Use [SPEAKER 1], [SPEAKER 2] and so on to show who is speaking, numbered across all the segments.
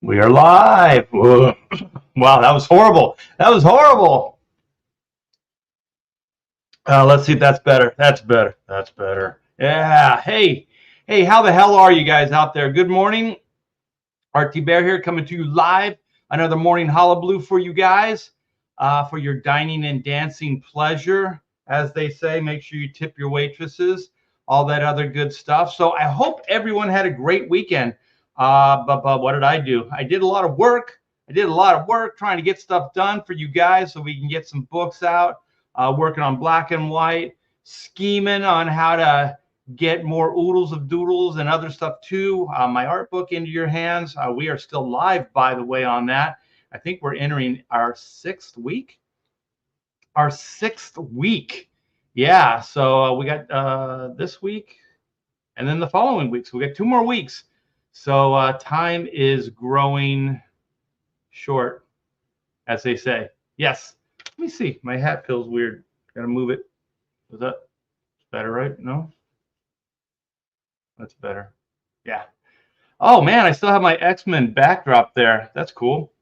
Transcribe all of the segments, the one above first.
[SPEAKER 1] We are live. Whoa. Wow, that was horrible. That was horrible. Let's see if that's better. That's better. That's better. Yeah. Hey, how the hell are you guys out there? Good morning. RT Bear here coming to you live. Another morning hullabaloo for you guys for your dining and dancing pleasure. As they say, make sure you tip your waitresses, all that other good stuff. So I hope everyone had a great weekend. But what did I do? I did a lot of work. I did a lot of work trying to get stuff done for you guys so we can get some books out, working on black and white, scheming on how to get more oodles of doodles and other stuff too. My art book into your hands. We are still live, by the way, on that. I think we're entering our sixth week. Our sixth week. Yeah. So we got this week and then the following week. So we got 2 more weeks. So time is growing short, as they say. Yes. Let me see. My hat feels weird. Got to move it. Is that better, right? No? That's better. Yeah. Oh man, I still have my X-Men backdrop there. That's cool.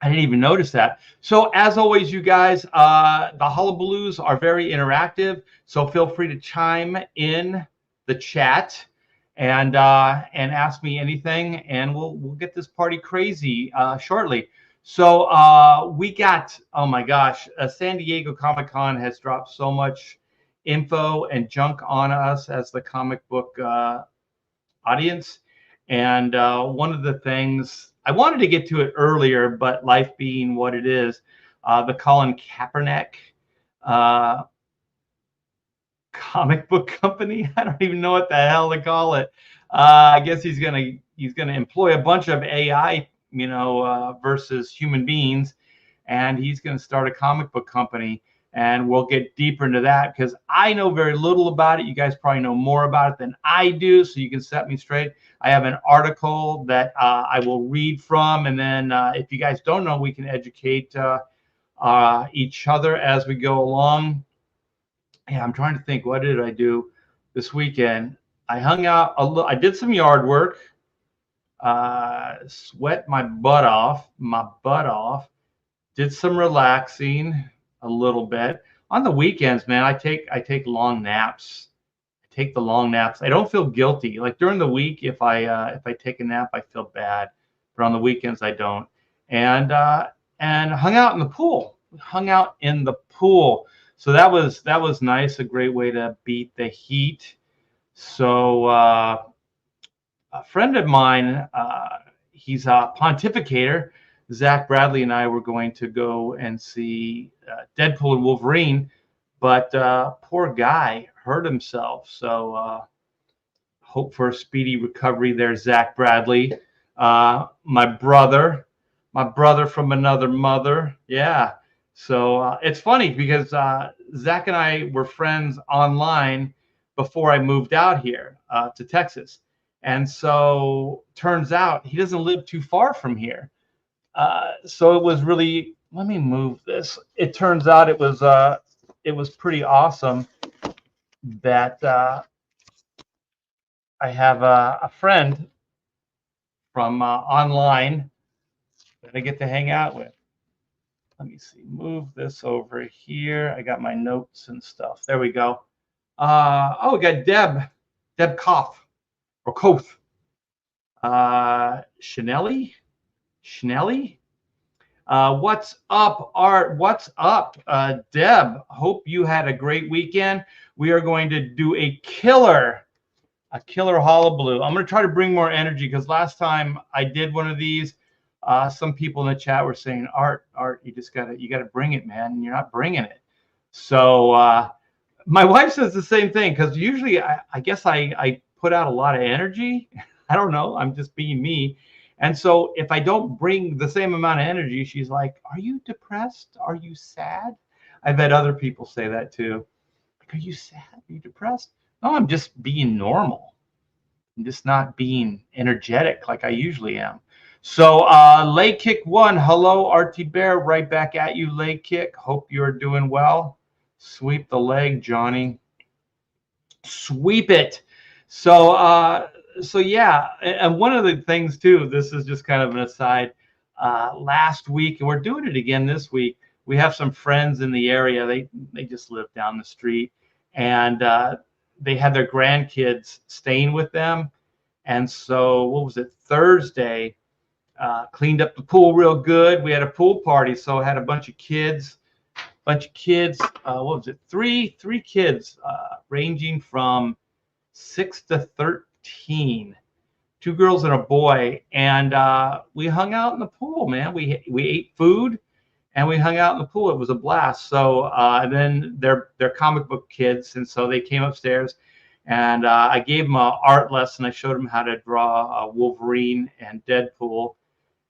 [SPEAKER 1] I didn't even notice that. So as always, you guys, the Hullabaloos are very interactive. So feel free to chime in the chat and ask me anything, and we'll get this party crazy shortly. So we got, oh my gosh, San Diego Comic-Con has dropped so much info and junk on us as the comic book audience. And one of the things I wanted to get to it earlier, but life being what it is, the Colin Kaepernick uh, comic book company. I don't even know what the hell to call it. I guess he's gonna employ a bunch of AI, versus human beings, and he's gonna start a comic book company. And we'll get deeper into that because I know very little about it. You guys probably know more about it than I do, so you can set me straight. I have an article that I will read from, and then if you guys don't know, we can educate each other as we go along. Yeah, I'm trying to think. What did I do this weekend? I hung out a little. I did some yard work. Sweat my butt off. My butt off. Did some relaxing a little bit. On the weekends, man, I take long naps. I take the long naps. I don't feel guilty. Like during the week, if I take a nap, I feel bad. But on the weekends, I don't. And hung out in the pool. Hung out in the pool. So that was nice. A great way to beat the heat. So a friend of mine, he's a pontificator. Zach Bradley and I were going to go and see Deadpool and Wolverine, but poor guy hurt himself. So hope for a speedy recovery there, Zach Bradley. My brother from another mother. Yeah. So it's funny because Zach and I were friends online before I moved out here to Texas. And so turns out he doesn't live too far from here. So it was really, let me move this. It turns out it was pretty awesome that I have a friend from online that I get to hang out with. Let me see, move this over here. I got my notes and stuff. There we go. We got Deb Koff or Koth. Schnelly. What's up, Art? What's up, Deb? Hope you had a great weekend. We are going to do a killer hullabaloo. I'm going to try to bring more energy because last time I did one of these, some people in the chat were saying, Art, you gotta bring it, man. And you're not bringing it. So my wife says the same thing because usually I guess I put out a lot of energy. I don't know. I'm just being me. And so if I don't bring the same amount of energy, she's like, are you depressed? Are you sad? I've had other people say that too. Like, are you sad? Are you depressed? No, I'm just being normal. I'm just not being energetic like I usually am. So leg kick one. Hello, RT Bear. Right back at you, leg kick. Hope you're doing well. Sweep the leg, Johnny. Sweep it. So So yeah, and one of the things too, this is just kind of an aside. Last week, and we're doing it again this week. We have some friends in the area. They just live down the street, and they had their grandkids staying with them. And so, what was it? Thursday, cleaned up the pool real good. We had a pool party, so I had a bunch of kids. What was it? Three kids, ranging from 6 to 13, two girls and a boy, and we hung out in the pool, man. We ate food and we hung out in the pool. It was a blast. So then they're comic book kids, and so they came upstairs, and I gave them an art lesson. I showed them how to draw Wolverine and Deadpool,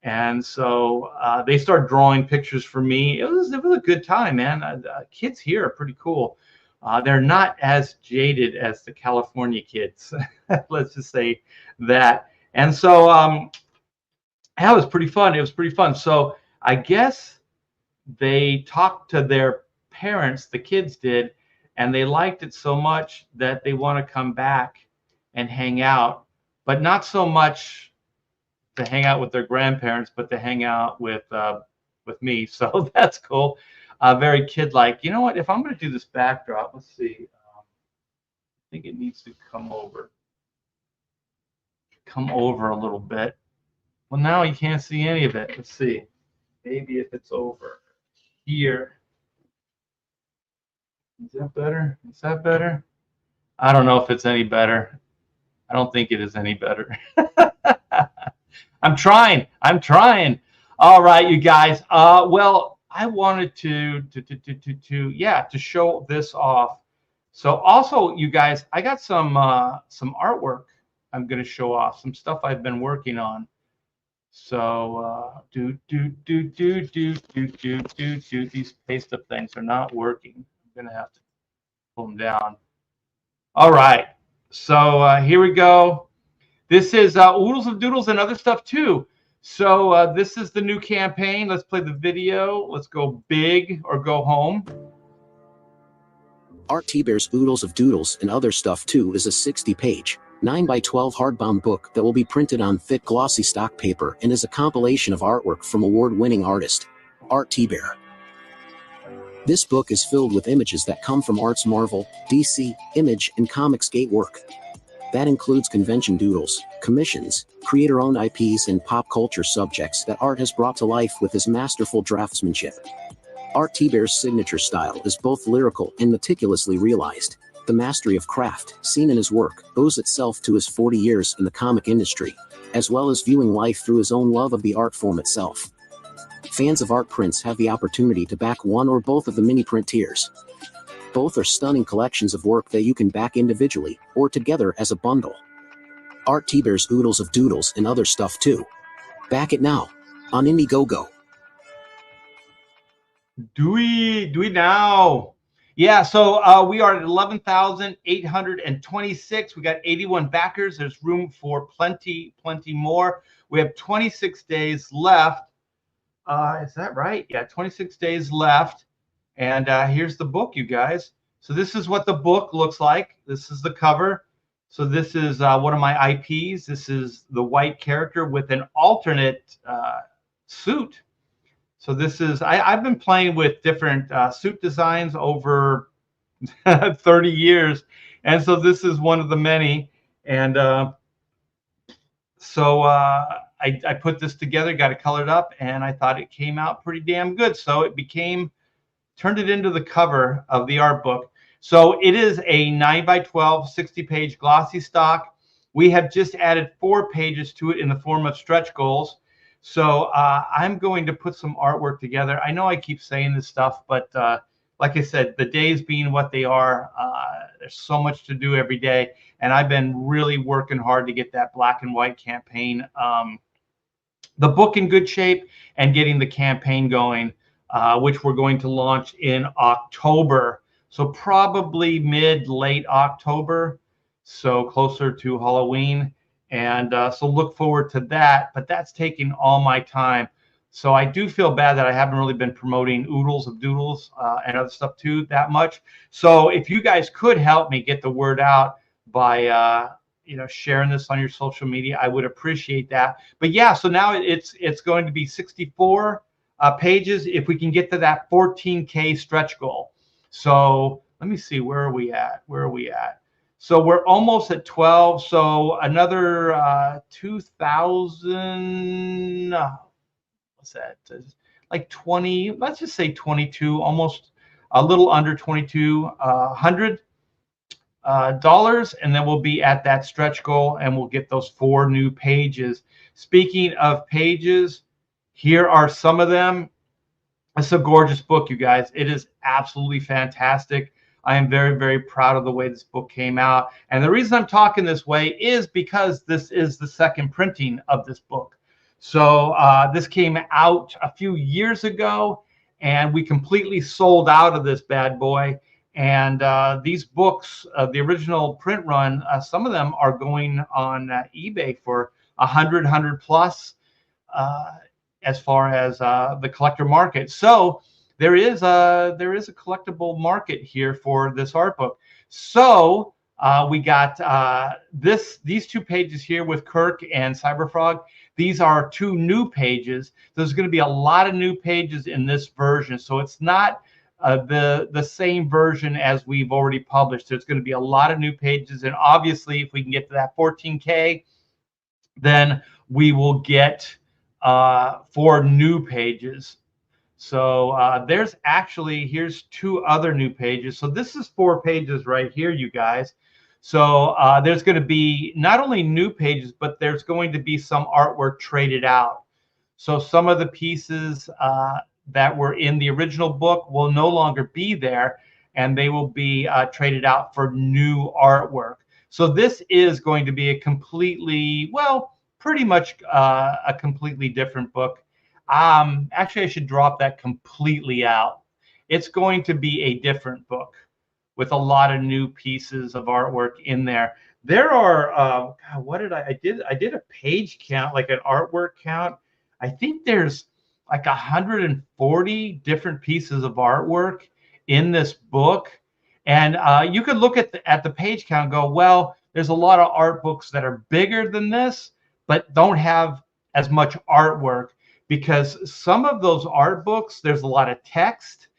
[SPEAKER 1] and so they started drawing pictures for me. It was a good time, man. Kids here are pretty cool. They're not as jaded as the California kids. Let's just say that. And so that was pretty fun. It was pretty fun. So I guess they talked to their parents, the kids did, and they liked it so much that they want to come back and hang out, but not so much to hang out with their grandparents, but to hang out with me. So that's cool. Very kid-like. You know what? If I'm going to do this backdrop, let's see. I think it needs to come over a little bit. Well, now you can't see any of it. Let's see. Maybe if it's over here. Is that better? Is that better? I don't know if it's any better. I don't think it is any better. I'm trying. All right, you guys. Well, I wanted to show this off. So also, you guys, I got some artwork I'm going to show off, some stuff I've been working on. So these paste up things are not working. I'm going to have to pull them down. All right. So here we go. This is Oodles of Doodles and other stuff too. So this is the new campaign. Let's play the video. Let's go big or go home.
[SPEAKER 2] Art T-Bear's Oodles of Doodles and Other Stuff Too is a 60-page, 9x12 hardbound book that will be printed on thick glossy stock paper and is a compilation of artwork from award-winning artist, Art T-Bear. This book is filled with images that come from Art's Marvel, DC, Image, and Comicsgate work. That includes convention doodles, commissions, creator-owned IPs, and pop culture subjects that Art has brought to life with his masterful draftsmanship. Art T-Bear's signature style is both lyrical and meticulously realized. The mastery of craft, seen in his work, owes itself to his 40 years in the comic industry, as well as viewing life through his own love of the art form itself. Fans of art prints have the opportunity to back one or both of the mini print tiers. Both are stunning collections of work that you can back individually or together as a bundle. Art T-Bear's Oodles of Doodles and Other Stuff Too. Back it now on Indiegogo.
[SPEAKER 1] Do we now? Yeah, so we are at 11,826. We got 81 backers. There's room for plenty more. We have 26 days left. Is that right? Yeah, 26 days left. And here's the book, you guys. So this is what the book looks like. This is the cover. So this is one of my IPs. This is the white character with an alternate suit. So this is, I've been playing with different suit designs over 30 years. And so this is one of the many. And so I put this together, got it colored up, and I thought it came out pretty damn good. So it turned it into the cover of the art book. So it is a 9x12, 60-page glossy stock. We have just added 4 pages to it in the form of stretch goals. So I'm going to put some artwork together. I know I keep saying this stuff, but like I said, the days being what they are, there's so much to do every day. And I've been really working hard to get that black and white campaign, the book in good shape, and getting the campaign going, which we're going to launch in October. So probably late October, so closer to Halloween. And so look forward to that, but that's taking all my time. So I do feel bad that I haven't really been promoting Oodles of Doodles and other stuff too that much. So if you guys could help me get the word out by, sharing this on your social media. I would appreciate that. But yeah, so now it's going to be 64 pages if we can get to that 14K stretch goal. So let me see, where are we at? So we're almost at 12. So another 2,000. What's that? Like 20. Let's just say 22. Almost a little under 2,200 dollars, and then we'll be at that stretch goal, and we'll get those 4 new pages. Speaking of pages, here are some of them. It's a gorgeous book, you guys. It is absolutely fantastic. I am very, very proud of the way this book came out. And the reason I'm talking this way is because this is the second printing of this book. So this came out a few years ago, and we completely sold out of this bad boy. And these books, the original print run, some of them are going on eBay for 100 plus. As far as the collector market. So there is a collectible market here for this art book. So we got these 2 pages here with Kirk and Cyberfrog. These are 2 new pages. There's going to be a lot of new pages in this version. So it's not the same version as we've already published. There's going to be a lot of new pages. And obviously, if we can get to that 14K, then we will get 4 new pages. So here's 2 other new pages. So this is 4 pages right here, you guys. So there's going to be not only new pages, but there's going to be some artwork traded out. So some of the pieces that were in the original book will no longer be there, and they will be traded out for new artwork. So this is going to be a completely, pretty much a completely different book. Actually, I should drop that completely out. It's going to be a different book with a lot of new pieces of artwork in there. There are, what did I did a page count, like an artwork count. I think there's like 140 different pieces of artwork in this book. And you could look at the page count and go, well, there's a lot of art books that are bigger than this, but don't have as much artwork, because some of those art books, there's a lot of text,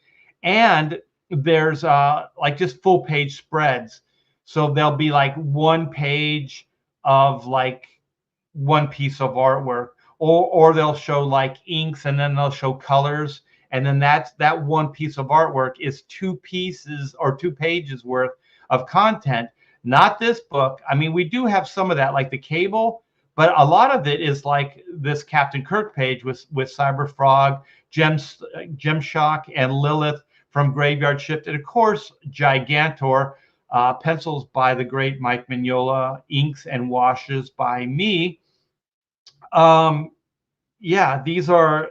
[SPEAKER 1] and there's like just full page spreads. So there'll be like 1 page of like 1 piece of artwork, or they'll show like inks, and then they'll show colors. And then that 1 piece of artwork is 2 pieces or 2 pages worth of content. Not this book. I mean, we do have some of that, like the cable, but a lot of it is like this Captain Kirk page with Cyberfrog, Gemshock, and Lilith from Graveyard Shift, and of course Gigantor, pencils by the great Mike Mignola, inks and washes by me. Yeah, these are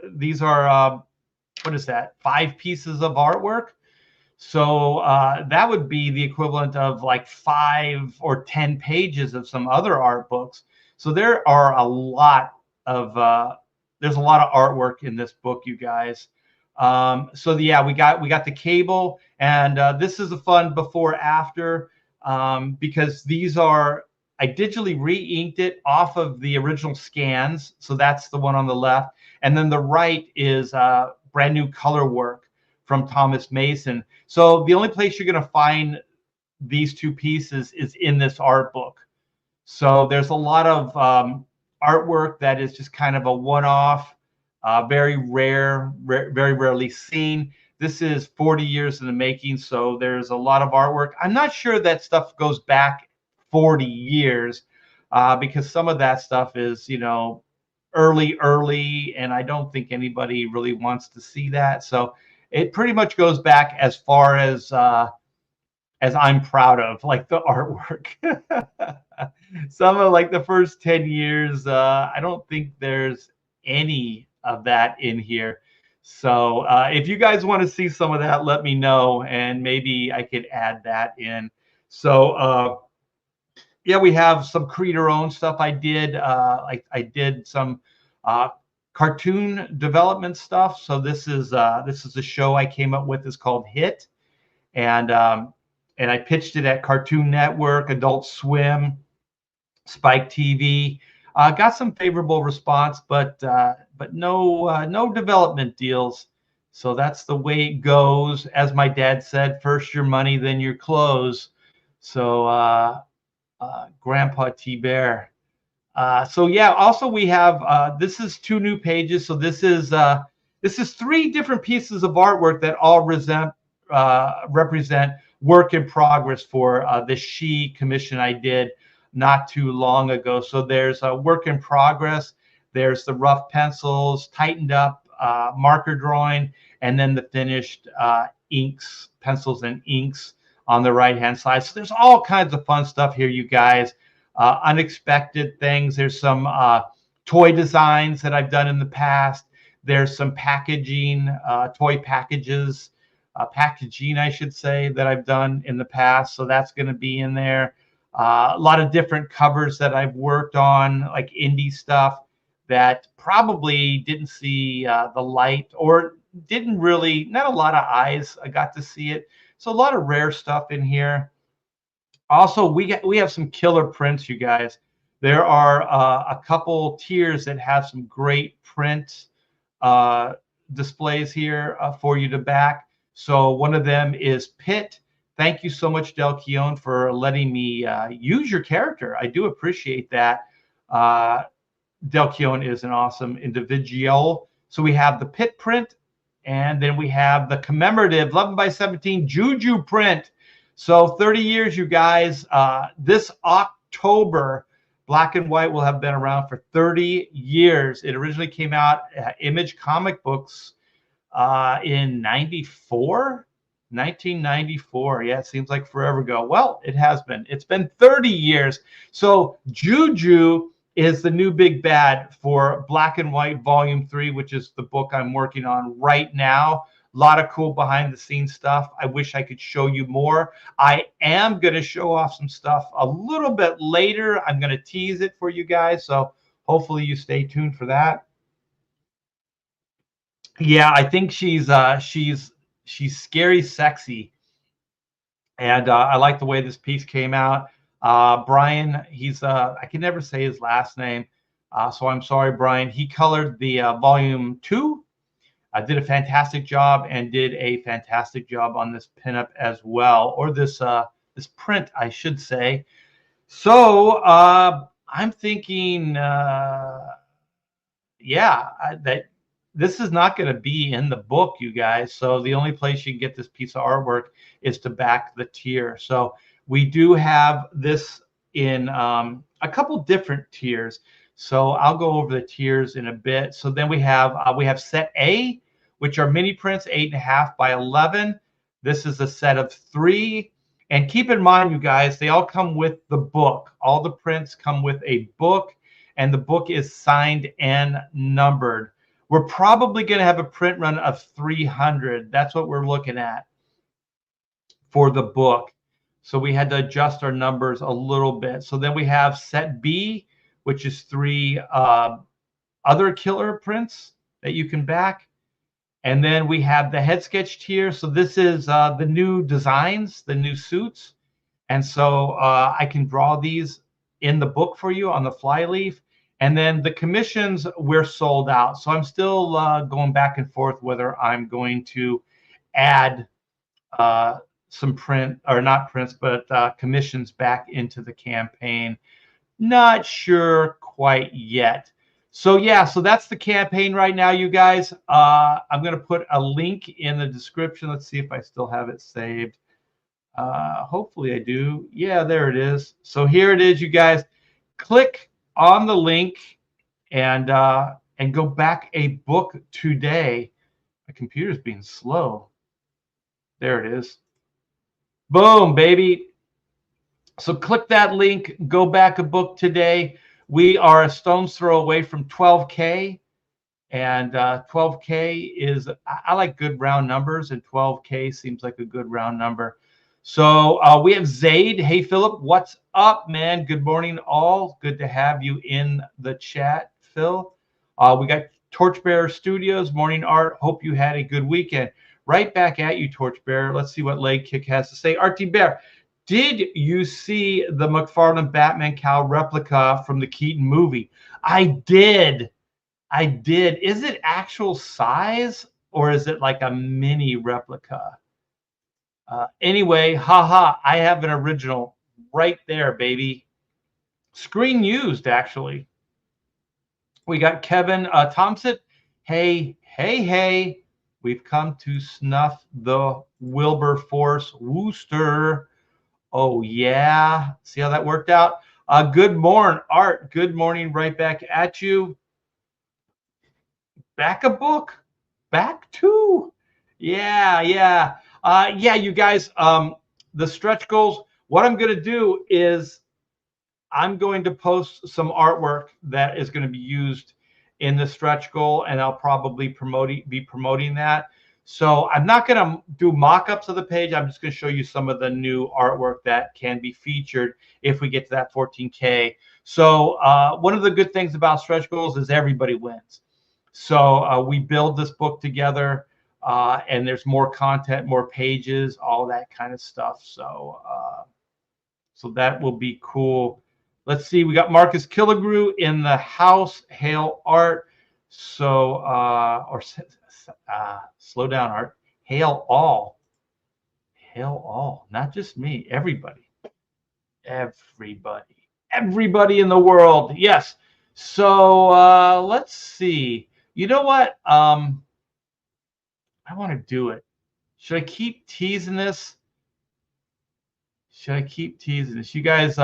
[SPEAKER 1] what is that? 5 pieces of artwork. So that would be the equivalent of like 5 or 10 pages of some other art books. So there are a lot of there's a lot of artwork in this book, you guys. So yeah, we got the cable, and this is a fun before after, because these are, I digitally re-inked it off of the original scans. So that's the one on the left, and then the right is brand new color work from Thomas Mason. So the only place you're going to find these 2 pieces is in this art book. So there's a lot of artwork that is just kind of a one-off, very rare, very rarely seen. This is 40 years in the making, so there's a lot of artwork. I'm not sure that stuff goes back 40 years because some of that stuff is, early, and I don't think anybody really wants to see that. So it pretty much goes back as far as I'm proud of, like the artwork. Some of like the first 10 years, I don't think there's any of that in here. So if you guys want to see some of that, let me know, and maybe I could add that in. So yeah, we have some creator-owned stuff I did. I did some cartoon development stuff. So this is a show I came up with. It's called Hit, and I pitched it at Cartoon Network, Adult Swim, Spike TV. Got some favorable response, but no development deals. So that's the way it goes. As my dad said, first your money, then your clothes. So Grandpa T Bear. So yeah, also we have this is 2 new pages. So this is 3 different pieces of artwork that all represent work in progress for the She commission I did not too long ago. So there's a work in progress. There's the rough pencils, tightened up marker drawing, and then the finished inks, pencils and inks on the right hand side. So there's all kinds of fun stuff here, you guys. Unexpected things. There's some toy designs that I've done in the past. There's some packaging, toy packages, packaging, I should say, that I've done in the past. So that's going to be in there. A lot of different covers that I've worked on, like indie stuff that probably didn't see the light or didn't really, not a lot of eyes got to see it. So a lot of rare stuff in here. Also, we have some killer prints, you guys. There are a couple tiers that have some great print uh, displays here for you to back. So one of them is Pitt. Thank you so much, Del Keown, for letting me use your character. I do appreciate that. Del Keown is an awesome individual. So we have the Pitt print, and then we have the commemorative 11x17 Juju print. So 30 years, you guys. This October, Black and White will have been around for 30 years. It originally came out at Image Comic Books in 94, 1994. Yeah, it seems like forever ago. Well, it has been. It's been 30 years. So Juju is the new big bad for Black and White Volume 3, which is the book I'm working on right now. A lot of cool behind the scenes stuff. I wish I could show you more. I am going to show off some stuff a little bit later. I'm going to tease it for you guys. So hopefully you stay tuned for that. Yeah, I think she's scary sexy. And I like the way this piece came out. Brian, he's I can never say his last name. So I'm sorry, Brian. He colored the volume 2. Did a fantastic job and did a fantastic job on this pinup as well, or this this print, I should say. So I'm thinking, yeah, that this is not going to be in the book, you guys. So the only place you can get this piece of artwork is to back the tier. So we do have this in a couple different tiers. So I'll go over the tiers in a bit. So then we have set A, which are mini prints, 8.5 by 11. This is a set of 3. And keep in mind, you guys, they all come with the book. All the prints come with a book, and the book is signed and numbered. We're probably going to have a print run of 300. That's what we're looking at for the book. So we had to adjust our numbers a little bit. So then we have set B, which is 3 other killer prints that you can back. And then we have the head sketch tier. So this is the new designs, the new suits. And so I can draw these in the book for you on the flyleaf. And then the commissions, we're sold out. So I'm still going back and forth whether I'm going to add some print, or not prints, but commissions back into the campaign. Not sure quite yet. So yeah, so that's the campaign right now, you guys. I'm going to put a link in the description. Let's see if I still have it saved. Hopefully I do. Yeah, there it is. So here it is, you guys. Click on the link and go back a book today. My computer's being slow. There it is. Boom, baby. So click that link, go back a book today. We are a stone's throw away from 12K. And 12K is, I like good round numbers, and 12K seems like a good round number. So we have Zaid. Hey, Philip, what's up, man? Good morning, all. Good to have you in the chat, Phil. We got Torchbearer Studios, Morning Art. Hope you had a good weekend. Right back at you, Torchbearer. Let's see what Leg Kick has to say. RT Bear, Did you see the McFarlane Batman cowl replica from the Keaton movie? I did. I did. Is it actual size or is it like a mini replica? Anyway, haha, I have an original right there, baby. Screen used, actually. We got Kevin Thompson. Hey, hey, hey. We've come to snuff the Wilberforce Wooster. Oh, yeah. See how that worked out? Good morning, Art. Good morning, right back at you. Back a book. Back two. Yeah, yeah. Yeah, you guys, the stretch goals, what I'm going to do is I'm going to post some artwork that is going to be used in the stretch goal, and I'll probably be promoting that. So I'm not going to do mock-ups of the page. I'm just going to show you some of the new artwork that can be featured if we get to that 14K. So one of the good things about stretch goals is everybody wins. So we build this book together, and there's more content, more pages, all that kind of stuff. So so that will be cool. Let's see. We got Marcus Killigrew in the house. Hail Art. So slow down, Art. Hail all. Hail all. Not just me. Everybody. Everybody. Everybody in the world. Yes. So let's see. You know what? I want to do it. Should I keep teasing this? Should I keep teasing this? You guys,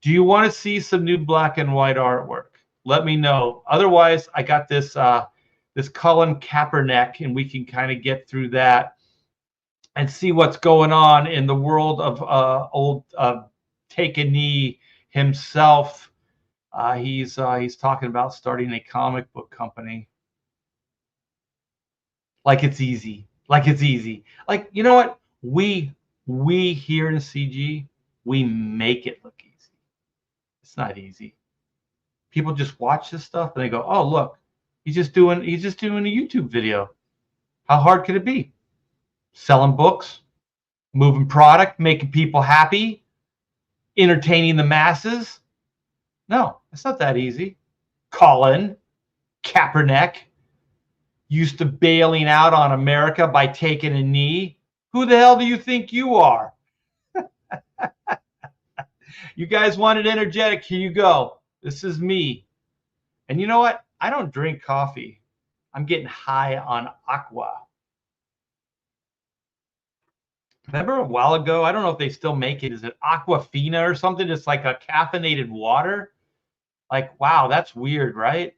[SPEAKER 1] do you want to see some new black and white artwork? Let me know. Otherwise, I got this this Colin Kaepernick, and we can kind of get through that and see what's going on in the world of old Take a Knee himself. He's talking about starting a comic book company. Like it's easy. Like it's easy. Like, you know what? We here in CG, we make it look easy. It's not easy. People just watch this stuff and they go, "Oh, look, he's just doing a YouTube video. How hard could it be? Selling books, moving product, making people happy, entertaining the masses? No, it's not that easy." Colin Kaepernick used to bailing out on America by taking a knee. Who the hell do you think you are? You guys wanted energetic. Here you go. This is me. And you know what? I don't drink coffee. I'm getting high on aqua. Remember a while ago? I don't know if they still make it. Is it Aquafina or something? It's like a caffeinated water. Like, wow, that's weird, right?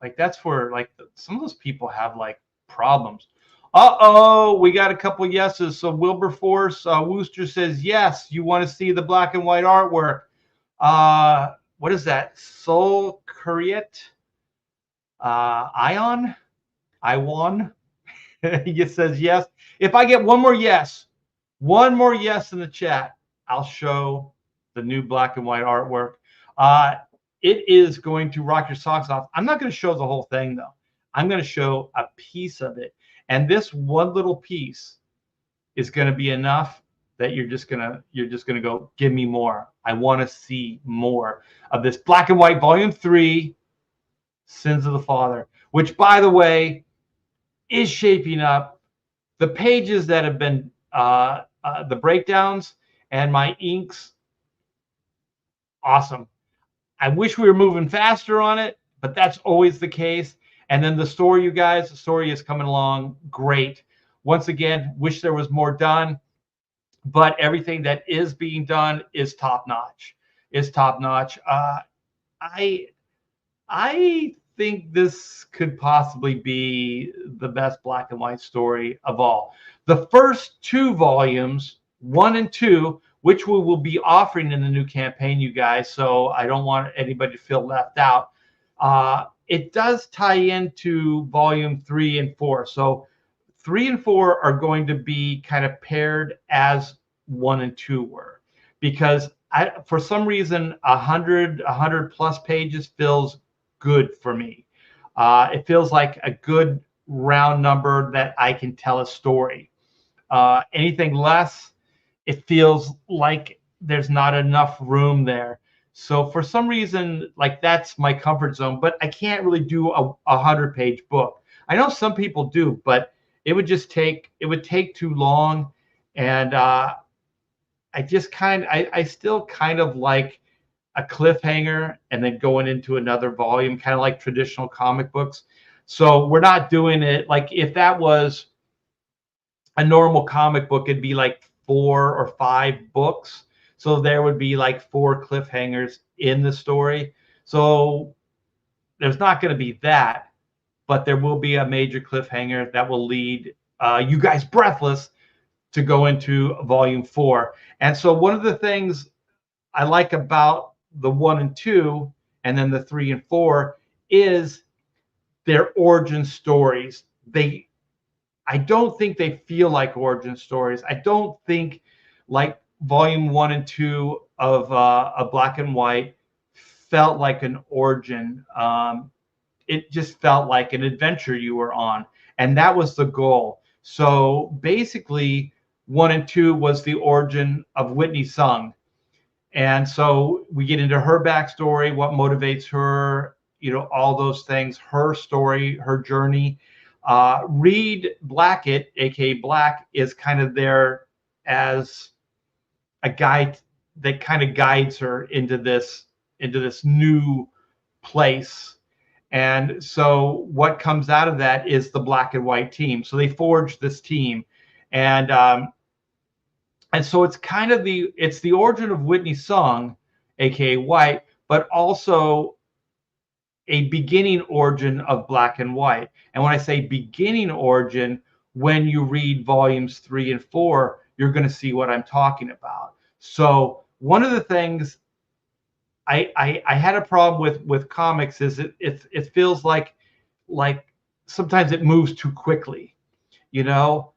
[SPEAKER 1] Like that's where like some of those people have like problems. Uh-oh, we got a couple yeses. So Wilberforce Wooster says, yes, you want to see the black and white artwork. What is that? Soul Kuriet? Ion? He just says yes. If I get one more yes in the chat, I'll show the new black and white artwork. It is going to rock your socks off. I'm not going to show the whole thing though. I'm going to show a piece of it. And this one little piece is going to be enough that you're just gonna go, give me more. I want to see more of this black and white volume 3, Sins of the Father, which by the way is shaping up. The pages that have been the breakdowns and my inks, awesome. I wish we were moving faster on it, but that's always the case. And then the story, you guys, the story is coming along great. Once again, wish there was more done, but everything that is being done is top notch. I think this could possibly be the best black and white story of all. The first 2 volumes, 1 and 2, which we will be offering in the new campaign, you guys, so I don't want anybody to feel left out. It does tie into volume 3 and 4. So 3 and 4 are going to be kind of paired as 1 and 2 were, because for some reason 100 plus pages feels good for me. It feels like a good round number that I can tell a story. Anything less, it feels like there's not enough room there. So for some reason, like that's my comfort zone, but I can't really do a 100-page book. I know some people do, but it would take too long. And I still kind of like a cliffhanger and then going into another volume, kind of like traditional comic books. So we're not doing it like if that was a normal comic book, it'd be like 4 or 5 books. So there would be like 4 cliffhangers in the story. So there's not going to be that, but there will be a major cliffhanger that will lead you guys breathless to go into volume 4. And so one of the things I like about the 1 and 2, and then the 3 and 4, is their origin stories. I don't think they feel like origin stories. I don't think like volume 1 and 2 of Black and White felt like an origin. It just felt like an adventure you were on, and that was the goal. So basically, 1 and 2 was the origin of Whitney Sung, and so we get into her backstory, what motivates her, all those things, her story, her journey. Reed Blackett, aka Black, is kind of there as a guide that kind of guides her into this new place. And so what comes out of that is the Black and White team. So they forged this team, and so it's kind of the origin of Whitney Sung, aka White, but also a beginning origin of Black and White. And when I say beginning origin, when you read volumes 3 and 4, you're going to see what I'm talking about. So one of the things I had a problem with comics is it feels like sometimes it moves too quickly, you know.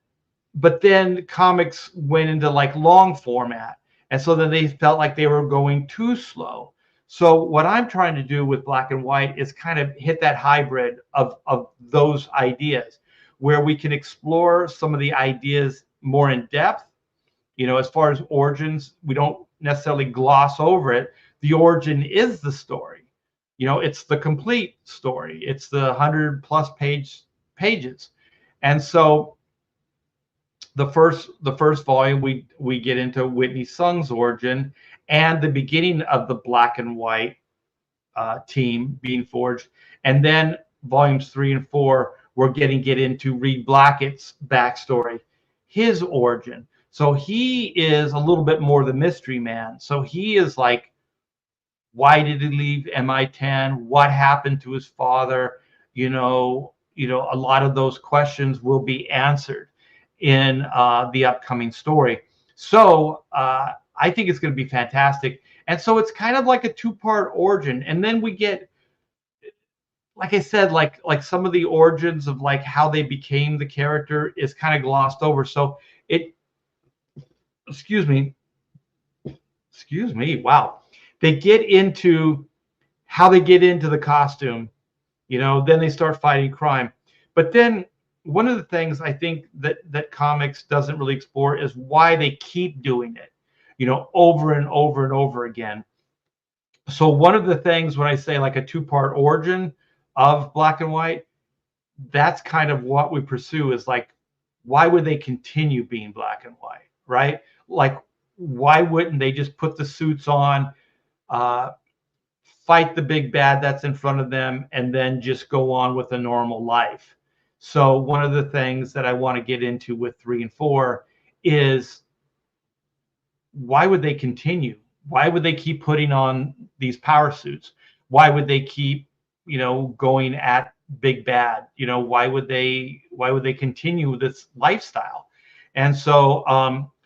[SPEAKER 1] But then comics went into like long format, and so then they felt like they were going too slow. So what I'm trying to do with Black and White is kind of hit that hybrid of those ideas, where we can explore some of the ideas more in depth. As far as origins, we don't necessarily gloss over it. The origin is the story. It's the complete story. It's the 100+ pages. And so the first volume, we get into Whitney Sung's origin and the beginning of the Black and White team being forged. And then volumes 3 and 4, we're get into Reed Blackett's backstory, his origin. So he is a little bit more the mystery man. So he is like, why did he leave MI10? What happened to his father? A lot of those questions will be answered in the upcoming story. So I think it's going to be fantastic. And so it's kind of like a 2-part origin. And then we get, like I said, like some of the origins of like how they became the character is kind of glossed over. So excuse me, wow. They get into how they get into the costume, then they start fighting crime. But then one of the things I think that comics doesn't really explore is why they keep doing it, over and over and over again. So one of the things when I say like a 2-part origin of Black and White, that's kind of what we pursue is like, why would they continue being Black and White, right? Like, why wouldn't they just put the suits on, fight the big bad that's in front of them, and then just go on with a normal life? So one of the things that I want to get into with 3 and 4 is, why would they continue? Why would they keep putting on these power suits? Why would they keep, going at big bad? Why would they continue this lifestyle? And so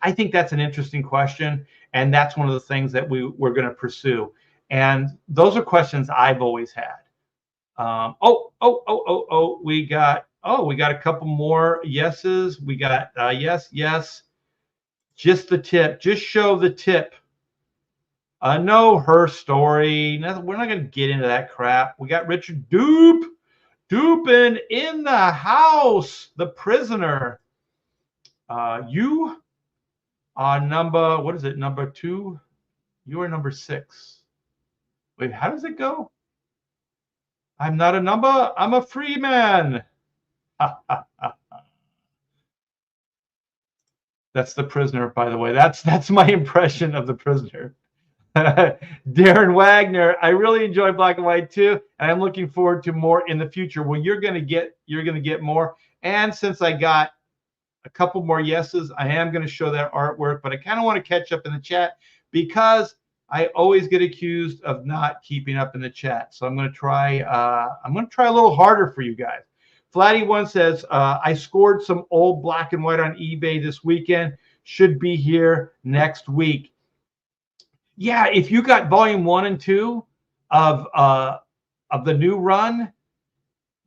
[SPEAKER 1] I think that's an interesting question, and that's one of the things that we're going to pursue. And those are questions I've always had. We got a couple more yeses. We got yes. Just the tip. Just show the tip. Know her story. We're not going to get into that crap. We got Richard Dupin in the house. The prisoner. You What is it? Number 2? You are number 6. Wait, how does it go? I'm not a number. I'm a free man. That's the prisoner, by the way. That's my impression of the prisoner. Darren Wagner, I really enjoy Black and White too, and I'm looking forward to more in the future. Well, you're gonna get more. And since I got a couple more yeses, I am going to show that artwork, but I kind of want to catch up in the chat because I always get accused of not keeping up in the chat. So I'm going to try. I'm going to try a little harder for you guys. Flatty One says I scored some old Black and White on eBay this weekend. Should be here next week. Yeah, if you got volume 1 and 2 of the new run,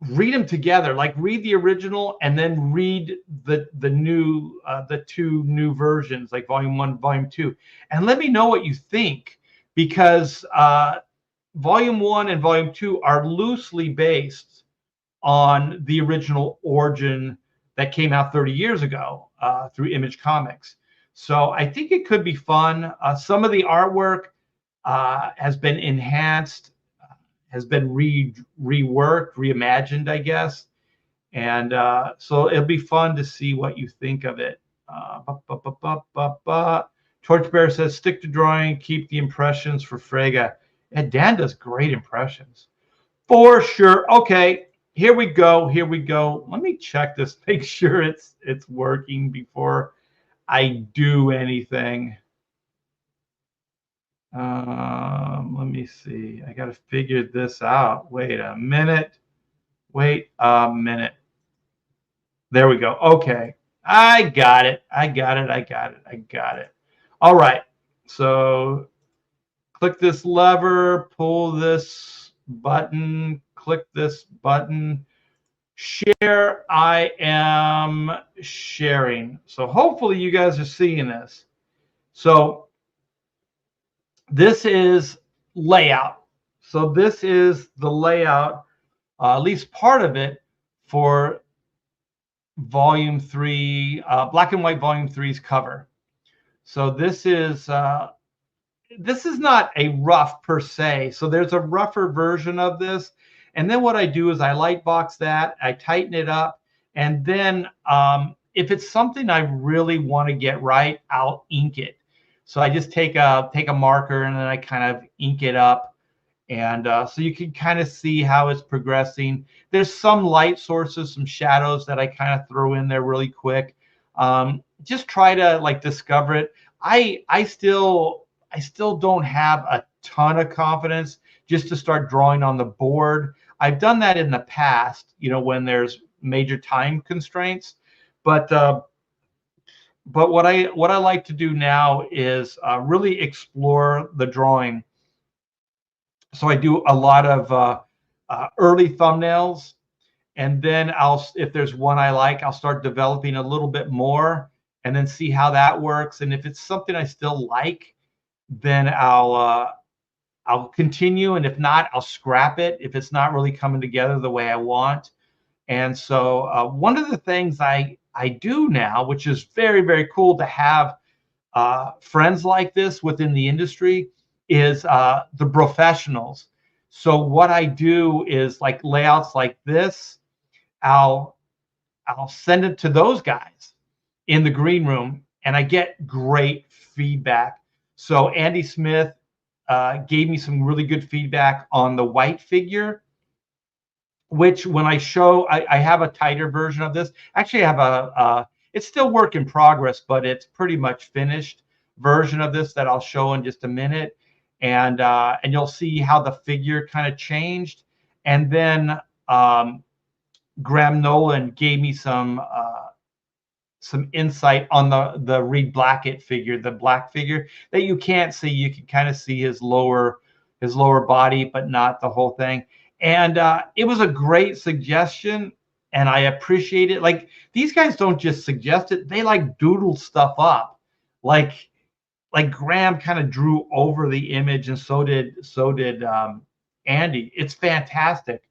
[SPEAKER 1] read them together. Like read the original and then read the new the 2 new versions, like volume 1, volume 2, and let me know what you think, because volume 1 and volume 2 are loosely based on the original origin that came out 30 years ago through Image Comics. So I think it could be fun. Some of the artwork has been enhanced, has been reworked, reimagined, I guess. And so it'll be fun to see what you think of it. Torchbearer says, stick to drawing, keep the impressions for Frega. And Dan does great impressions. For sure. Okay, here we go. Here we go. Let me check this, make sure it's working before I do anything. Let me see. I got to figure this out. Wait a minute. Wait a minute. There we go. Okay. I got it. I got it. I got it. I got it. All right. So click this lever, pull this button, click this button, share. I am sharing. So hopefully you guys are seeing this. So this is layout. So this is the layout, at least part of it, for volume 3, Black and White volume 3's cover. So this is not a rough per se. So there's a rougher version of this. And then what I do is I lightbox that, I tighten it up, and then if it's something I really want to get right, I'll ink it. So I just take a marker and then I kind of ink it up. And so you can kind of see how it's progressing. There's some light sources, some shadows that I kind of throw in there really quick. Just try to like discover it. I still don't have a ton of confidence just to start drawing on the board. I've done that in the past, you know, when there's major time constraints. But what I like to do now is really explore the drawing. So I do a lot of early thumbnails, and then if there's one I like, I'll start developing a little bit more, and then see how that works. And if it's something I still like, then I'll continue, and if not, I'll scrap it if it's not really coming together the way I want. And so one of the things I do now, which is very, very cool to have friends like this within the industry, is the professionals. So what I do is like layouts like this, I'll send it to those guys in the green room, and I get great feedback. So Andy Smith gave me some really good feedback on the white figure, which when I show, I have a tighter version of this. Actually, I have it's still work in progress, but it's pretty much finished version of this that I'll show in just a minute. And you'll see how the figure kind of changed. And then Graham Nolan gave me some insight on the Reed Blackett figure, the black figure that you can't see. You can kind of see his lower body, but not the whole thing. And it was a great suggestion, and I appreciate it. Like, these guys don't just suggest it; they like doodle stuff up. Like Graham kind of drew over the image, and so did Andy. It's fantastic.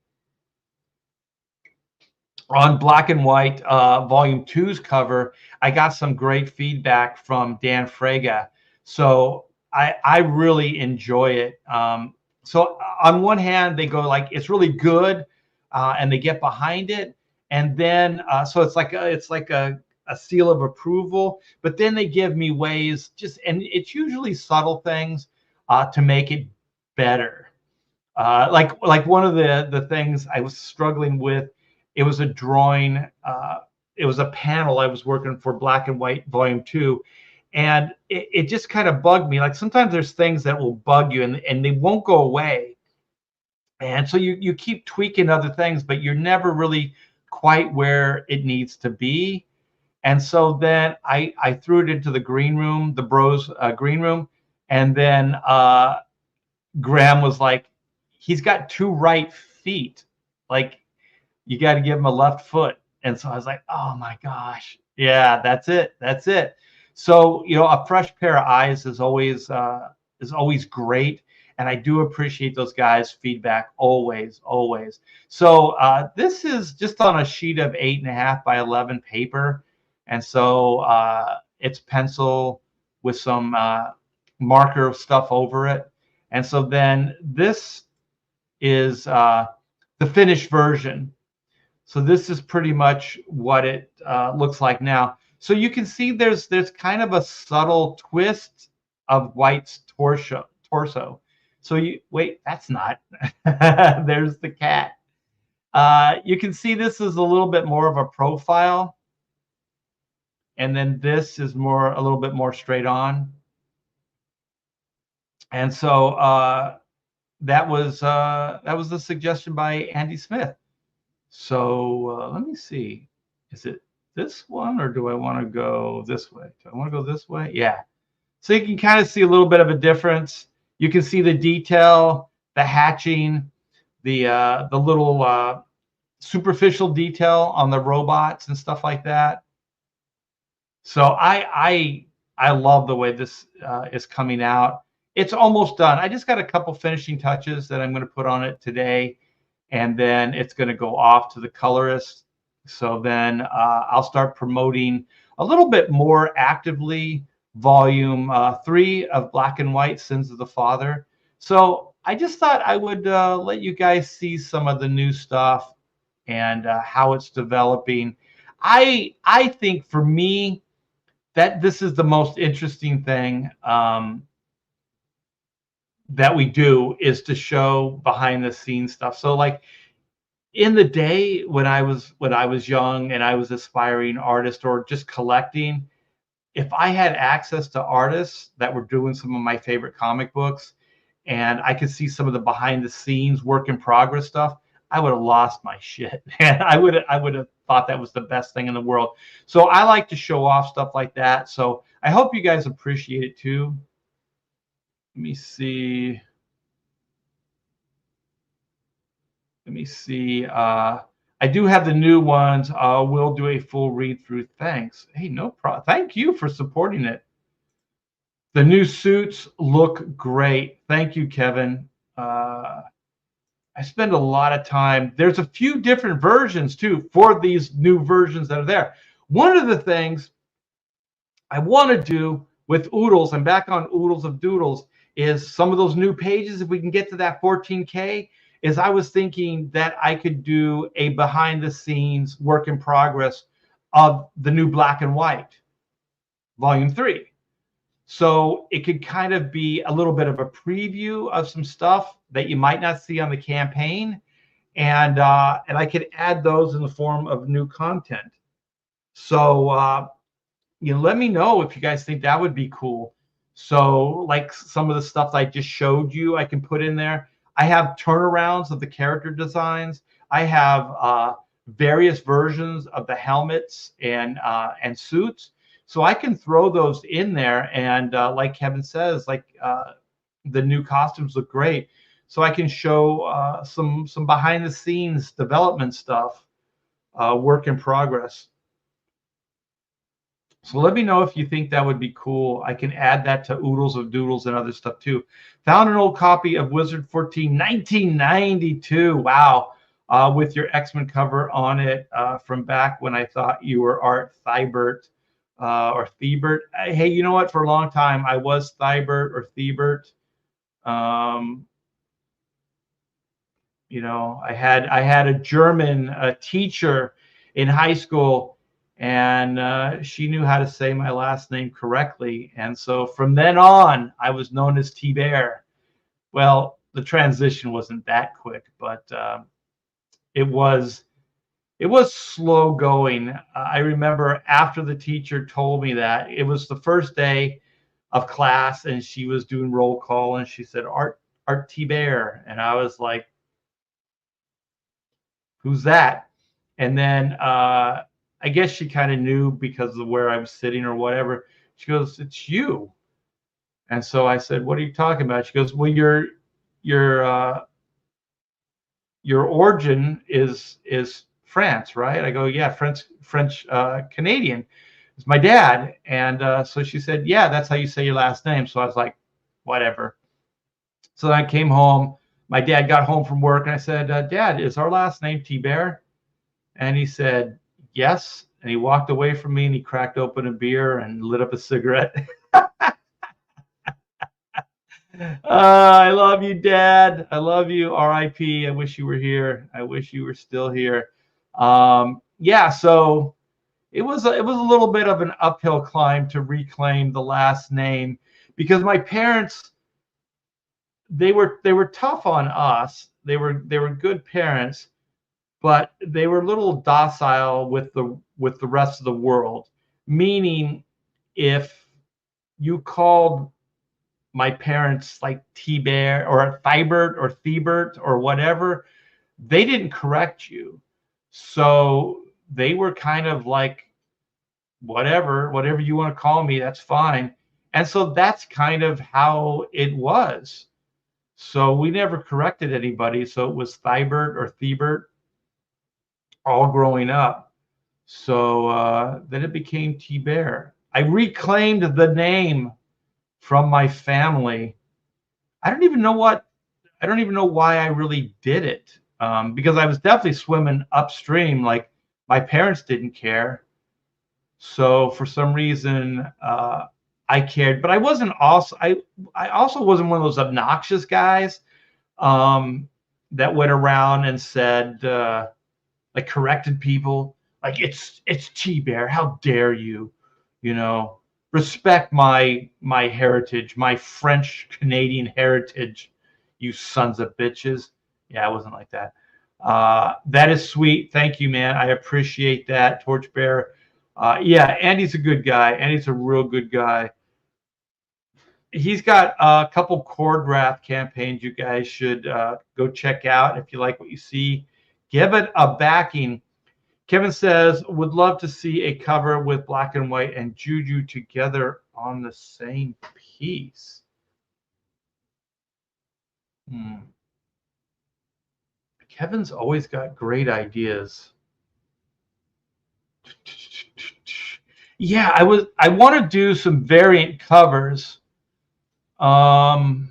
[SPEAKER 1] on Black and White Volume Two's cover, I got some great feedback from Dan Frega. So I really enjoy it. So on one hand, they go like it's really good, and they get behind it, and then so it's like a seal of approval. But then they give me ways, and it's usually subtle things to make it better. Like one of the things I was struggling with, it was a drawing, it was a panel I was working for Black and White Volume 2, and it just kind of bugged me. Like sometimes there's things that will bug you and they won't go away, and so you keep tweaking other things, but you're never really quite where it needs to be. And so then I threw it into the green room, the bros green room, and then Graham was like, he's got two right feet. Like, you got to give him a left foot. And so I was like, oh my gosh. Yeah, that's it. That's it. So, a fresh pair of eyes is always great. And I do appreciate those guys' feedback always, always. So this is just on a sheet of 8.5 by 11 paper. And so it's pencil with some marker stuff over it. And so then this is the finished version. So this is pretty much what it looks like now. So you can see there's kind of a subtle twist of White's torso. So wait, that's not. There's the cat. You can see this is a little bit more of a profile, and then this is a little bit more straight on. And so that was the suggestion by Andy Smith. So let me see. Is it this one, or do I want to go this way? Do I want to go this way? Yeah. So you can kind of see a little bit of a difference. You can see the detail, the hatching, the little superficial detail on the robots and stuff like that. So I love the way this is coming out. It's almost done. I just got a couple finishing touches that I'm going to put on it today, and then it's going to go off to the colorist. So then I'll start promoting a little bit more actively Volume 3 of Black and White Sins of the Father. So I just thought I would let you guys see some of the new stuff and how it's developing. I think for me that this is the most interesting thing that we do, is to show behind the scenes stuff. So like in the day when I was young and I was aspiring artist or just collecting, if I had access to artists that were doing some of my favorite comic books and I could see some of the behind the scenes work in progress stuff, I would have lost my shit. And I would have thought that was the best thing in the world. So I like to show off stuff like that. So I hope you guys appreciate it too. Let me see. I do have the new ones. We'll do a full read through. Thanks. Hey, no problem. Thank you for supporting it. The new suits look great. Thank you, Kevin. I spend a lot of time. There's a few different versions too for these new versions that are there. One of the things I want to do with Oodles, I'm back on Oodles of Doodles, is some of those new pages, if we can get to that 14K, is I was thinking that I could do a behind the scenes work in progress of the new Black and White Volume 3. So it could kind of be a little bit of a preview of some stuff that you might not see on the campaign. And I could add those in the form of new content. So let me know if you guys think that would be cool. So like some of the stuff I just showed you, I can put in there. I have turnarounds of the character designs. I have various versions of the helmets and suits. So I can throw those in there. And like Kevin says, like the new costumes look great. So I can show some behind the scenes development stuff, work in progress. So let me know if you think that would be cool. I can add that to Oodles of Doodles and other stuff too. Found an old copy of Wizard 14, 1992. Wow. with your X-Men cover on it from back when I thought you were Art Thibert or Thiebert. Hey, you know what? For a long time, I was Thibert or Thiebert. Um, you know, I had a German teacher in high school, and she knew how to say my last name correctly, and so from then on, I was known as T-Bear. Well, the transition wasn't that quick, but it was it was slow going. I remember after the teacher told me that it was the first day of class, and she was doing roll call, and she said Art T-Bear, and I was like, who's that? And then I guess she kind of knew because of where I was sitting or whatever. She goes, it's you. And so I said, what are you talking about? She goes, well, your your origin is France, right? I go, yeah, French Canadian. It's my dad. And so she said, yeah, that's how you say your last name. So I was like, whatever. So then I came home. My dad got home from work, and I said, Dad, is our last name T-Bear? And he said, yes. And he walked away from me, and he cracked open a beer and lit up a cigarette. I love you, Dad. I love you. R.I.P. I wish you were here. I wish you were still here. Yeah, so it was a little bit of an uphill climb to reclaim the last name because my parents they were tough on us. They were good parents, but they were a little docile with the rest of the world. Meaning, if you called my parents like T-Bear or Thibert or Thiebert or whatever, they didn't correct you. So they were kind of like, whatever you want to call me, that's fine. And so that's kind of how it was. So we never corrected anybody. So it was Thibert or Thiebert all growing up. So then it became T-Bear. I reclaimed the name from my family. I don't even know why I really did it, because I was definitely swimming upstream. Like my parents didn't care, so for some reason I cared. But I also wasn't one of those obnoxious guys that went around and said like corrected people like it's T-Bear. How dare you? You know, respect my heritage, my French Canadian heritage, you sons of bitches. Yeah, I wasn't like that. That is sweet. Thank you, man. I appreciate that, Torchbearer. Yeah, Andy's a good guy. Andy's a real good guy. He's got a couple cord wrath campaigns you guys should go check out if you like what you see. Give it a backing. Kevin says, would love to see a cover with Black and White and Juju together on the same piece. Kevin's always got great ideas. Yeah, I want to do some variant covers. Hmm.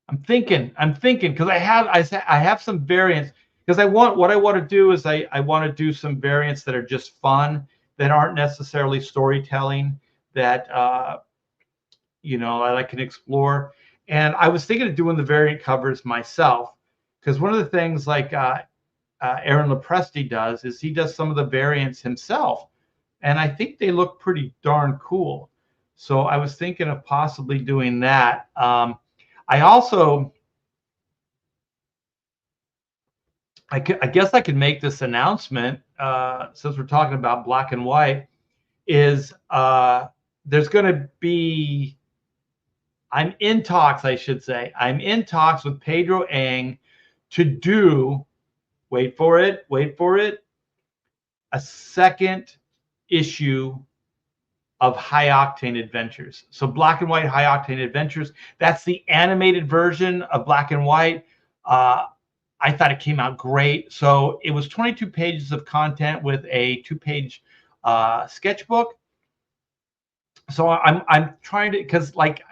[SPEAKER 1] I'm thinking because I have some variants because what I want to do is I want to do some variants that are just fun, that aren't necessarily storytelling, that I can explore. And I was thinking of doing the variant covers myself because one of the things like Aaron Lopresti does is he does some of the variants himself, and I think they look pretty darn cool. So I was thinking of possibly doing that. I also, I guess I could make this announcement since we're talking about Black and White. Is there's going to be? I'm in talks, I should say. I'm in talks with Pedro Ang to do. Wait for it. Wait for it. A second issue of High Octane Adventures. So Black and White High Octane Adventures. That's the animated version of Black and White. I thought it came out great. So it was 22 pages of content with a 2-page sketchbook. So I'm trying to, because like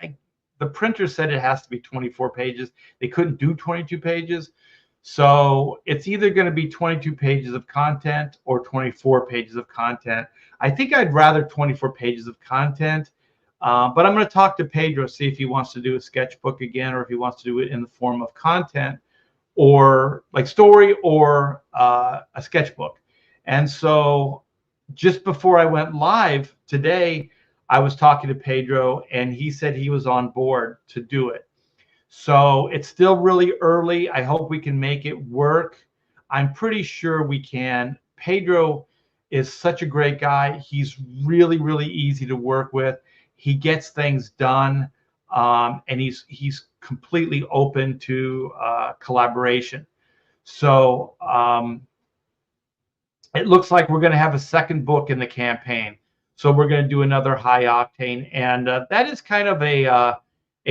[SPEAKER 1] the printer said it has to be 24 pages. They couldn't do 22 pages. So it's either going to be 22 pages of content or 24 pages of content. I think I'd rather 24 pages of content, but I'm going to talk to Pedro, see if he wants to do a sketchbook again, or if he wants to do it in the form of content, or like story, or a sketchbook. And so just before I went live today, I was talking to Pedro, and he said he was on board to do it. So it's still really early. I hope we can make it work. I'm pretty sure we can. Pedro is such a great guy. He's really, really easy to work with. He gets things done, and he's completely open to collaboration. So it looks like we're going to have a second book in the campaign. So we're going to do another high octane, and that is kind of a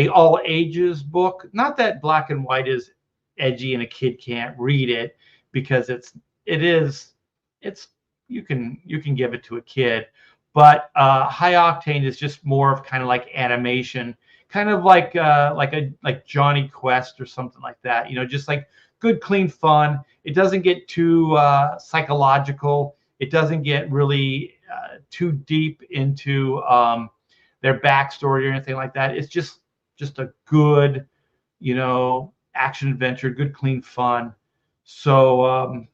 [SPEAKER 1] all ages book. Not that black and white is edgy and a kid can't read it, because it's you can give it to a kid, but high octane is just more of kind of like animation, kind of like Johnny Quest or something like that. Just like good, clean fun. It doesn't get too psychological. It doesn't get really too deep into their backstory or anything like that. It's just a good, action adventure, good, clean fun. So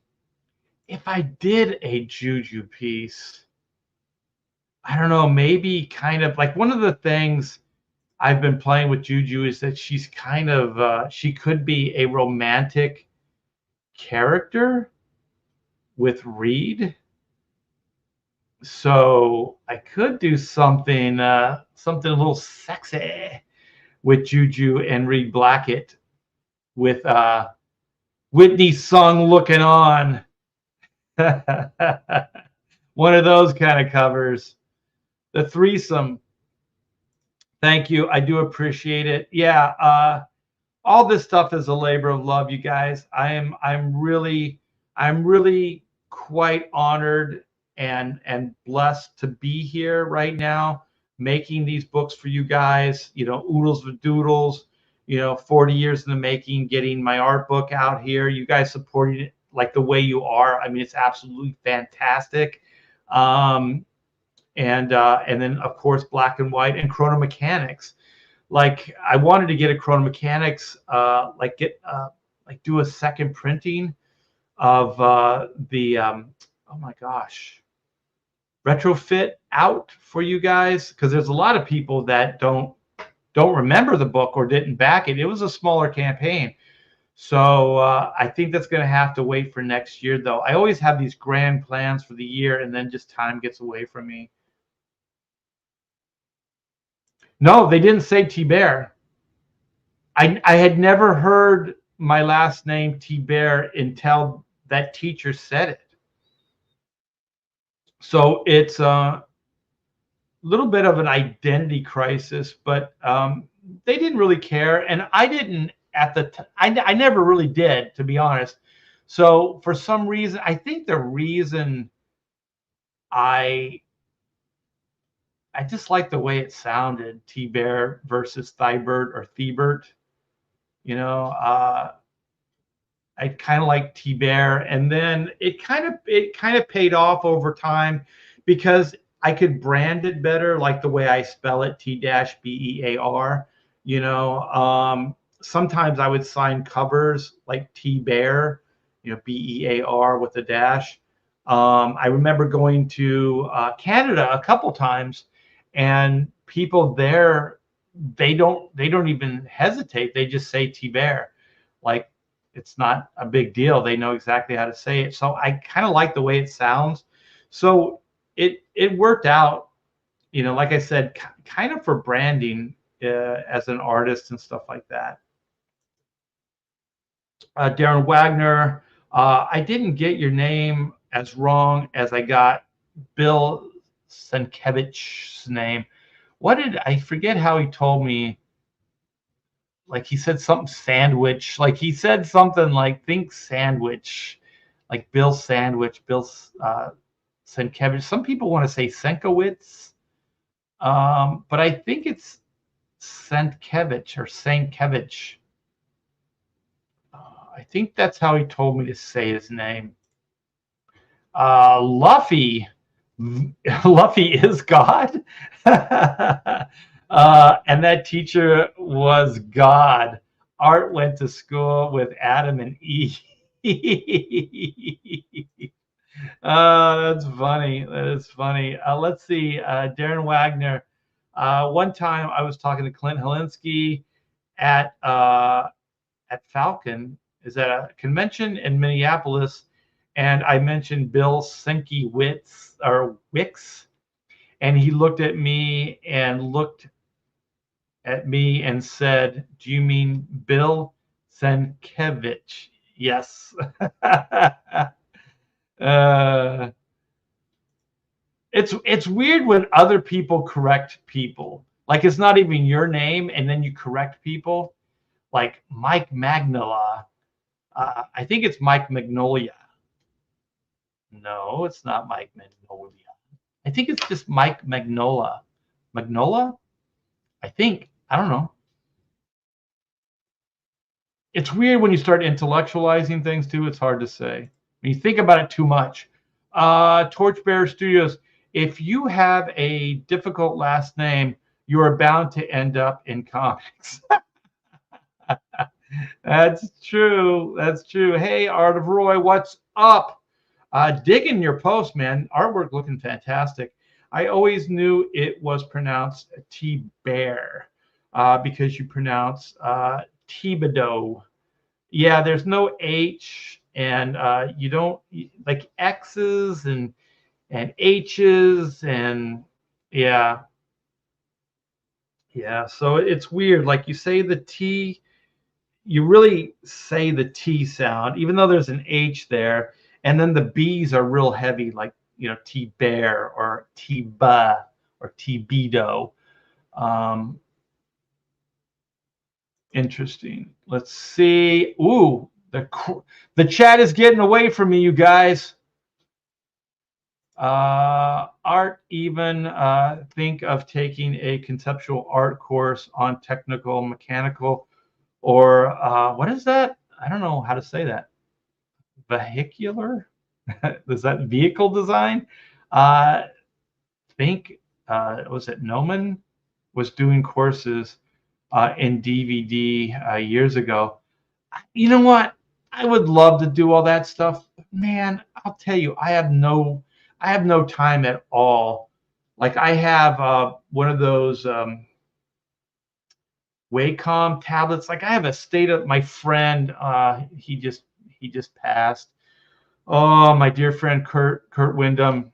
[SPEAKER 1] if I did a Juju piece, I don't know, maybe kind of like one of the things I've been playing with Juju is that she's kind of she could be a romantic character with Reed. So I could do something something a little sexy with Juju and Reed Blackett, with Whitney's song "Looking On." One of those kind of covers. The threesome. Thank you. I do appreciate it. Yeah, all this stuff is a labor of love, you guys. I'm really quite honored and blessed to be here right now, making these books for you guys. Oodles with Doodles. 40 years in the making, getting my art book out here. You guys supporting it like the way you are. I mean, it's absolutely fantastic. And then of course Black and White and Chrono Mechanics. Like I wanted to get a Chrono Mechanics, like do a second printing of the oh my gosh, retrofit out for you guys, because there's a lot of people that don't remember the book or didn't back it. It was a smaller campaign. So I think that's going to have to wait for next year, though. I always have these grand plans for the year, and then just time gets away from me. No, they didn't say T-Bear. I had never heard my last name T-Bear until that teacher said it. So it's a little bit of an identity crisis, but they didn't really care, and I didn't at the time. I never really did, to be honest. So for some reason, I think the reason I just like the way it sounded, T-Bear versus Thibert or Thibert. I kind of like T-Bear, and then it kind of paid off over time, because I could brand it better, like the way I spell it, T-Bear. Sometimes I would sign covers like T-Bear, Bear with a dash. I remember going to Canada a couple times, and people there, they don't even hesitate. They just say T-Bear, like it's not a big deal. They know exactly how to say it. So I kind of like the way it sounds. So it worked out, like I said, kind of for branding as an artist and stuff like that. Darren Wagner, I didn't get your name as wrong as I got Bill Senkevich's name. What did I forget how he told me? Like he said something sandwich. Like he said something like think sandwich, like Bill Sandwich, Bill Sienkiewicz. Some people want to say Senkowitz. But I think it's Sentkevich or Santkevich. I think that's how he told me to say his name. Luffy. Luffy is God. And that teacher was God. Art went to school with Adam and Eve. That's funny. That is funny. Let's see. Darren Wagner. One time I was talking to Clint Helinski at Falcon, is at a convention in Minneapolis, and I mentioned Bill Wicks, and he looked at me and said, "Do you mean Bill Sienkiewicz?" Yes. uh, it's weird when other people correct people. Like it's not even your name, and then you correct people. Like Mike Magnola. I think it's Mike Magnolia. No, it's not Mike Magnolia. I think it's just Mike Magnola. Magnola? I think. I don't know. It's weird when you start intellectualizing things too. It's hard to say. When you think about it too much. Torchbearer Studios, if you have a difficult last name, you are bound to end up in comics. That's true. That's true. Hey, Art of Roy, what's up? Digging your post, man. Artwork looking fantastic. I always knew it was pronounced T-Bear because you pronounce Thibodeau. Yeah, there's no H, and you don't like X's and H's, and yeah, yeah. So it's weird. Like you say the T, you really say the T sound, even though there's an H there, and then the B's are real heavy, like T bear or T ba or T bedo. Um, Interesting. Let's see. Ooh, the chat is getting away from me, you guys. Art even think of taking a conceptual art course on technical mechanical or what is that? I don't know how to say that. Vehicular? Is that vehicle design? I think was it Noman was doing courses in DVD years ago. You know what? I would love to do all that stuff. But man, I'll tell you, I have no time at all. Like I have one of those Wacom tablets. Like I have a state of my friend. He just passed. Oh, my dear friend Kurt Wyndham.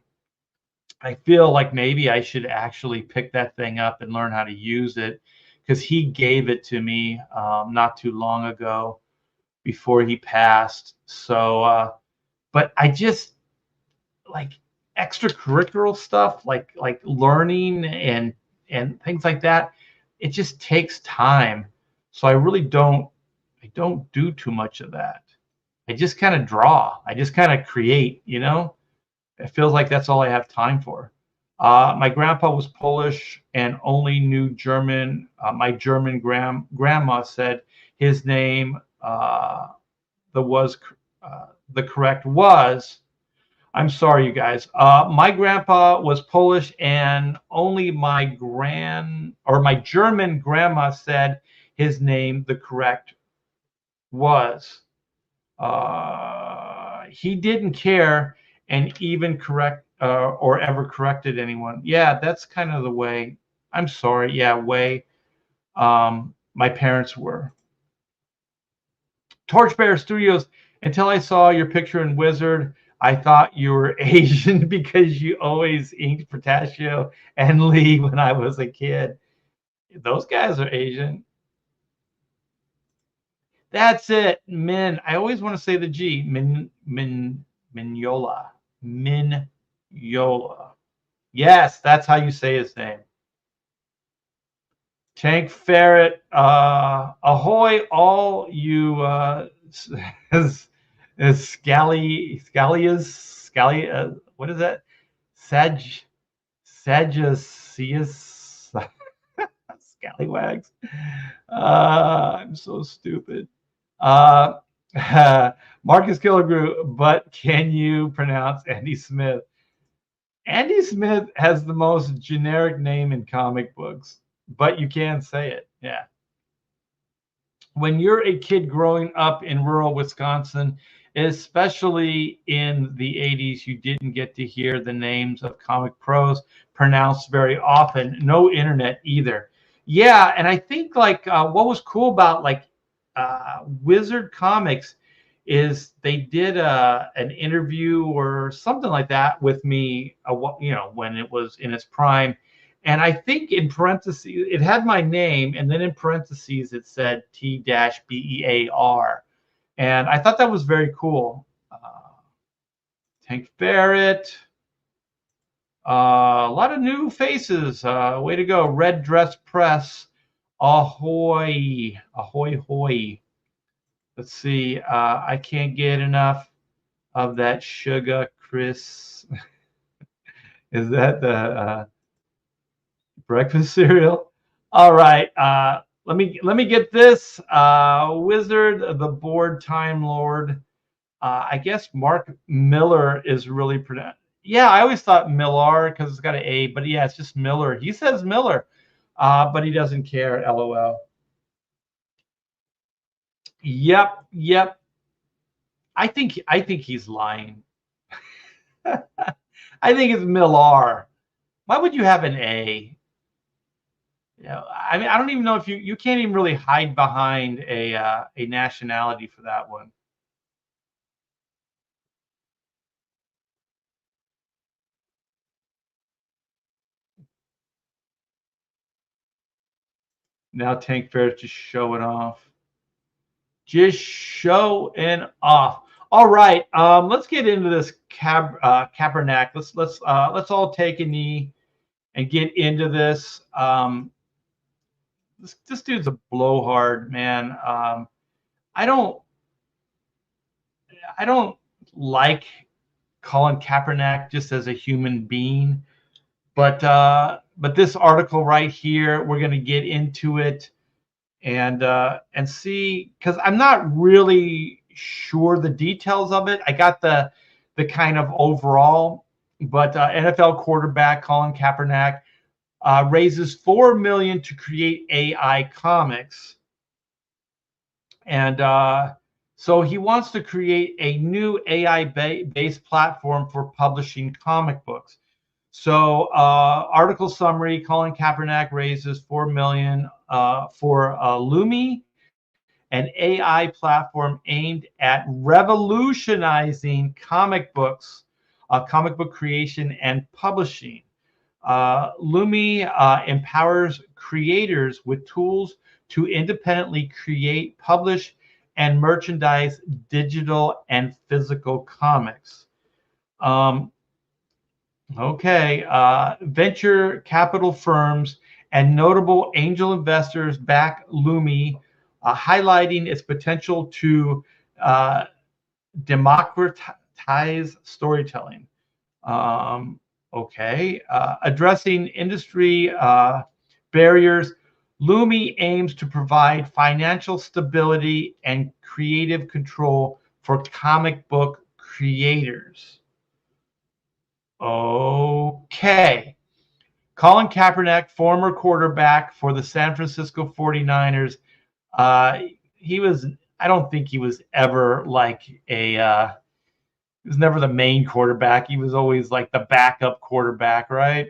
[SPEAKER 1] I feel like maybe I should actually pick that thing up and learn how to use it because he gave it to me not too long ago before he passed. So, but I just like extracurricular stuff, like learning and things like that. It just takes time. So I don't do too much of that. I just kind of draw. I just kind of create. It feels like that's all I have time for. My grandpa was Polish and only knew German. My German grandma said his name, the was the correct was. I'm sorry, you guys. My grandpa was Polish, and only my German grandma said his name, the correct was. He didn't care and even correct or ever corrected anyone. Yeah, that's kind of the way. I'm sorry. Yeah, way my parents were. Torchbearer Studios. Until I saw your picture in Wizard, I thought you were Asian because you always inked Pistachio and Lee when I was a kid. Those guys are Asian. That's it. Min. I always want to say the G. Mignola. Mignola. Yes, that's how you say his name. Tank Ferret. Ahoy, all you Scallias. What is that? Sagittarius. Scallywags. I'm so stupid. Uh, Marcus Killigrew, but can you pronounce Andy Smith? Andy Smith has the most generic name in comic books, but you can say it. Yeah. When you're a kid growing up in rural Wisconsin, especially in the 80s, you didn't get to hear the names of comic pros pronounced very often. No internet either. Yeah, and I think like what was cool about like Wizard Comics is they did an interview or something like that with me, when it was in its prime. And I think in parentheses, it had my name, and then in parentheses, it said T-BEAR. And I thought that was very cool. Tank Barrett. A lot of new faces. Way to go. Red Dress Press. Ahoy. Ahoy, hoy. Let's see. I can't get enough of that sugar, Chris. Is that the breakfast cereal? All right. Let me get this. Wizard, the board time lord. I guess Mark Miller is really pronounced. Yeah, I always thought Millar because it's got an A, but yeah, it's just Miller. He says Miller, but he doesn't care. LOL. Yep, yep. I think he's lying. I think it's Millar. Why would you have an A? I mean, I don't even know if you can't even really hide behind a nationality for that one. Now Tank Farris just showing off. Just showing off. All right, let's get into this Kaepernick. Let's all take a knee and get into this. This dude's a blowhard, man. I don't I don't like Colin Kaepernick just as a human being, but this article right here, we're going to get into it and see, because I'm not really sure the details of it. I got the kind of overall, but NFL quarterback Colin Kaepernick raises $4 million to create AI comics, and so he wants to create a new AI-based platform for publishing comic books. So, article summary: Colin Kaepernick raises $4 million for Lumi, an AI platform aimed at revolutionizing comic book creation and publishing. Lumi empowers creators with tools to independently create, publish, and merchandise digital and physical comics. Okay, venture capital firms and notable angel investors back Lumi, highlighting its potential to democratize storytelling. Okay, addressing industry barriers, Lumi aims to provide financial stability and creative control for comic book creators. Okay. Colin Kaepernick, former quarterback for the San Francisco 49ers. He was, I don't think he was ever like he was never the main quarterback. He was always like the backup quarterback, right?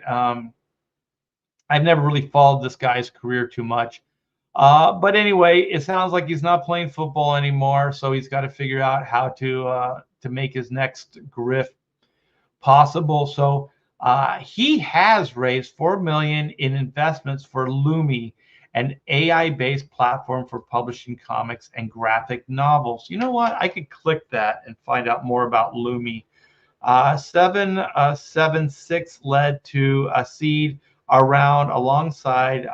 [SPEAKER 1] I've never really followed this guy's career too much. But anyway, it sounds like he's not playing football anymore, so he's got to figure out how to make his next grift possible. So he has raised $4 million in investments for Lumi, an AI-based platform for publishing comics and graphic novels. You know what? I could click that and find out more about Lumi. 776 led to a seed around alongside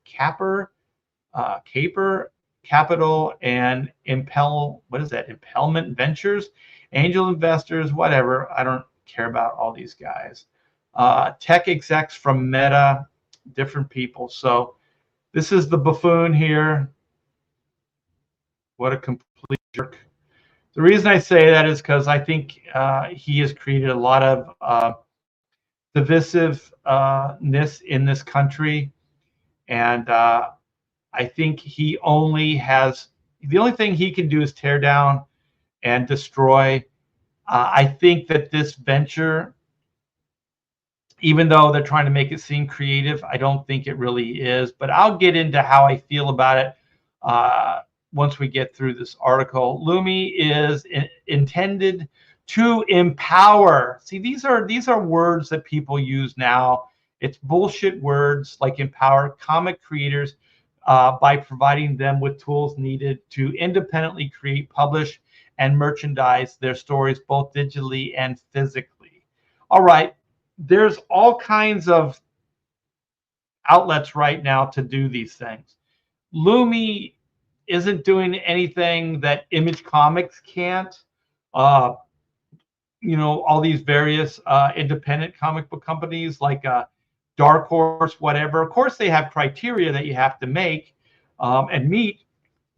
[SPEAKER 1] Caper Capital and Impelment Ventures, angel investors, whatever. I don't care about all these guys. Tech execs from Meta, different people. So This is the buffoon here. What a complete jerk. The reason I say that is because I think he has created a lot of divisiveness in this country. And I think he only has, the only thing he can do is tear down and destroy. I think that this venture, even though they're trying to make it seem creative, I don't think it really is. But I'll get into how I feel about it once we get through this article. Lumi is intended to empower. See, these are words that people use now. It's bullshit words like empower comic creators by providing them with tools needed to independently create, publish, and merchandise their stories both digitally and physically. All right, there's all kinds of outlets right now to do these things. Lumi isn't doing anything that Image Comics can't. All these various independent comic book companies like Dark Horse, whatever. Of course, they have criteria that you have to make and meet,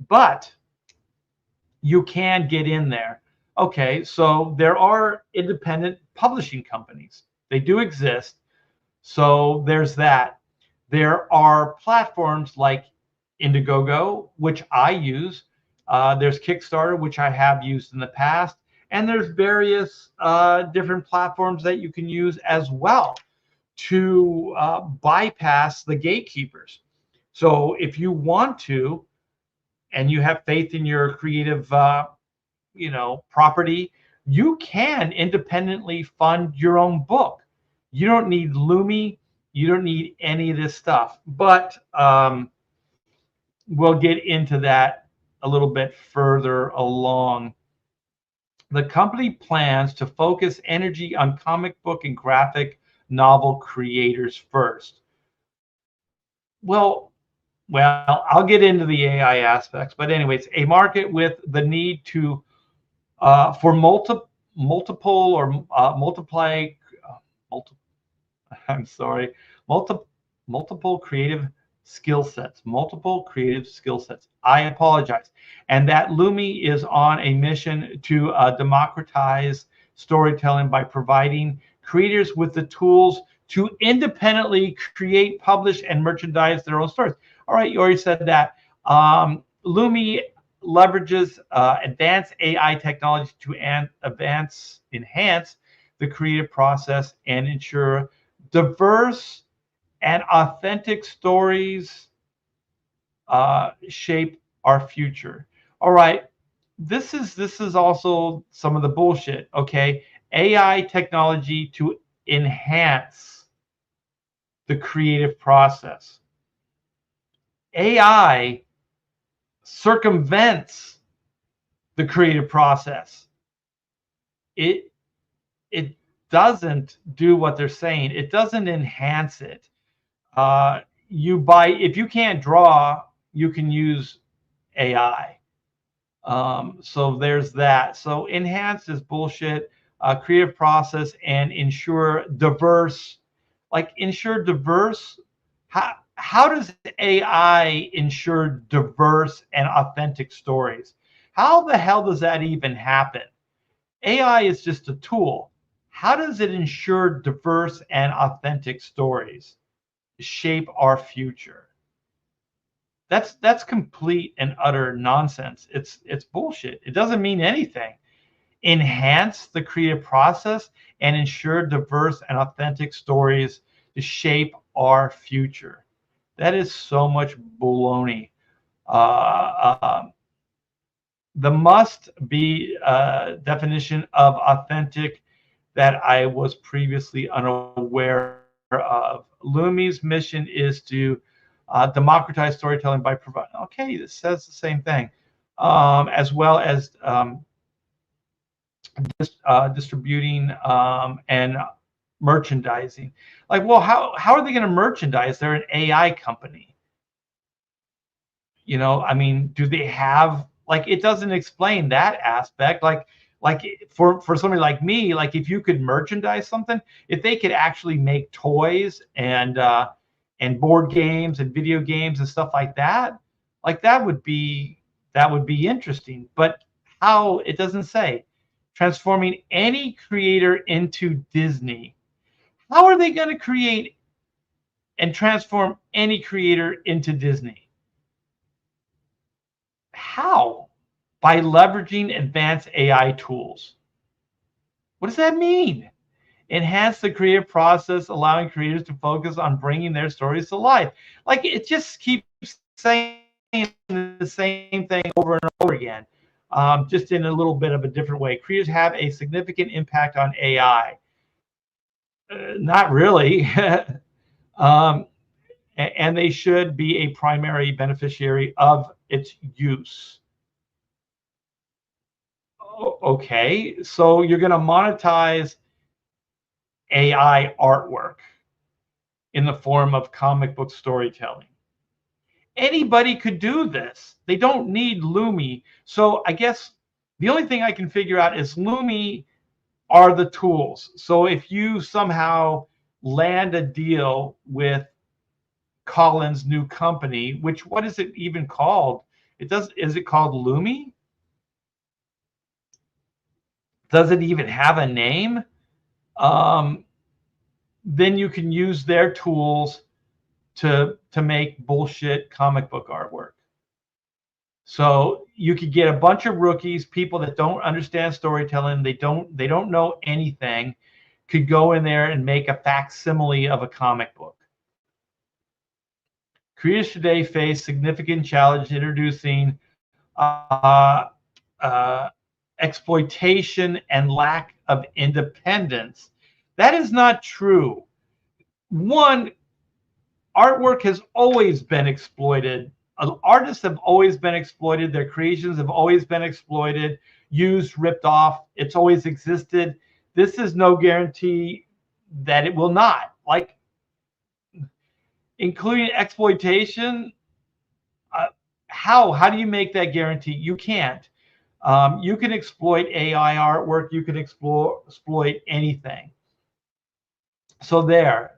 [SPEAKER 1] but you can get in there. Okay, so there are independent publishing companies. They do exist. So there's that. There are platforms like Indiegogo, which I use. There's Kickstarter, which I have used in the past. And there's various different platforms that you can use as well to bypass the gatekeepers. So if you want to, and you have faith in your creative, property, you can independently fund your own book. You don't need Lumi. You don't need any of this stuff. But we'll get into that a little bit further along. The company plans to focus energy on comic book and graphic novel creators first. Well, I'll get into the AI aspects, but anyways, a market with the need to for multiple or multiply, I'm sorry, multiple creative skill sets, I apologize. And that Lumi is on a mission to democratize storytelling by providing creators with the tools to independently create, publish, and merchandise their own stories. All right, you already said that. Lumi leverages advanced AI technology to enhance the creative process and ensure diverse and authentic stories shape our future. All right, this is also some of the bullshit. Okay, AI technology to enhance the creative process. AI circumvents the creative process. It doesn't do what they're saying. It doesn't enhance it. If you can't draw, you can use AI. So there's that. So enhance is bullshit. Creative process and ensure diverse. How does AI ensure diverse and authentic stories? How the hell does that even happen? AI is just a tool. How does it ensure diverse and authentic stories shape our future? That's complete and utter nonsense. It's bullshit. It doesn't mean anything. Enhance the creative process and ensure diverse and authentic stories to shape our future. That is so much baloney. The must be definition of authentic that I was previously unaware of. Lumi's mission is to democratize storytelling by providing. Okay, this says the same thing, as well as distributing and merchandising. Like, well, how are they going to merchandise? They're an AI company. I mean, do they have, like, it doesn't explain that aspect. Like for somebody like me, like if you could merchandise something, if they could actually make toys and and board games and video games and stuff like that. Like that would be interesting. But how, it doesn't say. Transforming any creator into Disney. How are they going to create and transform any creator into Disney? How? By leveraging advanced AI tools. What does that mean? Enhance the creative process, allowing creators to focus on bringing their stories to life. Like, it just keeps saying the same thing over and over again, just in a little bit of a different way. Creators have a significant impact on AI. Not really. um, and they should be a primary beneficiary of its use. Okay, so you're going to monetize AI artwork in the form of comic book storytelling. Anybody could do this. They don't need Lumi. So I guess the only thing I can figure out is Lumi are the tools. So if you somehow land a deal with Colin's new company, which, what is it even called? Is it called Lumi? Does it even have a name? Then you can use their tools to make bullshit comic book artwork. So you could get a bunch of rookies, people that don't understand storytelling, they don't know anything, could go in there and make a facsimile of a comic book. Creators today face significant challenge introducing exploitation and lack of independence. That is not true. One, artwork has always been exploited. Artists have always been exploited. Their creations have always been exploited, used, ripped off. It's always existed. This is no guarantee that it will not. Like, including exploitation, how do you make that guarantee? You can't. You can exploit AI artwork. You can exploit anything. So that's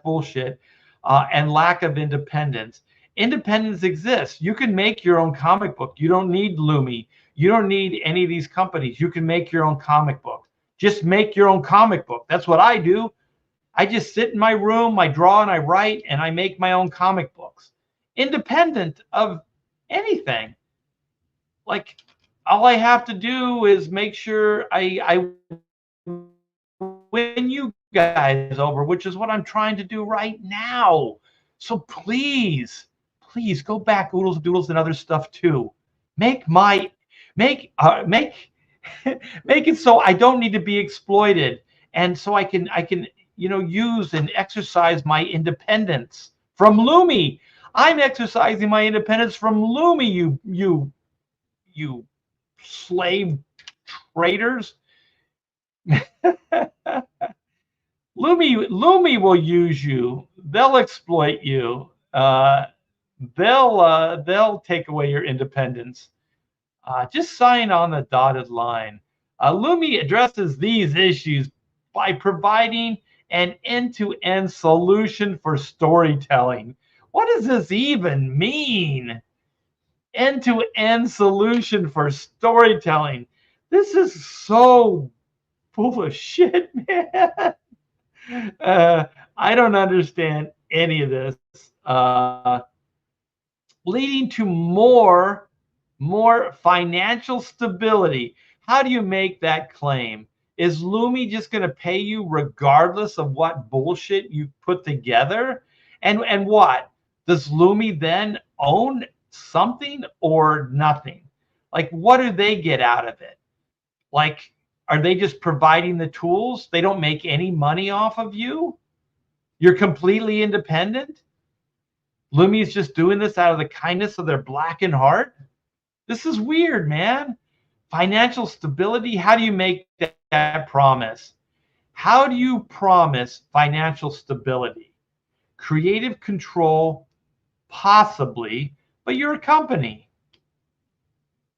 [SPEAKER 1] bullshit. And lack of independence. Independence exists. You can make your own comic book. You don't need Lumi. You don't need any of these companies. You can make your own comic book. Just make your own comic book. That's what I do. I just sit in my room, I draw and I write, and I make my own comic books, independent of anything. Like, all I have to do is make sure I win you guys over, which is what I'm trying to do right now. So please go back, Oodles, Doodles, and other stuff too. Make make it so I don't need to be exploited, and so I can use and exercise my independence from Lumi. I'm exercising my independence from Lumi. You slave traders. Lumi will use you. They'll exploit you. They'll take away your independence. Just sign on the dotted line. Lumi addresses these issues by providing an end-to-end solution for storytelling. What does this even mean? End-to-end solution for storytelling. This is so full of shit, man. I don't understand any of this. Leading to more financial stability. How do you make that claim? Is Lumi just going to pay you regardless of what bullshit you put together? And what? Does Lumi then own something or nothing? Like, what do they get out of it? Like, are they just providing the tools? They don't make any money off of you? You're completely independent? Lumi is just doing this out of the kindness of their blackened heart? This is weird, man. Financial stability, how do you make that promise? How do you promise financial stability? Creative control, possibly, but you're a company.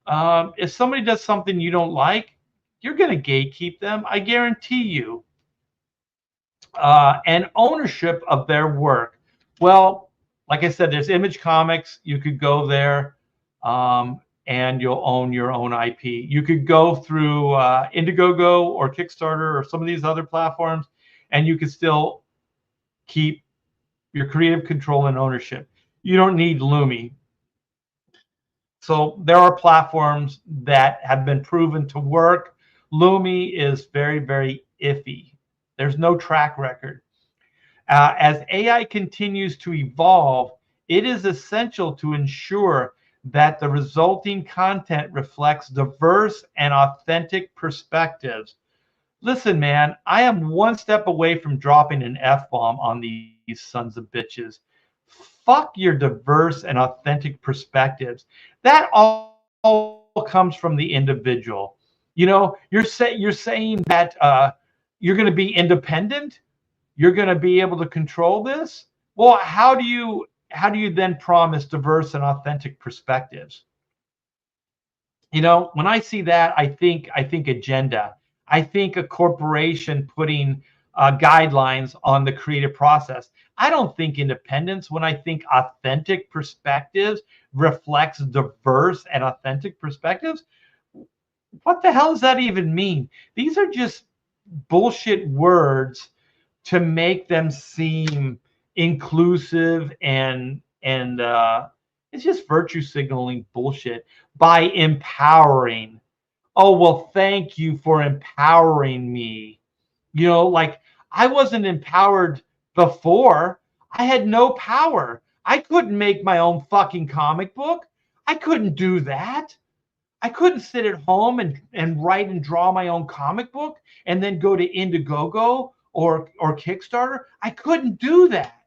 [SPEAKER 1] If somebody does something you don't like, you're going to gatekeep them. I guarantee you. and ownership of their work. Well, like I said, there's Image Comics. You could go there, and you'll own your own IP. You could go through Indiegogo or Kickstarter or some of these other platforms, and you could still keep your creative control and ownership. You don't need Lumi. So there are platforms that have been proven to work. Lumi is very, very iffy. There's no track record. As AI continues to evolve, it is essential to ensure that the resulting content reflects diverse and authentic perspectives. Listen, man, I am one step away from dropping an F-bomb on these sons of bitches. Fuck your diverse and authentic perspectives. That all comes from the individual. You know, you're saying that you're going to be independent. You're going to be able to control this. Well, how do you then promise diverse and authentic perspectives? You know, when I see that, I think agenda. I think a corporation putting guidelines on the creative process. I don't think independence. When I think authentic perspectives reflects diverse and authentic perspectives, what the hell does that even mean? These are just bullshit words to make them seem inclusive and it's just virtue signaling bullshit by empowering. Oh, well, thank you for empowering me. You know, like I wasn't empowered before. I had no power. I couldn't make my own fucking comic book. I couldn't do that. I couldn't sit at home and write and draw my own comic book and then go to Indiegogo or Kickstarter. I couldn't do that.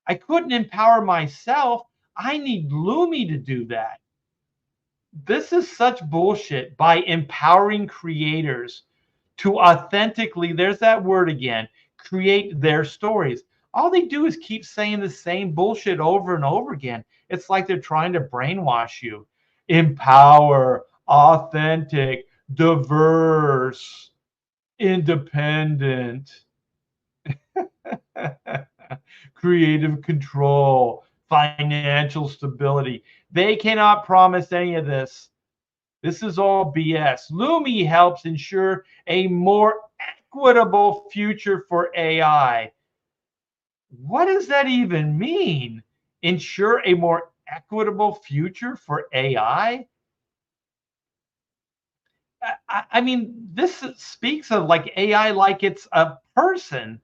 [SPEAKER 1] I couldn't empower myself. I need Lumi to do that. This is such bullshit by empowering creators to authentically, there's that word again, create their stories. All they do is keep saying the same bullshit over and over again. It's like they're trying to brainwash you. Empower, authentic, diverse, independent, creative control, financial stability. They cannot promise any of this. This is all BS. Lumi helps ensure a more equitable future for AI. What does that even mean? Ensure a more equitable future for AI? I mean, this speaks of like AI like it's a person,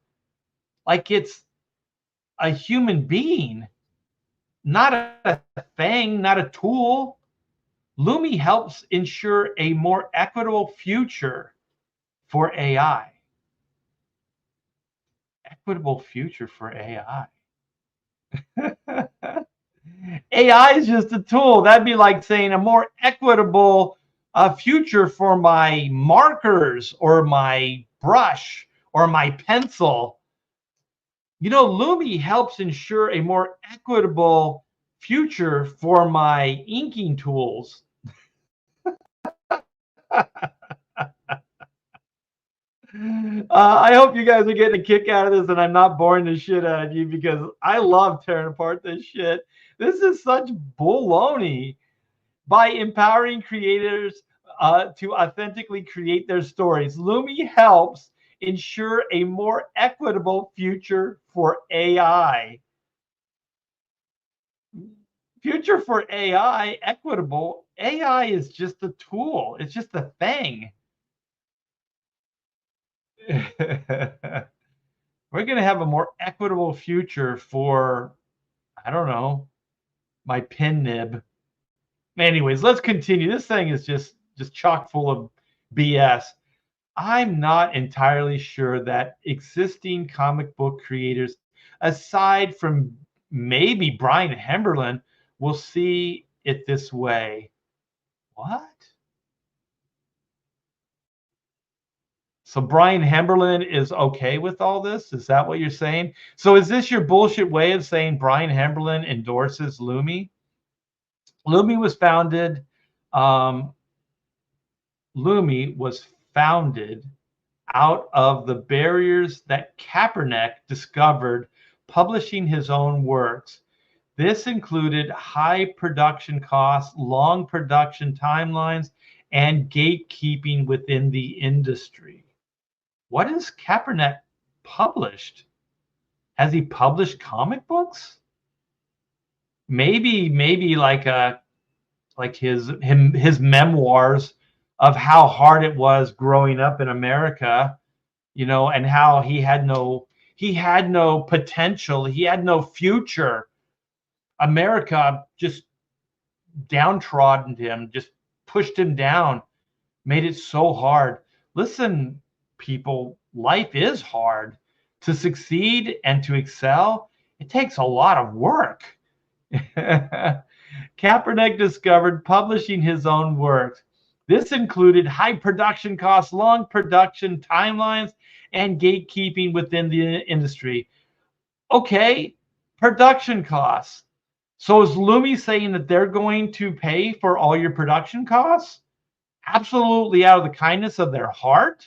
[SPEAKER 1] like it's a human being, not a thing, not a tool. Lumi helps ensure a more equitable future for AI. Equitable future for AI. AI is just a tool. That'd be like saying a more equitable future for my markers or my brush or my pencil. You know, Lumi helps ensure a more equitable future for my inking tools. I hope you guys are getting a kick out of this and I'm not boring the shit out of you because I love tearing apart this shit. This is such baloney. By empowering creators to authentically create their stories, Lumi helps ensure a more equitable future for AI. Future for AI, equitable. AI is just a tool. It's just a thing. We're going to have a more equitable future for, I don't know, my pin nib. Anyways, let's continue. This thing is just chock full of BS. I'm not entirely sure that existing comic book creators, aside from maybe Brian Hemberlin, will see it this way. What? So Brian Hemberlin is okay with all this? Is that what you're saying? So is this your bullshit way of saying Brian Hemberlin endorses Lumi? Lumi was founded. Lumi was founded out of the barriers that Kaepernick discovered publishing his own works. This included high production costs, long production timelines, and gatekeeping within the industry. What has Kaepernick published? Has he published comic books? Maybe like his memoirs of how hard it was growing up in America, and how he had no potential, he had no future. America just downtrodden him, just pushed him down, made it so hard. Listen, people, life is hard. To succeed and to excel, it takes a lot of work. Kaepernick discovered publishing his own works. This included high production costs, long production timelines, and gatekeeping within the industry. Okay, production costs. So is Lumi saying that they're going to pay for all your production costs? Absolutely, out of the kindness of their heart?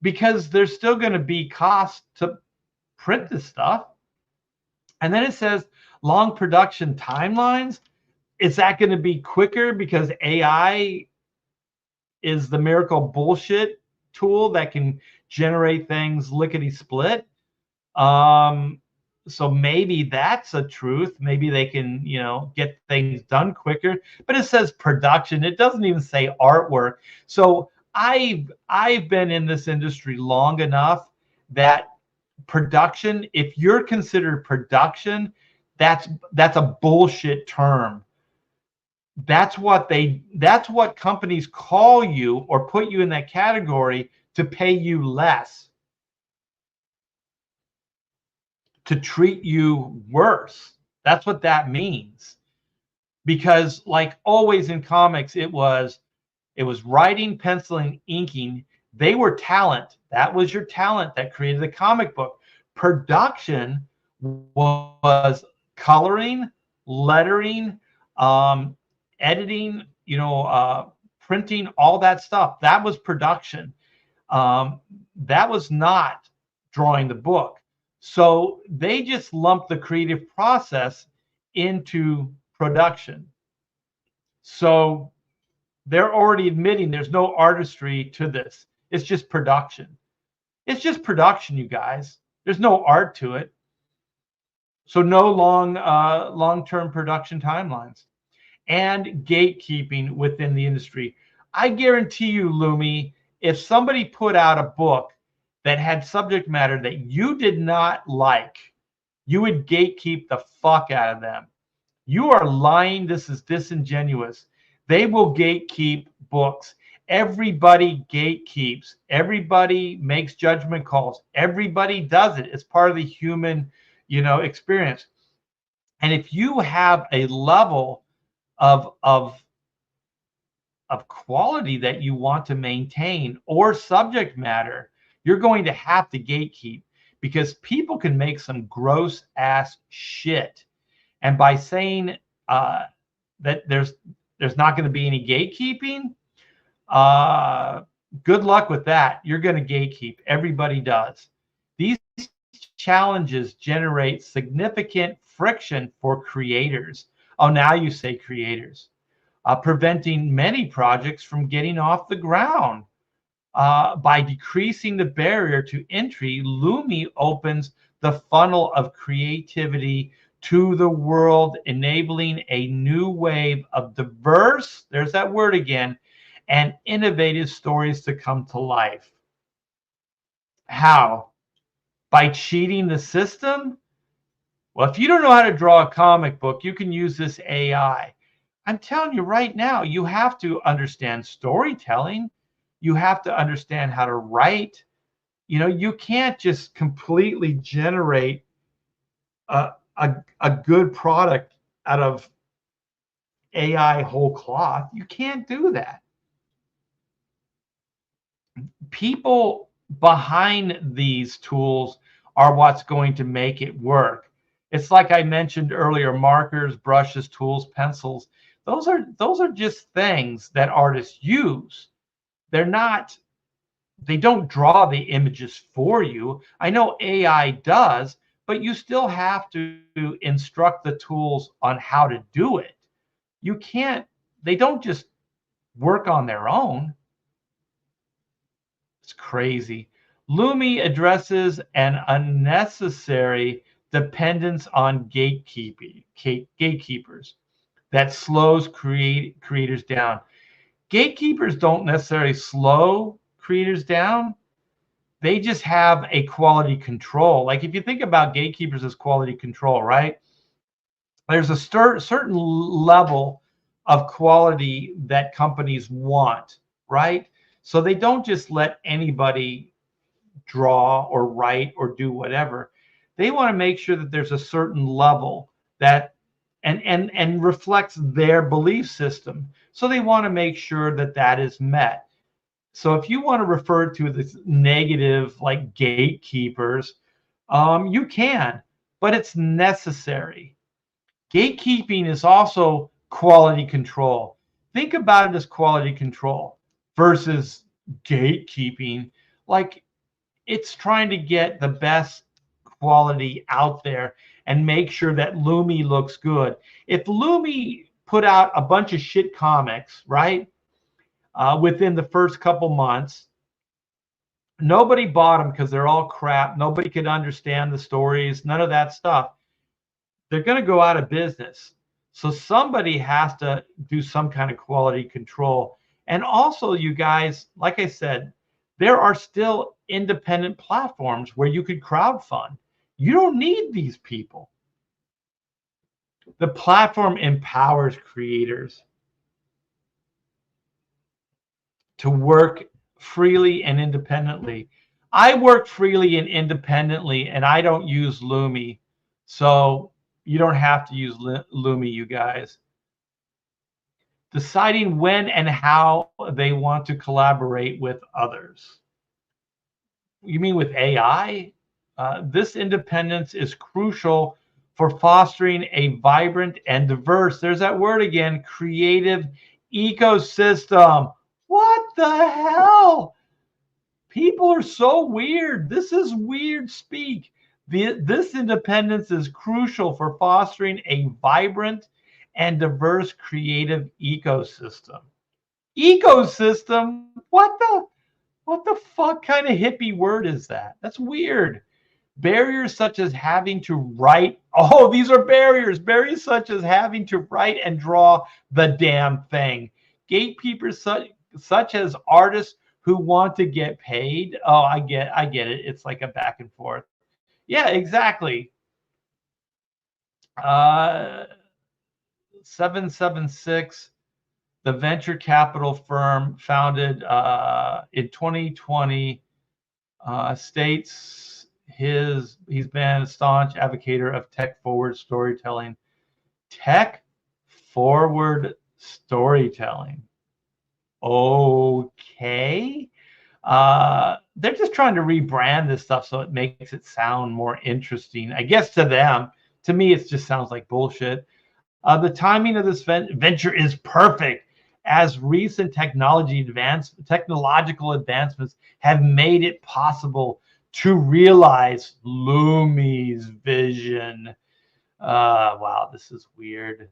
[SPEAKER 1] Because there's still going to be costs to print this stuff. And then it says long production timelines. Is that going to be quicker because AI is the miracle bullshit tool that can generate things lickety split? So maybe that's a truth. Maybe they can, get things done quicker. But it says production. It doesn't even say artwork. So I've been in this industry long enough that production, if you're considered production, that's a bullshit term. That's what companies call you or put you in that category to pay you less, to treat you worse. That's what that means. Because like always in comics, it was writing, penciling, inking. They were talent. That was your talent that created the comic book. Production was coloring, lettering, editing, printing, all that stuff. That was production. That was not drawing the book. So they just lumped the creative process into production. So they're already admitting there's no artistry to this. It's just production. It's just production, you guys. There's no art to it. So no long-term production timelines and gatekeeping within the industry. I guarantee you, Lumi, if somebody put out a book that had subject matter that you did not like, you would gatekeep the fuck out of them. You are lying. This is disingenuous. They will gatekeep books. Everybody gatekeeps. Everybody makes judgment calls. Everybody does it. It's part of the human, experience. And if you have a level of quality that you want to maintain or subject matter, you're going to have to gatekeep, because people can make some gross ass shit. And by saying that there's not going to be any gatekeeping, good luck with that. You're going to gatekeep. Everybody does. These challenges generate significant friction for creators. Oh, now you say creators. Preventing many projects from getting off the ground. By decreasing the barrier to entry, Lumi opens the funnel of creativity to the world, enabling a new wave of diverse, there's that word again, and innovative stories to come to life. How? By cheating the system? Well, if you don't know how to draw a comic book, you can use this AI. I'm telling you right now, you have to understand storytelling. You have to understand how to write. You can't just completely generate a good product out of AI whole cloth. You can't do that. People behind these tools are what's going to make it work. It's like I mentioned earlier, markers, brushes, tools, pencils. Those are just things that artists use. They're not they don't draw the images for you. I know AI does, but you still have to instruct the tools on how to do it. You can't, they don't just work on their own. It's crazy. Lumi addresses an unnecessary dependence on gatekeepers that slows creators down. Gatekeepers don't necessarily slow creators down. They just have a quality control. Like if you think about gatekeepers as quality control, right? There's a certain level of quality that companies want, right? So they don't just let anybody draw or write or do whatever. They want to make sure that there's a certain level that and reflects their belief system. So they want to make sure that that is met. So if you want to refer to this negative like gatekeepers, you can, but it's necessary. Gatekeeping is also quality control. Think about it as quality control versus gatekeeping. Like it's trying to get the best quality out there and make sure that Lumi looks good. If Lumi put out a bunch of shit comics, right, within the first couple months, nobody bought them because they're all crap. Nobody could understand the stories, none of that stuff. They're going to go out of business. So somebody has to do some kind of quality control. And also, you guys, like I said, there are still independent platforms where you could crowdfund. You don't need these people. The platform empowers creators to work freely and independently. I work freely and independently, and I don't use Lumi. So you don't have to use Lumi, you guys. Deciding when and how they want to collaborate with others. You mean with AI? This independence is crucial for fostering a vibrant and diverse, there's that word again, creative ecosystem. What the hell? People are so weird. This is weird speak. This independence is crucial for fostering a vibrant and diverse creative ecosystem. Ecosystem? What the fuck kind of hippie word is that? That's weird. Barriers such as having to write. Oh, these are barriers. Barriers such as having to write and draw the damn thing. Gatekeepers such as artists who want to get paid. Oh, I get it. It's like a back and forth. Yeah, exactly. 776, the venture capital firm founded in 2020, states he's been a staunch advocate of tech forward storytelling. Tech forward storytelling. Okay. They're just trying to rebrand this stuff so it makes it sound more interesting. I guess to them, to me, it just sounds like bullshit. The timing of this venture is perfect, as recent technological advancements have made it possible to realize Lumi's vision. Wow, this is weird.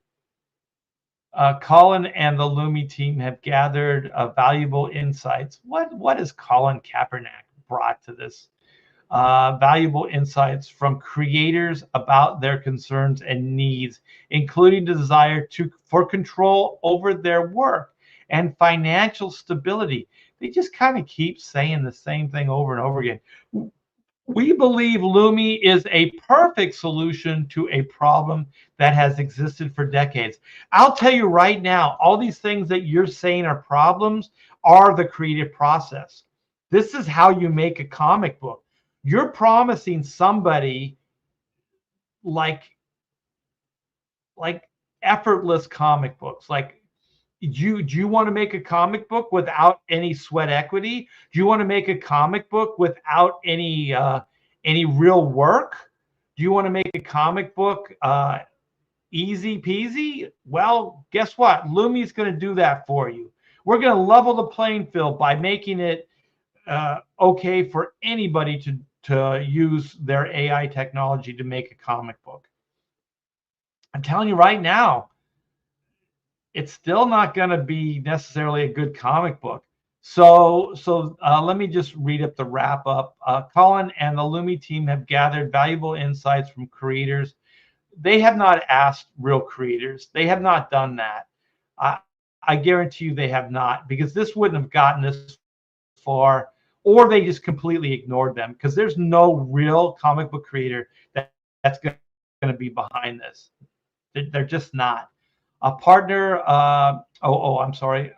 [SPEAKER 1] Colin and the Lumi team have gathered valuable insights. What has Colin Kaepernick brought to this? Valuable insights from creators about their concerns and needs, including the desire for control over their work and financial stability. They just kind of keep saying the same thing over and over again. We believe Lumi is a perfect solution to a problem that has existed for decades. I'll tell you right now, all these things that you're saying are problems are the creative process. This is how you make a comic book. You're promising somebody like effortless comic books. Like, do you want to make a comic book without any sweat equity? Do you want to make a comic book without any real work? Do you want to make a comic book easy peasy? Well, guess what? Lumi's going to do that for you. We're going to level the playing field by making it okay for anybody to use their AI technology to make a comic book. I'm telling you right now, it's still not going to be necessarily a good comic book. So let me just read up the wrap up. Colin and the Lumi team have gathered valuable insights from creators. They have not asked real creators. They have not done that. I guarantee you they have not, because this wouldn't have gotten this far, or they just completely ignored them, because there's no real comic book creator that's going to be behind this. They're just not. A partner, I'm sorry,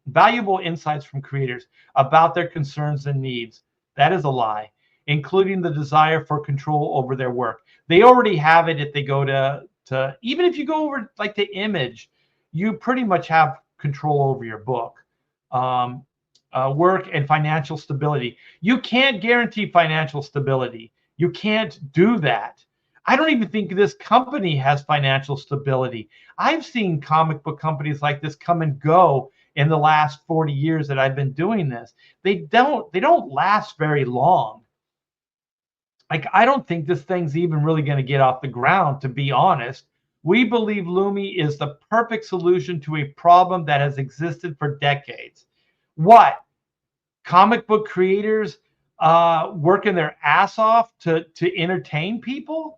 [SPEAKER 1] valuable insights from creators about their concerns and needs. That is a lie, including the desire for control over their work. They already have it if they go to even if you go over like the Image, you pretty much have control over your book. Work and financial stability. You can't guarantee financial stability. You can't do that. I don't even think this company has financial stability. I've seen comic book companies like this come and go in the last 40 years that I've been doing this. They don't last very long. Like, I don't think this thing's even really going to get off the ground, to be honest. We believe Lumi is the perfect solution to a problem that has existed for decades. What? Comic book creators working their ass off to entertain people?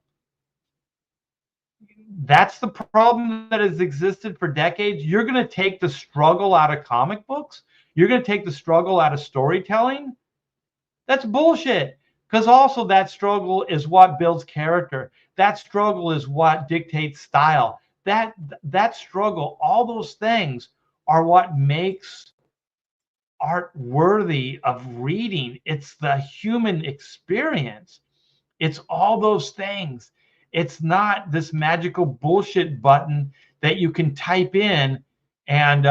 [SPEAKER 1] That's the problem that has existed for decades. You're going to take the struggle out of comic books? You're going to take the struggle out of storytelling? That's bullshit. Because also that struggle is what builds character. That struggle is what dictates style. That struggle, all those things are what makes art worthy of reading. It's the human experience. It's all those things. It's not this magical bullshit button that you can type in and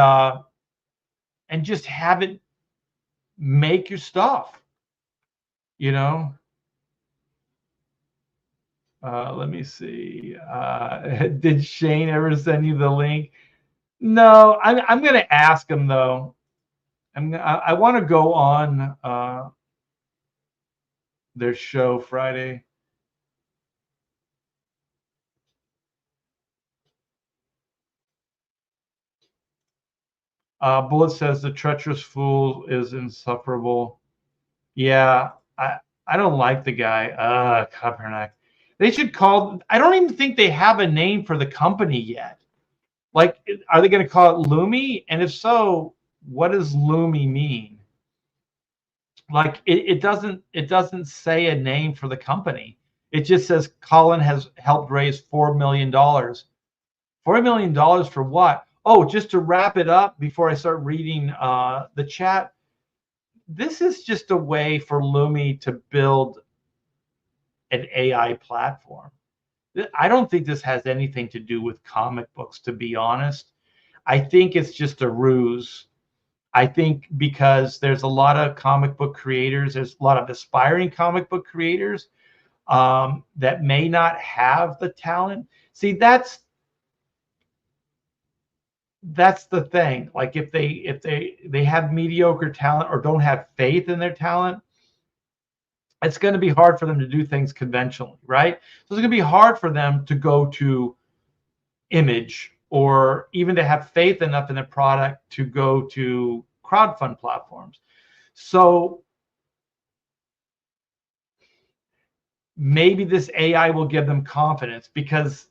[SPEAKER 1] just have it make your stuff. You know. Let me see. Did Shane ever send you the link? No, I'm going to ask him though. I want to go on their show Friday. Bullet says the treacherous fool is insufferable. Yeah, I don't like the guy. Kaepernick. They should call. I don't even think they have a name for the company yet. Like, are they going to call it Lumi? And if so, what does Lumi mean? Like, it doesn't say a name for the company. It just says Colin has helped raise $4 million. $4 million for what? Oh, just to wrap it up before I start reading the chat. This is just a way for Lumi to build an AI platform. I don't think this has anything to do with comic books, to be honest. I think it's just a ruse. I think because there's a lot of comic book creators, there's a lot of aspiring comic book creators that may not have the talent. See, that's the thing. Like, if they have mediocre talent or don't have faith in their talent, it's going to be hard for them to do things conventionally, right? So it's going to be hard for them to go to Image, or even to have faith enough in the product to go to crowdfund platforms. So maybe this AI will give them confidence, because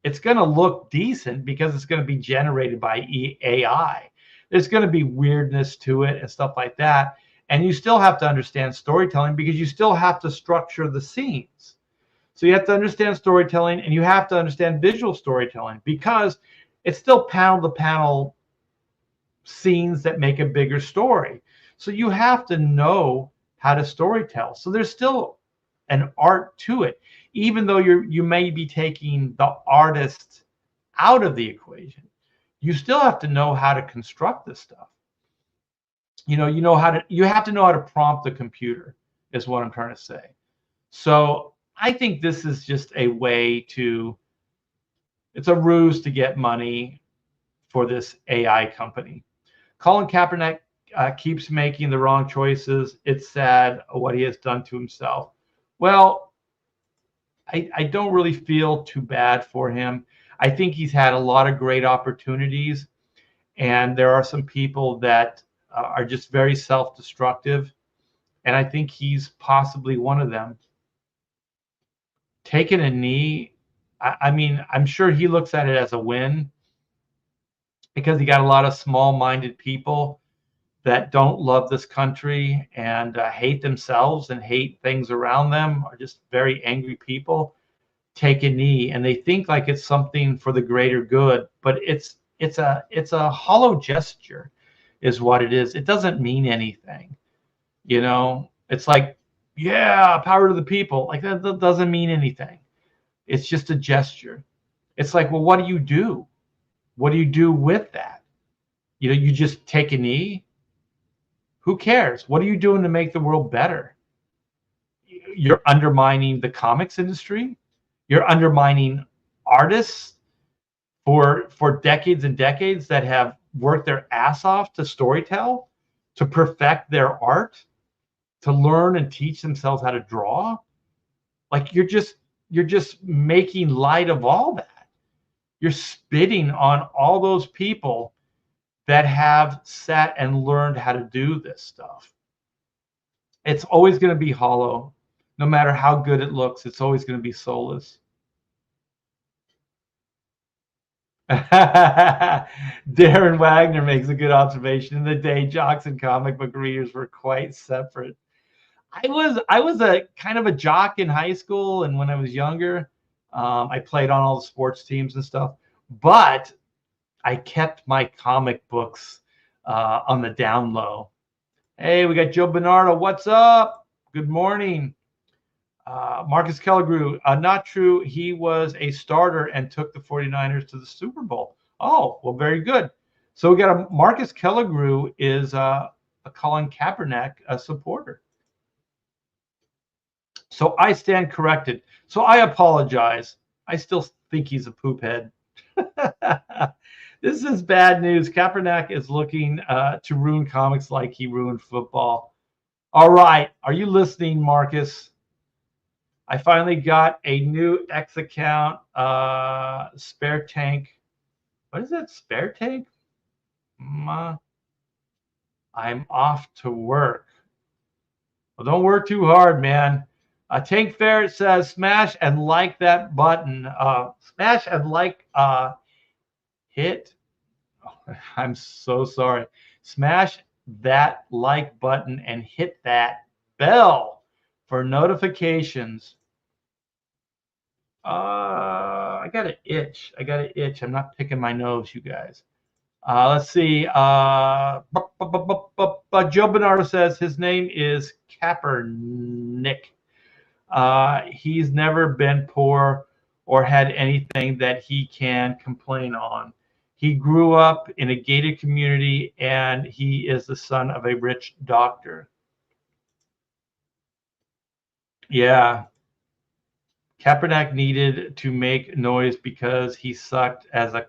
[SPEAKER 1] it's going to look decent, because it's going to be generated by AI. There's going to be weirdness to it and stuff like that. And you still have to understand storytelling, because you still have to structure the scenes. So you have to understand storytelling, and you have to understand visual storytelling, because it's still panel to panel scenes that make a bigger story. So you have to know how to storytell. So there's still an art to it, even though you may be taking the artist out of the equation. You still have to know how to construct this stuff. You have to know how to prompt the computer, is what I'm trying to say. So I think this is just a way it's a ruse to get money for this AI company. Colin Kaepernick keeps making the wrong choices. It's sad what he has done to himself. Well, I don't really feel too bad for him. I think he's had a lot of great opportunities, and there are some people that are just very self-destructive, and I think he's possibly one of them. Taking a knee, I mean, I'm sure he looks at it as a win because he got a lot of small-minded people that don't love this country and hate themselves and hate things around them, are just very angry people. Take a knee, and they think like it's something for the greater good, but it's a hollow gesture is what it is. It doesn't mean anything. It's like, yeah, power to the people. Like that doesn't mean anything. It's just a gesture. It's like, well, what do you do? What do you do with that? You just take a knee. Who cares? What are you doing to make the world better? You're undermining the comics industry. You're undermining artists for decades and decades that have worked their ass off to storytell, to perfect their art, to learn and teach themselves how to draw. Like you're just making light of all that. You're spitting on all those people that have sat and learned how to do this stuff. It's always going to be hollow. No matter how good it looks, it's always going to be soulless. Darren Wagner makes a good observation. In the day, jocks and comic book readers were quite separate. I was a kind of a jock in high school, and when I was younger, I played on all the sports teams and stuff. But I kept my comic books on the down low. Hey, we got Joe Bernardo. What's up? Good morning. Marcus Kellegrew, not true. He was a starter and took the 49ers to the Super Bowl. Oh, well, very good. So we got a Marcus Kellegrew is a Colin Kaepernick supporter. So I stand corrected. So I apologize. I still think he's a poop head. This is bad news. Kaepernick is looking to ruin comics like he ruined football. All right. Are you listening, Marcus? I finally got a new X account, Spare Tank. What is that, Spare Tank? I'm off to work. Well, don't work too hard, man. Tank Ferret says, smash and like that button. Smash and like, hit. Oh, I'm so sorry. Smash that like button and hit that bell for notifications. I got an itch. I'm not picking my nose, you guys. Let's see. Joe Bernardo says his name is Kaepernick. He's never been poor or had anything that he can complain on. He grew up in a gated community, and he is the son of a rich doctor. Yeah. Kaepernick needed to make noise because he sucked as a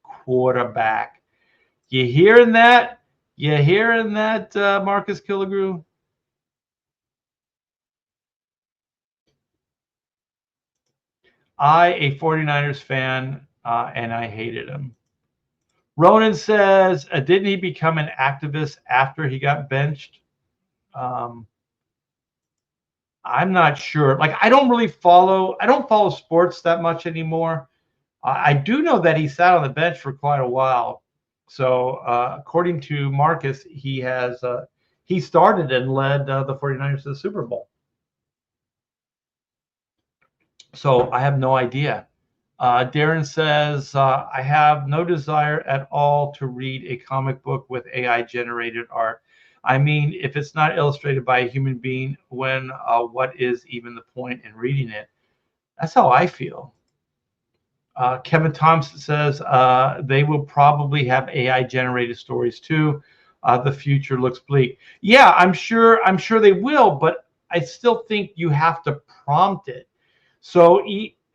[SPEAKER 1] quarterback. You hearing that? Marcus Killigrew? A 49ers fan, and I hated him. Ronan says, didn't he become an activist after he got benched? I'm not sure. Like, I don't follow sports that much anymore. I do know that he sat on the bench for quite a while. So according to Marcus, he started and led the 49ers to the Super Bowl. So I have no idea. Darren says, I have no desire at all to read a comic book with AI generated art. I mean, if it's not illustrated by a human being, what is even the point in reading it? That's how I feel. Kevin Thompson says they will probably have AI generated stories too. The future looks bleak. Yeah, I'm sure they will, but I still think you have to prompt it. So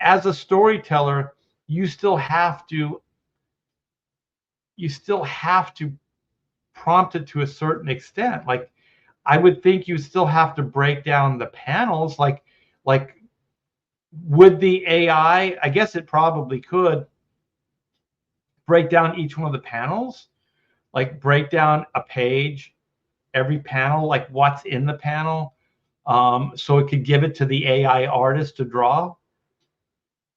[SPEAKER 1] as a storyteller, you still have to prompted to a certain extent. Like I would think you still have to break down the panels. Like would the AI, I guess it probably could break down each one of the panels, like break down a page, every panel, like what's in the panel, so it could give it to the AI artist to draw.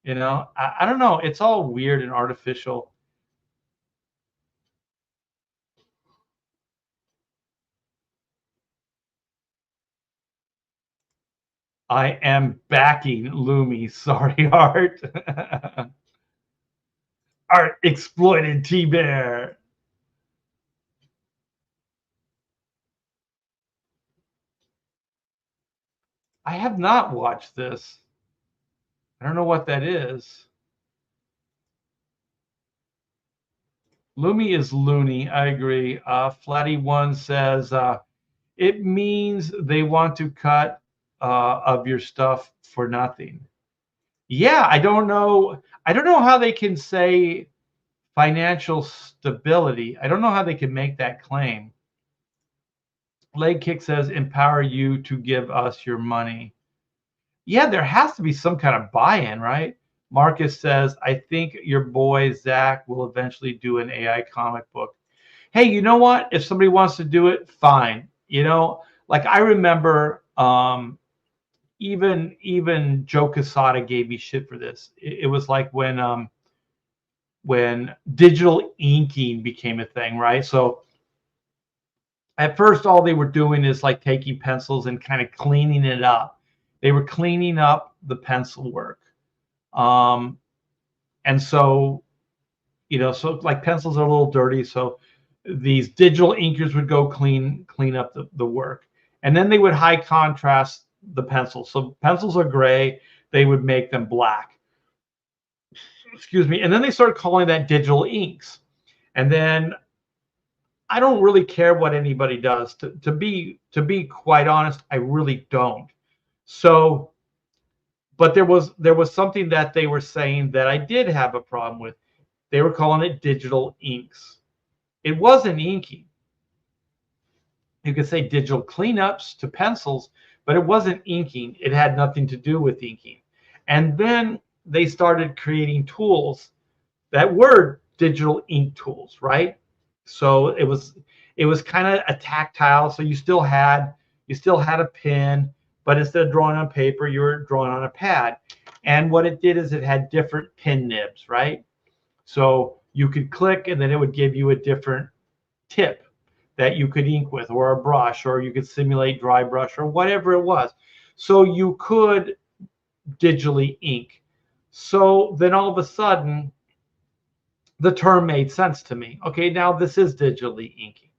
[SPEAKER 1] You know, I don't know. It's all weird and artificial. I am backing Lumi. Sorry, Art. Art exploited T-Bear. I have not watched this. I don't know what that is. Lumi is loony. I agree. Flatty1 says it means they want to cut of your stuff for nothing. Yeah, I don't know. I don't know how they can say financial stability. I don't know how they can make that claim. Leg Kick says empower you to give us your money. Yeah, there has to be some kind of buy-in, right? Marcus says, I think your boy Zach will eventually do an AI comic book. Hey, you know what? If somebody wants to do it, fine. You know, like I remember even Joe Quesada gave me shit for this. It was like when digital inking became a thing, right? So at first all they were doing is like taking pencils and kind of cleaning it up. They were cleaning up the pencil work. And so, you know, so like pencils are a little dirty. So these digital inkers would go clean up the work. And then they would high contrast the pencils. So pencils are gray, they would make them black. Excuse me. And then they started calling that digital inks. And then I don't really care what anybody does. To be quite honest, I really don't. So, but there was something that they were saying that I did have a problem with. They were calling it digital inks. It wasn't inking. You could say digital cleanups to pencils, but it wasn't inking. It had nothing to do with inking. And then they started creating tools that were digital ink tools, right? So it was kind of a tactile. So you still had a pen, but instead of drawing on paper, you were drawing on a pad. And what it did is it had different pen nibs, right? So you could click and then it would give you a different tip that you could ink with, or a brush, or you could simulate dry brush, or whatever it was. So you could digitally ink. So then all of a sudden, the term made sense to me. Okay, now this is digitally inking.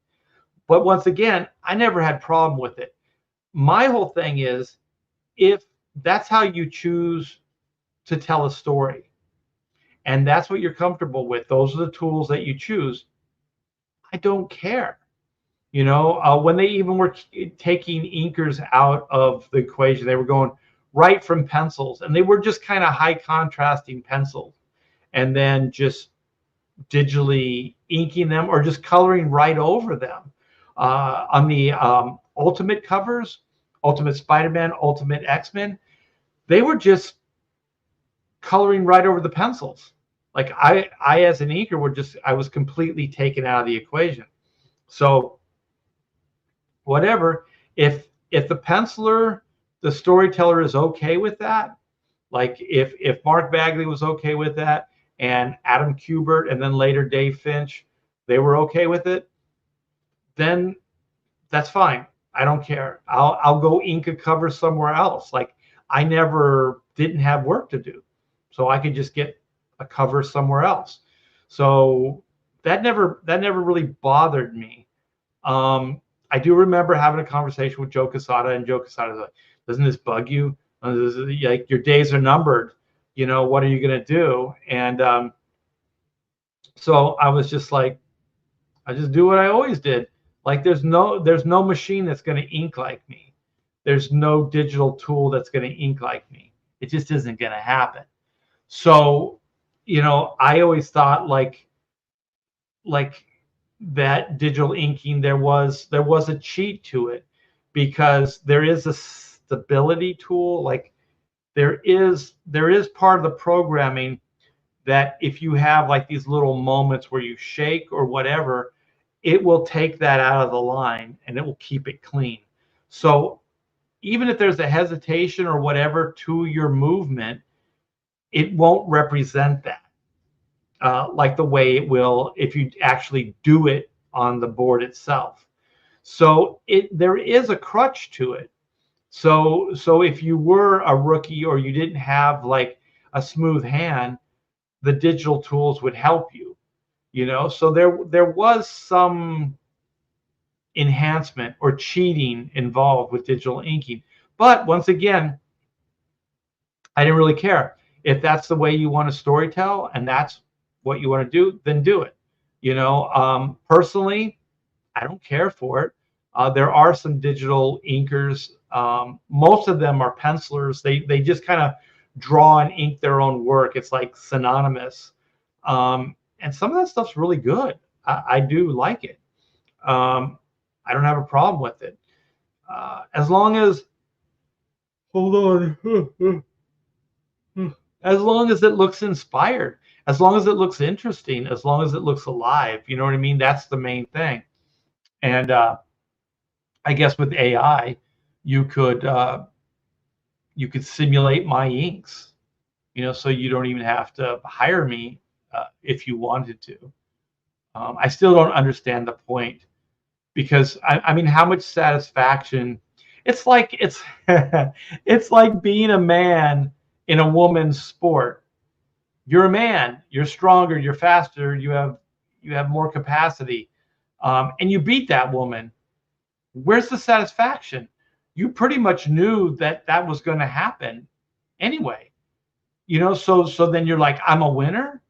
[SPEAKER 1] But once again, I never had problem with it. My whole thing is, if that's how you choose to tell a story, and that's what you're comfortable with, those are the tools that you choose, I don't care. You know, when they even were taking inkers out of the equation, they were going right from pencils, and they were just kind of high contrasting pencils, and then just digitally inking them or just coloring right over them. On the Ultimate covers, Ultimate Spider-Man, Ultimate X-Men, they were just coloring right over the pencils. Like I as an inker I was completely taken out of the equation. So whatever, if the penciler, the storyteller is okay with that, like if Mark Bagley was okay with that, and Adam Kubert, and then later Dave Finch, they were okay with it, then that's fine. I don't care. I'll go ink a cover somewhere else. Like I never didn't have work to do, so I could just get a cover somewhere else. So that never really bothered me. I do remember having a conversation with Joe Quesada, and Joe Quesada was like, "Doesn't this bug you? Like your days are numbered. You know, what are you gonna do?" And so I was just like, I just do what I always did. Like there's no machine that's gonna ink like me. There's no digital tool that's gonna ink like me. It just isn't gonna happen. So, you know, I always thought like that digital inking, there was a cheat to it, because there is a stability tool. Like there is part of the programming that if you have like these little moments where you shake or whatever, it will take that out of the line and it will keep it clean. So even if there's a hesitation or whatever to your movement, it won't represent that like the way it will if you actually do it on the board itself. So there is a crutch to it. So if you were a rookie or you didn't have like a smooth hand, the digital tools would help you. So there was some enhancement or cheating involved with digital inking. But once again, I didn't really care. If that's the way you want to storytell and that's what you want to do, then do it. Personally, I don't care for it. There are some digital inkers. Most of them are pencilers. They just kind of draw and ink their own work. It's like synonymous. And some of that stuff's really good. I do like it. I don't have a problem with it. As long as, hold on, as long as it looks inspired, as long as it looks interesting, as long as it looks alive, you know what I mean? That's the main thing. And I guess with AI, you could simulate my inks, so you don't even have to hire me if you wanted to. I still don't understand the point, because I mean, how much satisfaction? It's like it's like being a man in a woman's sport. You're a man. You're stronger. You're faster. You have more capacity, and you beat that woman. Where's the satisfaction? You pretty much knew that was going to happen anyway. So then you're like, I'm a winner.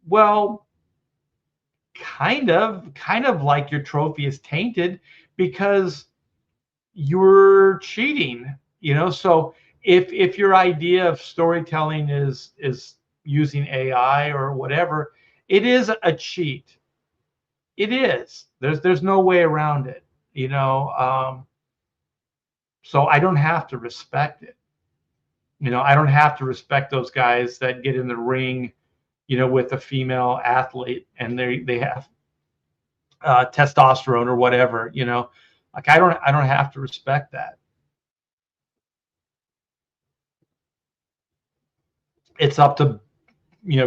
[SPEAKER 1] Well, kind of like your trophy is tainted because you're cheating. So if your idea of storytelling is using AI or whatever, it is a cheat. It is. There's no way around it. So I don't have to respect it. I don't have to respect those guys that get in the ring, with a female athlete and they have testosterone or whatever. Like I don't have to respect that. It's up to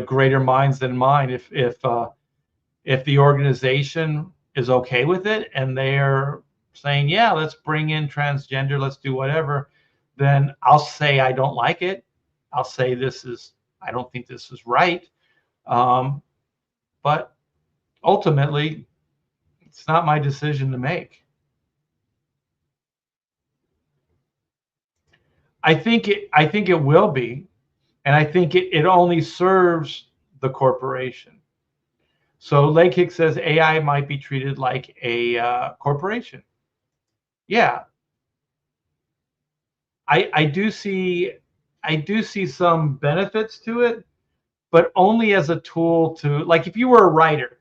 [SPEAKER 1] greater minds than mine. If the organization is okay with it and they're saying, yeah, let's bring in transgender, let's do whatever, then I'll say I don't like it. I'll say I don't think this is right. But ultimately, it's not my decision to make. I think it will be, and I think it only serves the corporation. So Legkick says AI might be treated like a corporation. Yeah, I do see some benefits to it, but only as a tool to, like, if you were a writer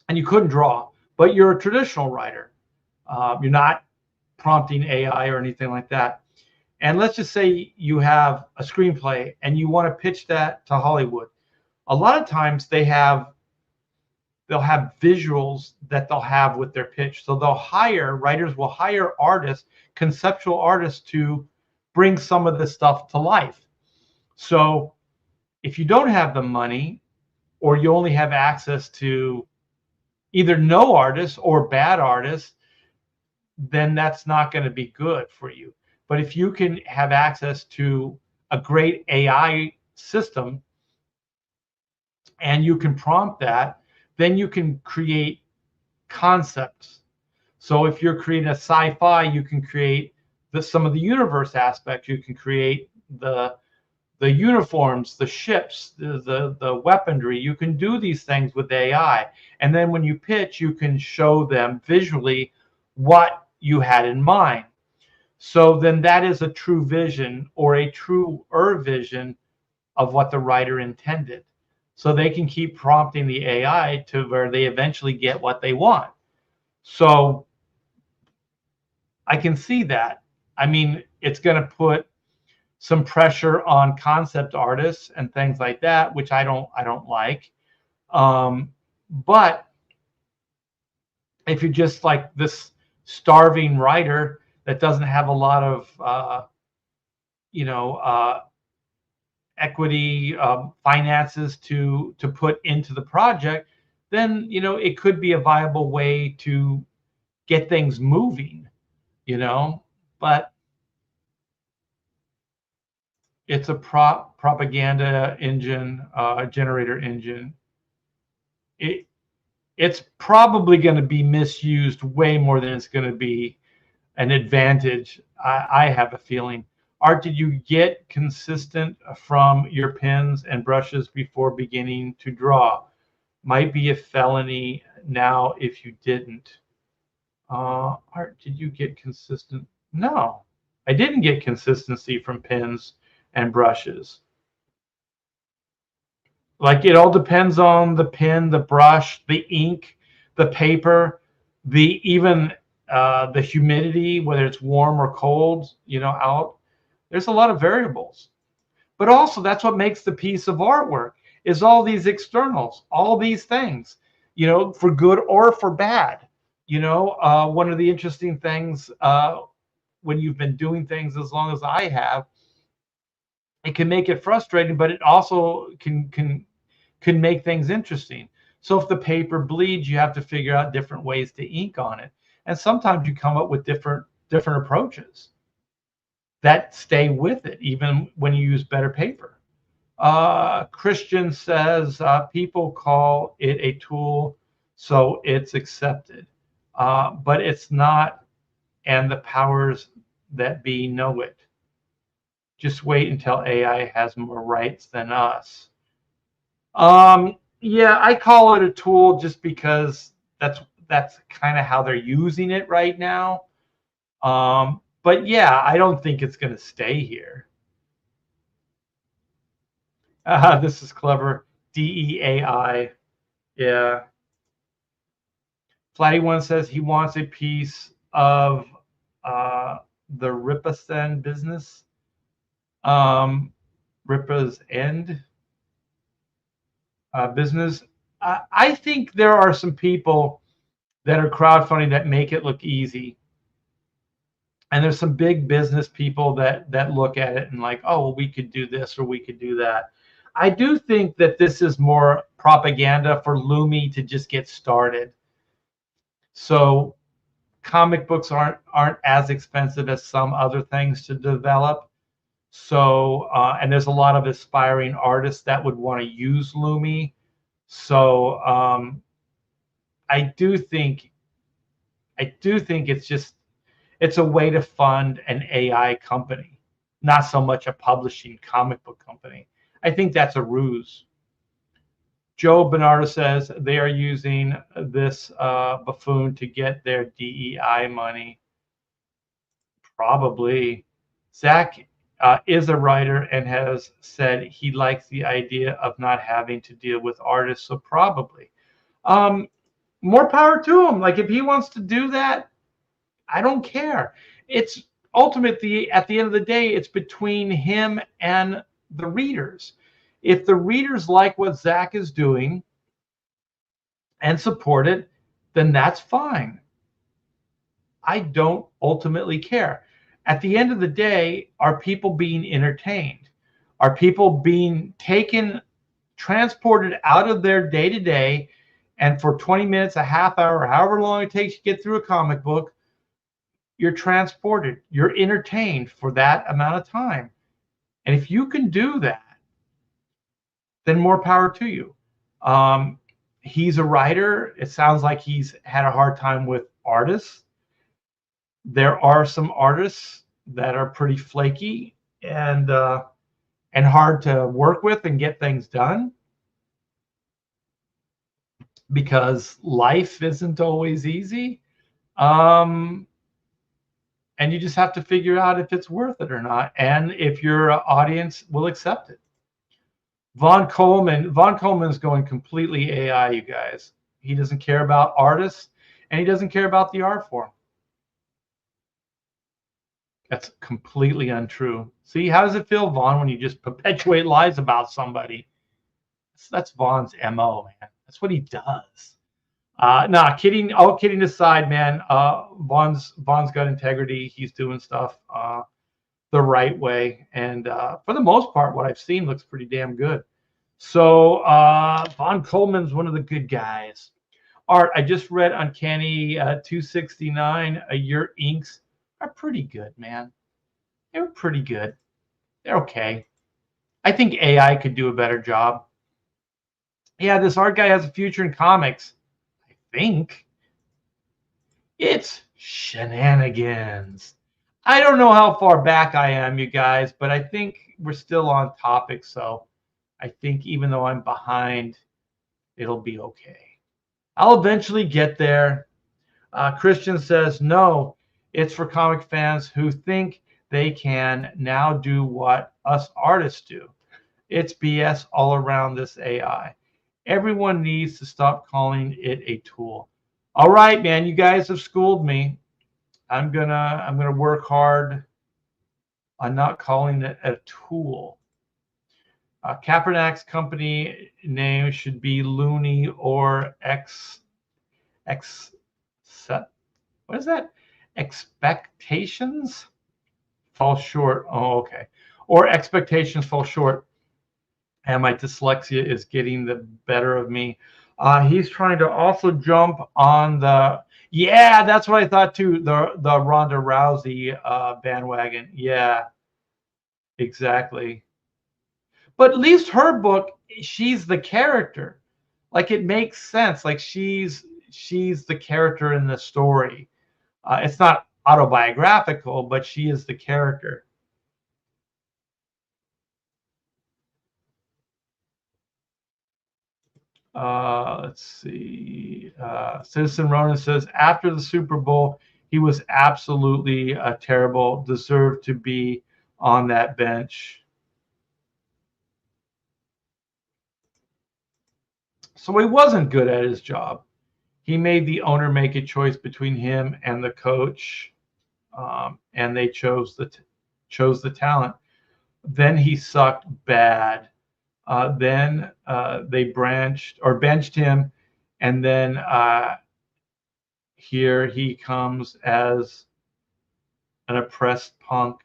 [SPEAKER 1] and you couldn't draw, but you're a traditional writer, you're not prompting AI or anything like that. And let's just say you have a screenplay and you want to pitch that to Hollywood. A lot of times they'll have visuals that they'll have with their pitch. So writers will hire artists, conceptual artists, to bring some of this stuff to life. So if you don't have the money, or you only have access to either no artists or bad artists, then that's not going to be good for you. But if you can have access to a great AI system and you can prompt that, then you can create concepts. So if you're creating a sci-fi, you can create some of the universe aspects. You can create the uniforms, the ships, the weaponry. You can do these things with AI. And then when you pitch, you can show them visually what you had in mind. So then that is a true vision or a truer vision of what the writer intended. so they can keep prompting the AI to where they eventually get what they want. So I can see that. I mean, it's going to put some pressure on concept artists and things like that, which I don't like. But if you're just like this starving writer that doesn't have a lot of equity finances to put into the project, then it could be a viable way to get things moving. But it's a propaganda engine, generator engine. It's probably going to be misused way more than it's going to be an advantage. I have a feeling. Art, did you get consistent from your pens and brushes before beginning to draw? Might be a felony now if you didn't. Art, did you get consistent? No, I didn't get consistency from pens and brushes. Like, it all depends on the pen, the brush, the ink, the paper, even the humidity, whether it's warm or cold, out. There's a lot of variables. But also, that's what makes the piece of artwork, is all these externals, all these things, for good or for bad. One of the interesting things, when you've been doing things as long as I have, it can make it frustrating, but it also can make things interesting. So if the paper bleeds, you have to figure out different ways to ink on it, and sometimes you come up with different approaches that stay with it, even when you use better paper. Christian says people call it a tool, so it's accepted, but it's not, and the powers that be know it. Just wait until AI has more rights than us. Yeah, I call it a tool just because that's kind of how they're using it right now. But yeah, I don't think it's going to stay here. This is clever. DEAI. Yeah. Flatty One says he wants a piece of the Ripasend business. Ripa's End business. I think there are some people that are crowdfunding that make it look easy. And there's some big business people that look at it and like, oh, well, we could do this or we could do that. I do think that this is more propaganda for Lumi to just get started. So comic books aren't as expensive as some other things to develop. So and there's a lot of aspiring artists that would want to use Lumi. So I do think it's a way to fund an AI company, not so much a publishing comic book company. I think that's a ruse. Joe Bernardo says they are using this buffoon to get their DEI money. Probably. Zach is a writer and has said he likes the idea of not having to deal with artists, so probably. More power to him. Like, if he wants to do that, I don't care. It's ultimately, at the end of the day, it's between him and the readers. If the readers like what Zach is doing and support it, then that's fine. I don't ultimately care. At the end of the day, are people being entertained? Are people being transported out of their day-to-day, and for 20 minutes, a half hour, however long it takes to get through a comic book, you're transported, you're entertained for that amount of time. And if you can do that, then more power to you. He's a writer. It sounds like he's had a hard time with artists. There are some artists that are pretty flaky and hard to work with and get things done, because life isn't always easy. And you just have to figure out if it's worth it or not, and if your audience will accept it. Von Coleman's going completely AI, you guys. He doesn't care about artists, and he doesn't care about the art form. That's completely untrue. See, how does it feel, Vaughn, when you just perpetuate lies about somebody? That's Vaughn's MO, man. That's what he does. Nah, kidding. All kidding aside, man. Vaughn's got integrity. He's doing stuff the right way, and for the most part, what I've seen looks pretty damn good. So Von Coleman's one of the good guys. Art, I just read Uncanny 269. Your inks are pretty good, man. They're pretty good. They're okay. I think AI could do a better job. Yeah, this art guy has a future in comics. I think it's shenanigans. I don't know how far back I am, you guys, but I think we're still on topic. So I think even though I'm behind, it'll be okay. I'll eventually get there. Christian says, no, it's for comic fans who think they can now do what us artists do. It's BS all around this AI. Everyone needs to stop calling it a tool. All right, man, you guys have schooled me. I'm gonna work hard on not calling it a tool. Kaepernick's company name should be Looney or X. What is that? Expectations fall short. Oh, okay. Or expectations fall short. And my dyslexia is getting the better of me. He's trying to also jump on the. Yeah, that's what I thought too. The Ronda Rousey bandwagon. Yeah, exactly. But at least her book, she's the character. Like it makes sense. Like she's the character in the story. It's not autobiographical, but she is the character. Let's see. Citizen Ronan says after the Super Bowl, he was absolutely terrible. Deserved to be on that bench. So he wasn't good at his job. He made the owner make a choice between him and the coach, and they chose the talent. Then he sucked bad. Then they benched him, and then here he comes as an oppressed punk.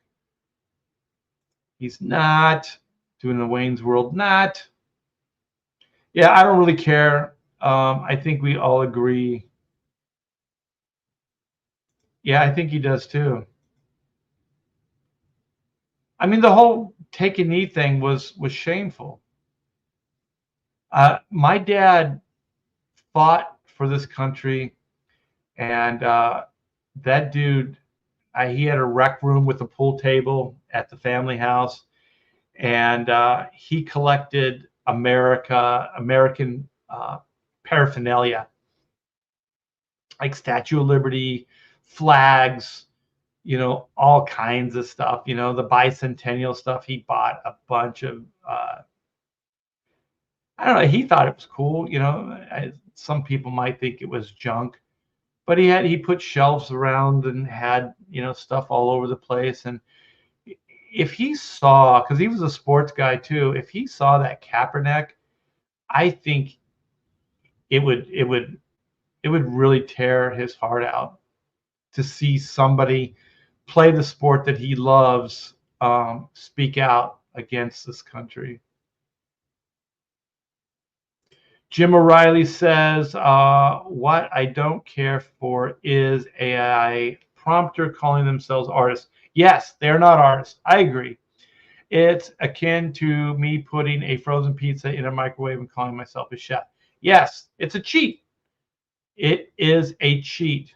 [SPEAKER 1] He's not doing the Wayne's World. Not. Yeah, I don't really care. I think we all agree. Yeah, I think he does too. I mean, the whole take a knee thing was shameful. My dad fought for this country, and that dude, he had a rec room with a pool table at the family house, and he collected American paraphernalia, like Statue of Liberty, flags, all kinds of stuff. The bicentennial stuff. He bought a bunch of. I don't know. He thought it was cool. Some people might think it was junk, but he put shelves around and had stuff all over the place. And if he saw, because he was a sports guy too, if he saw that Kaepernick, I think it would really tear his heart out to see somebody play the sport that he loves speak out against this country. Jim O'Reilly says, what I don't care for is AI prompter calling themselves artists. Yes, they're not artists. I agree. It's akin to me putting a frozen pizza in a microwave and calling myself a chef. Yes, it's a cheat. It is a cheat.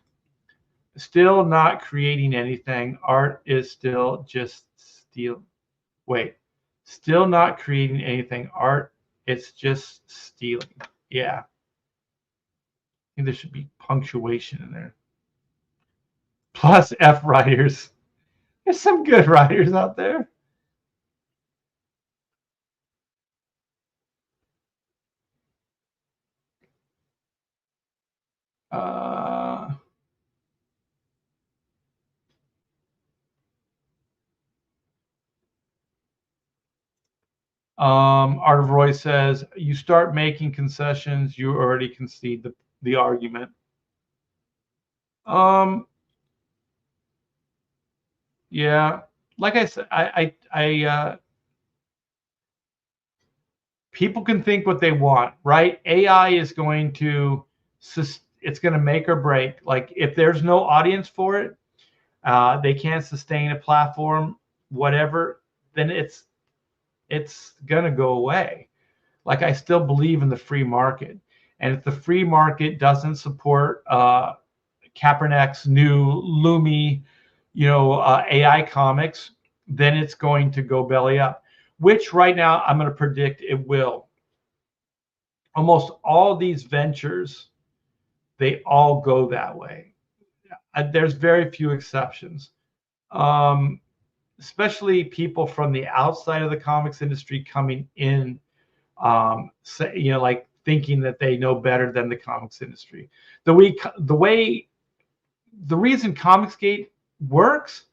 [SPEAKER 1] Still not creating anything. Art is still just steal. Wait, still not creating anything. Art, it's just stealing. Yeah. I think there should be punctuation in there. Plus F writers. There's some good writers out there. Uh, Art of Roy says, you start making concessions, you already concede the argument. Yeah, like I said, people can think what they want, right? AI is going to, it's going to make or break. Like if there's no audience for it, they can't sustain a platform, whatever, then it's going to go away. Like I still believe in the free market. And if the free market doesn't support Kaepernick's new Lumi, AI comics, then it's going to go belly up, which right now I'm going to predict it will. Almost all these ventures, they all go that way. There's very few exceptions, especially people from the outside of the comics industry coming in, like thinking that they know better than the comics industry. The reason Comicsgate works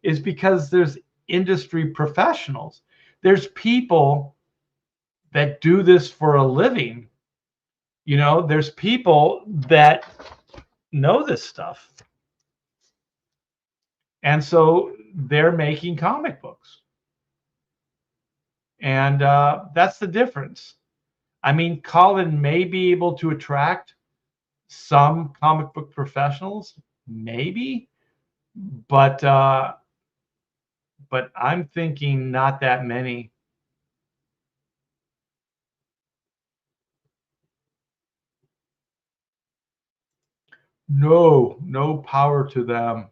[SPEAKER 1] is because there's industry professionals. There's people that do this for a living. There's people that know this stuff. And so they're making comic books. And that's the difference. I mean, Colin may be able to attract some comic book professionals, maybe, but I'm thinking not that many. No power to them.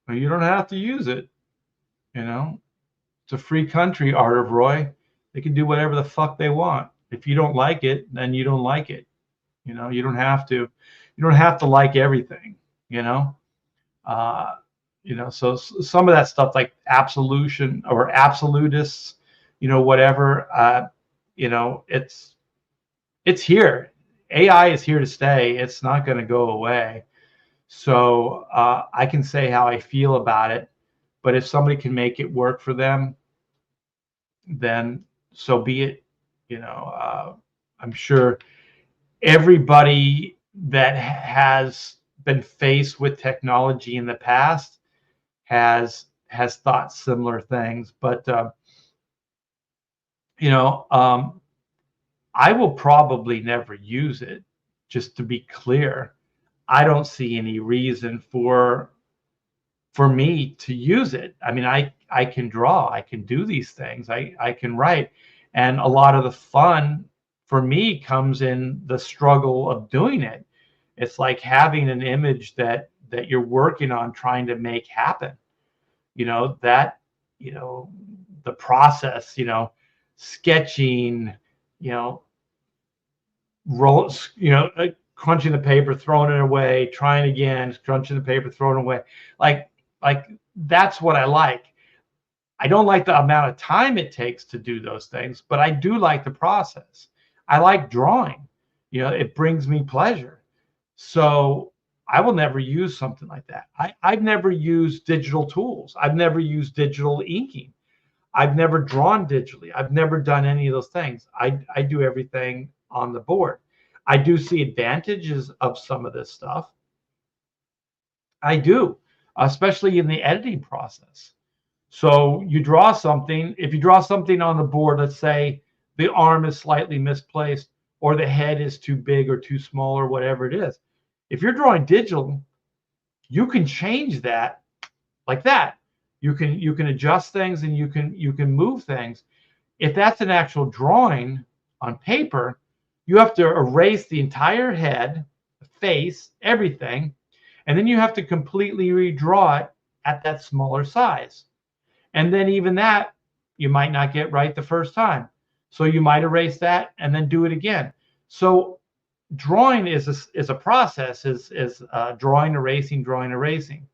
[SPEAKER 1] You don't have to use it. It's a free country, Art of Roy. They can do whatever the fuck they want. If you don't like it, then you don't like it. You don't have to. You don't have to like everything. So some of that stuff like absolution or absolutists, whatever. It's here. AI is here to stay. It's not going to go away. So I can say how I feel about it, but if somebody can make it work for them, then so be it. I'm sure everybody that has been faced with technology in the past has thought similar things. But I will probably never use it. Just to be clear, I don't see any reason for me to use it. I mean, I can draw, I can do these things, I can write, and a lot of the fun for me comes in the struggle of doing it. It's like having an image that you're working on trying to make happen. That the process, sketching, roll, crunching the paper, throwing it away, trying again, crunching the paper, throwing it away. Like that's what I like. I don't like the amount of time it takes to do those things, but I do like the process. I like drawing. It brings me pleasure. So I will never use something like that. I've never used digital tools. I've never used digital inking. I've never drawn digitally. I've never done any of those things. I do everything on the board. I do see advantages of some of this stuff. I do, especially in the editing process. So you draw something, if you draw something on the board, let's say the arm is slightly misplaced or the head is too big or too small or whatever it is. If you're drawing digital, you can change that like that. You can adjust things and you can move things. If that's an actual drawing on paper, you have to erase the entire head, face, everything, and then you have to completely redraw it at that smaller size. And then even that, you might not get right the first time. So you might erase that and then do it again. So drawing is a process, is drawing, erasing.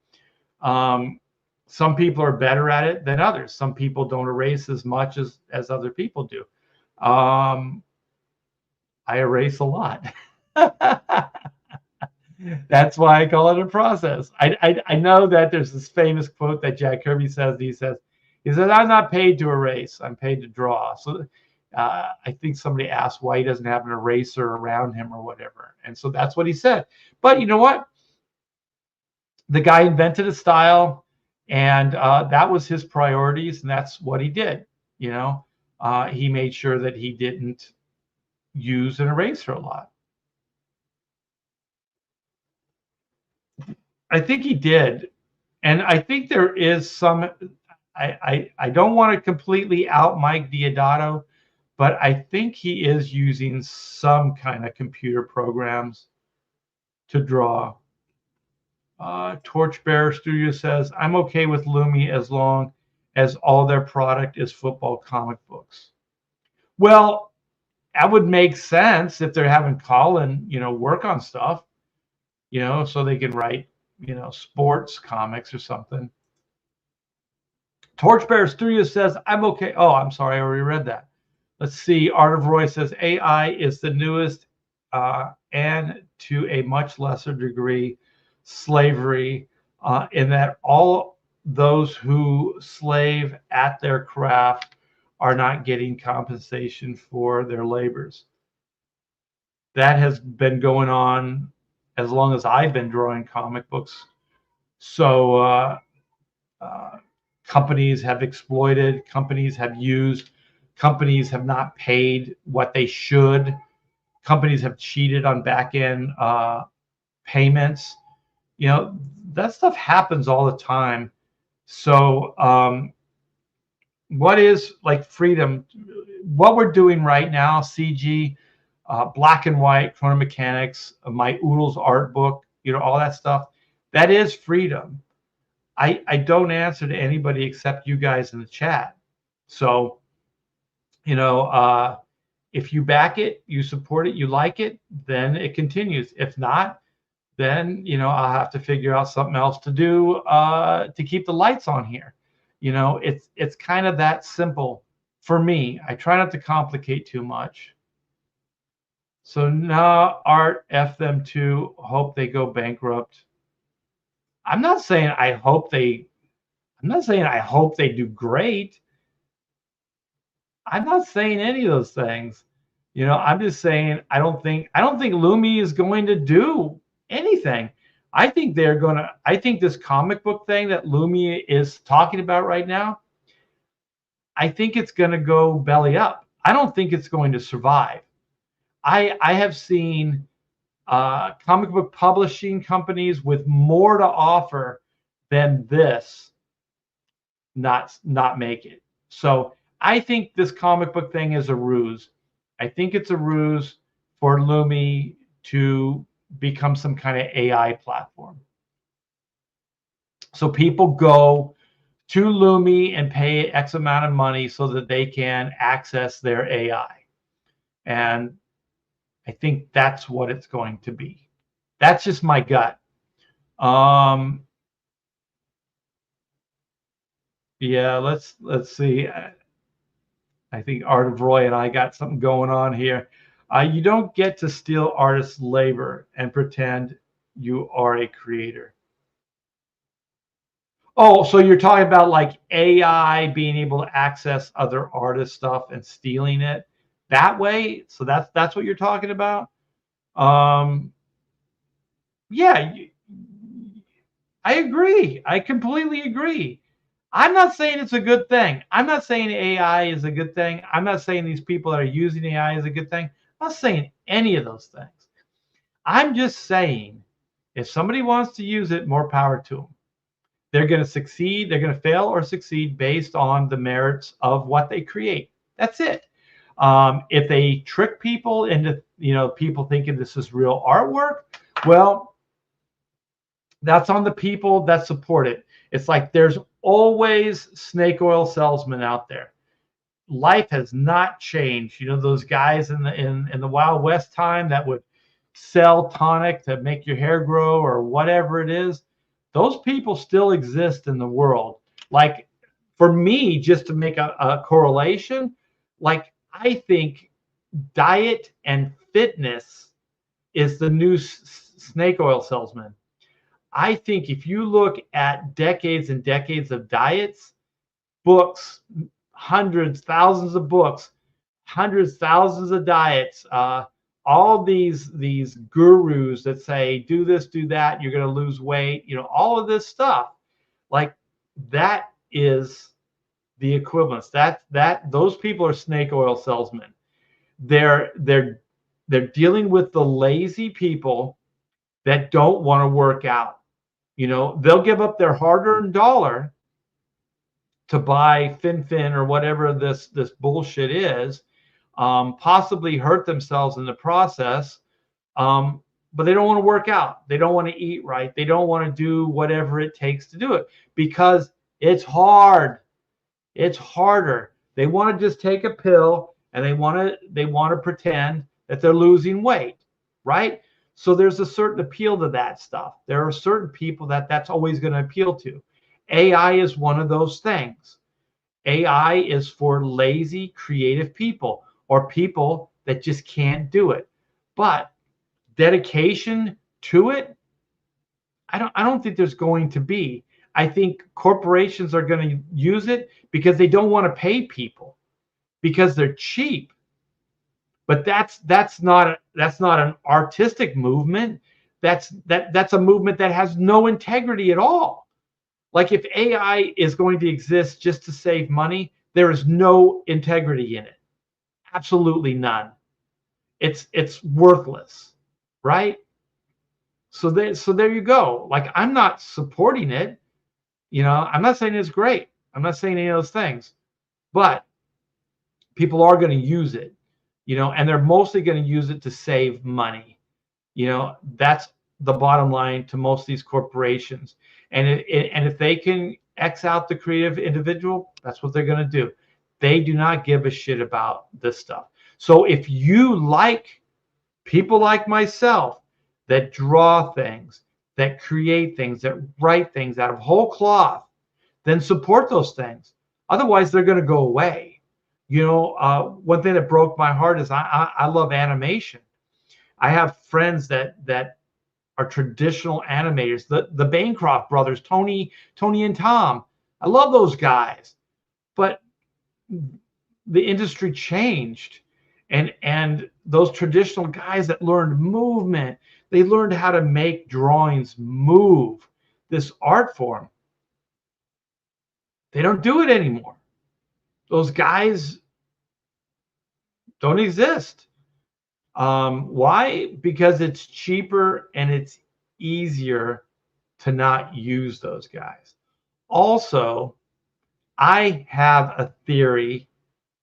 [SPEAKER 1] Some people are better at it than others. Some people don't erase as much as other people do. I erase a lot. That's why I call it a process. I know that there's this famous quote that Jack Kirby says. He says, I'm not paid to erase. I'm paid to draw. So I think somebody asked why he doesn't have an eraser around him or whatever. And so that's what he said. But you know what? The guy invented a style, and that was his priorities, and that's what he did. You know, he made sure that he didn't use an eraser a lot. I think he did, and I think there is some. I don't want to completely out Mike Diodato, but I think he is using some kind of computer programs to draw. Torchbearer Studio says, I'm okay with Lumi as long as all their product is football comic books. Well, that would make sense if they're having Colin, work on stuff, so they can write, sports comics or something. Torchbearer Studio says, I'm okay. Oh, I'm sorry. I already read that. Let's see. Art of Roy says, AI is the newest and to a much lesser degree, slavery, in that all those who slave at their craft are not getting compensation for their labors. That has been going on as long as I've been drawing comic books. So companies have exploited, companies have used, companies have not paid what they should, companies have cheated on back end payments. That stuff happens all the time. So what is like freedom? What we're doing right now, CG, black and white, chrono mechanics, my Oodles art book, all that stuff, that is freedom. I don't answer to anybody except you guys in the chat. So, if you back it, you support it, you like it, then it continues. If not, then I'll have to figure out something else to do to keep the lights on here. It's kind of that simple for me. I try not to complicate too much. So now art F them too. Hope they go bankrupt. I'm not saying I hope they do great. I'm not saying any of those things. I'm just saying I don't think Lumi is going to do anything. I think this comic book thing that Lumi is talking about right now, I think it's going to go belly up. I don't think it's going to survive. I have seen comic book publishing companies with more to offer than this not make it. So I think this comic book thing is a ruse. I think it's a ruse for Lumi to become some kind of AI platform. So people go to Lumi and pay X amount of money so that they can access their AI. And I think that's what it's going to be. That's just my gut. Yeah, let's see. I think Art of Roy and I got something going on here. You don't get to steal artists' labor and pretend you are a creator. Oh, so you're talking about like AI being able to access other artists' stuff and stealing it that way? So that's what you're talking about? Yeah, I agree. I completely agree. I'm not saying it's a good thing. I'm not saying AI is a good thing. I'm not saying these people that are using AI is a good thing. I'm not saying any of those things. I'm just saying if somebody wants to use it, more power to them. They're going to succeed, they're going to fail or succeed based on the merits of what they create. That's it. If they trick people into, people thinking this is real artwork, well, that's on the people that support it. It's like there's always snake oil salesmen out there. Life has not changed. Those guys in the Wild West time that would sell tonic to make your hair grow or whatever it is. Those people still exist in the world. Like for me, just to make a correlation, like I think diet and fitness is the new snake oil salesman. I think if you look at decades and decades of diets, books, hundreds, thousands of books, hundreds, thousands of diets, all these gurus that say do this, do that, you're going to lose weight, all of this stuff, like that is the equivalence. That those people are snake oil salesmen. They're dealing with the lazy people that don't want to work out. They'll give up their hard-earned dollar to buy FinFin or whatever this bullshit is, possibly hurt themselves in the process, but they don't want to work out. They don't want to eat right. They don't want to do whatever it takes to do it because it's hard. It's harder. They want to just take a pill and they want to pretend that they're losing weight, right? So there's a certain appeal to that stuff. There are certain people that's always going to appeal to. AI is one of those things. AI is for lazy, creative people or people that just can't do it. But dedication to it, I don't think there's going to be. I think corporations are going to use it because they don't want to pay people because they're cheap. But that's not an artistic movement. That's a movement that has no integrity at all. Like if AI is going to exist just to save money, there is no integrity in it. Absolutely none. It's worthless, right? So there you go. Like I'm not supporting it. I'm not saying it's great. I'm not saying any of those things, but people are going to use it, and they're mostly going to use it to save money. That's the bottom line to most of these corporations. And if they can X out the creative individual, that's what they're going to do. They do not give a shit about this stuff. So if you like people like myself that draw things, that create things, that write things out of whole cloth, then support those things. Otherwise, they're going to go away. One thing that broke my heart is I love animation. I have friends that are traditional animators, the Bancroft brothers, Tony and Tom. I love those guys, but the industry changed, and those traditional guys that learned movement, they learned how to make drawings move, this art form. They don't do it anymore. Those guys don't exist. Why? Because it's cheaper and it's easier to not use those guys. Also, I have a theory,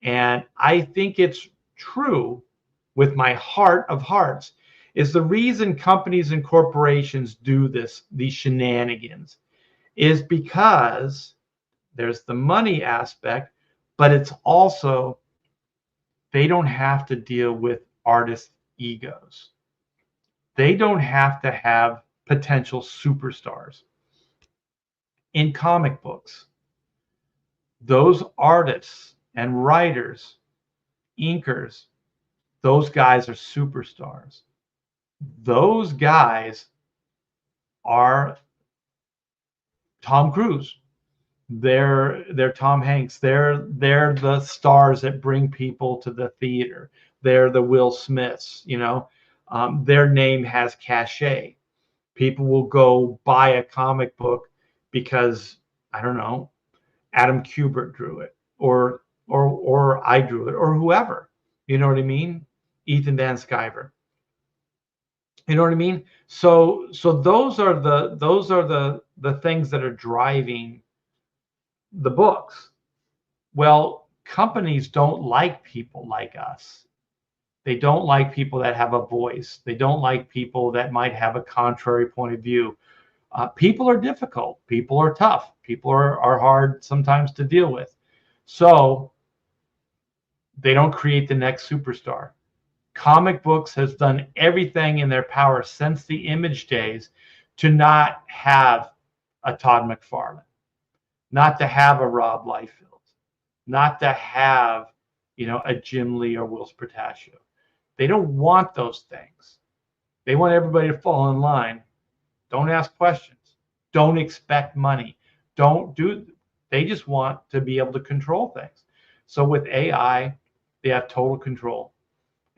[SPEAKER 1] and I think it's true with my heart of hearts, is the reason companies and corporations do these shenanigans is because there's the money aspect, but it's also they don't have to deal with artists' egos. They don't have to have potential superstars. In comic books, those artists and writers, inkers, those guys are superstars. Those guys are Tom Cruise. They're Tom Hanks. They're the stars that bring people to the theater. They're the Will Smiths. Their name has cachet. People will go buy a comic book because I don't know, Adam Kubert drew it, or I drew it, or whoever. You know what I mean? Ethan Van Sciver. You know what I mean? So those are the things that are driving the books. Well, companies don't like people like us. They don't like people that have a voice. They don't like people that might have a contrary point of view. People are difficult. People are tough. People are hard sometimes to deal with. So they don't create the next superstar. Comic books has done everything in their power since the Image days to not have a Todd McFarlane, not to have a Rob Liefeld, not to have, a Jim Lee or Will Spartaccio. They don't want those things. They want everybody to fall in line. Don't ask questions. Don't expect money. Don't do. They just want to be able to control things. So with AI, they have total control,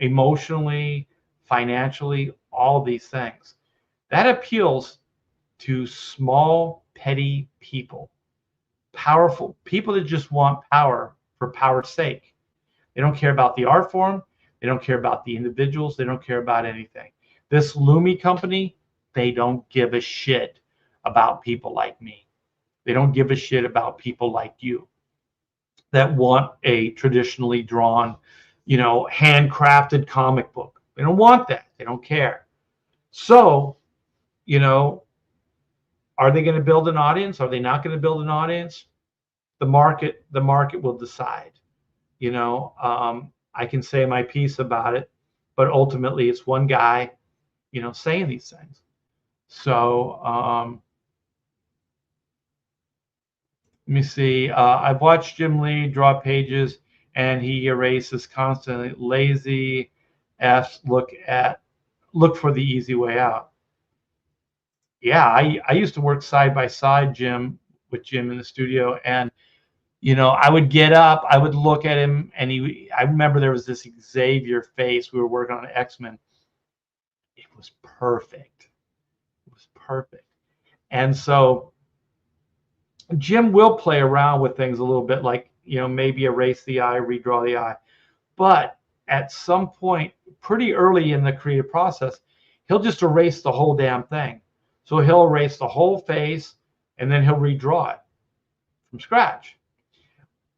[SPEAKER 1] emotionally, financially, all these things. That appeals to small, petty people, powerful people that just want power for power's sake. They don't care about the art form. They don't care about the individuals. They don't care about anything. This Lumi company, they don't give a shit about people like me. They don't give a shit about people like you that want a traditionally drawn, handcrafted comic book. They don't want that. They don't care. So, you know, are they going to build an audience? Are they not going to build an audience? The market will decide. I can say my piece about it, but ultimately it's one guy, saying these things. So let me see. I've watched Jim Lee draw pages, and he erases constantly. Lazy F's look for the easy way out. Yeah, I used to work side by side, with Jim in the studio, and I would get up, I would look at him, and I remember there was this Xavier face. We were working on X-Men. It was perfect. It was perfect. And so Jim will play around with things a little bit, like, maybe erase the eye, redraw the eye. But at some point, pretty early in the creative process, he'll just erase the whole damn thing. So he'll erase the whole face, and then he'll redraw it from scratch.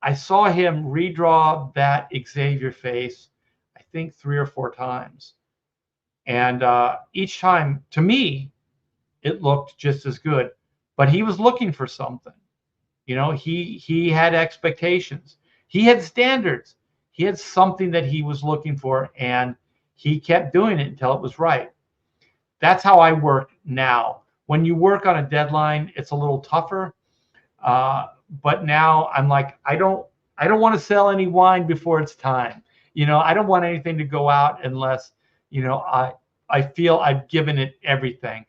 [SPEAKER 1] I saw him redraw that Xavier face, I think 3 or 4 times. And each time, to me, it looked just as good. But he was looking for something. He had expectations. He had standards. He had something that he was looking for, and he kept doing it until it was right. That's how I work now. When you work on a deadline, it's a little tougher. But now I'm like, I don't want to sell any wine before it's time. I don't want anything to go out unless, I feel I've given it everything.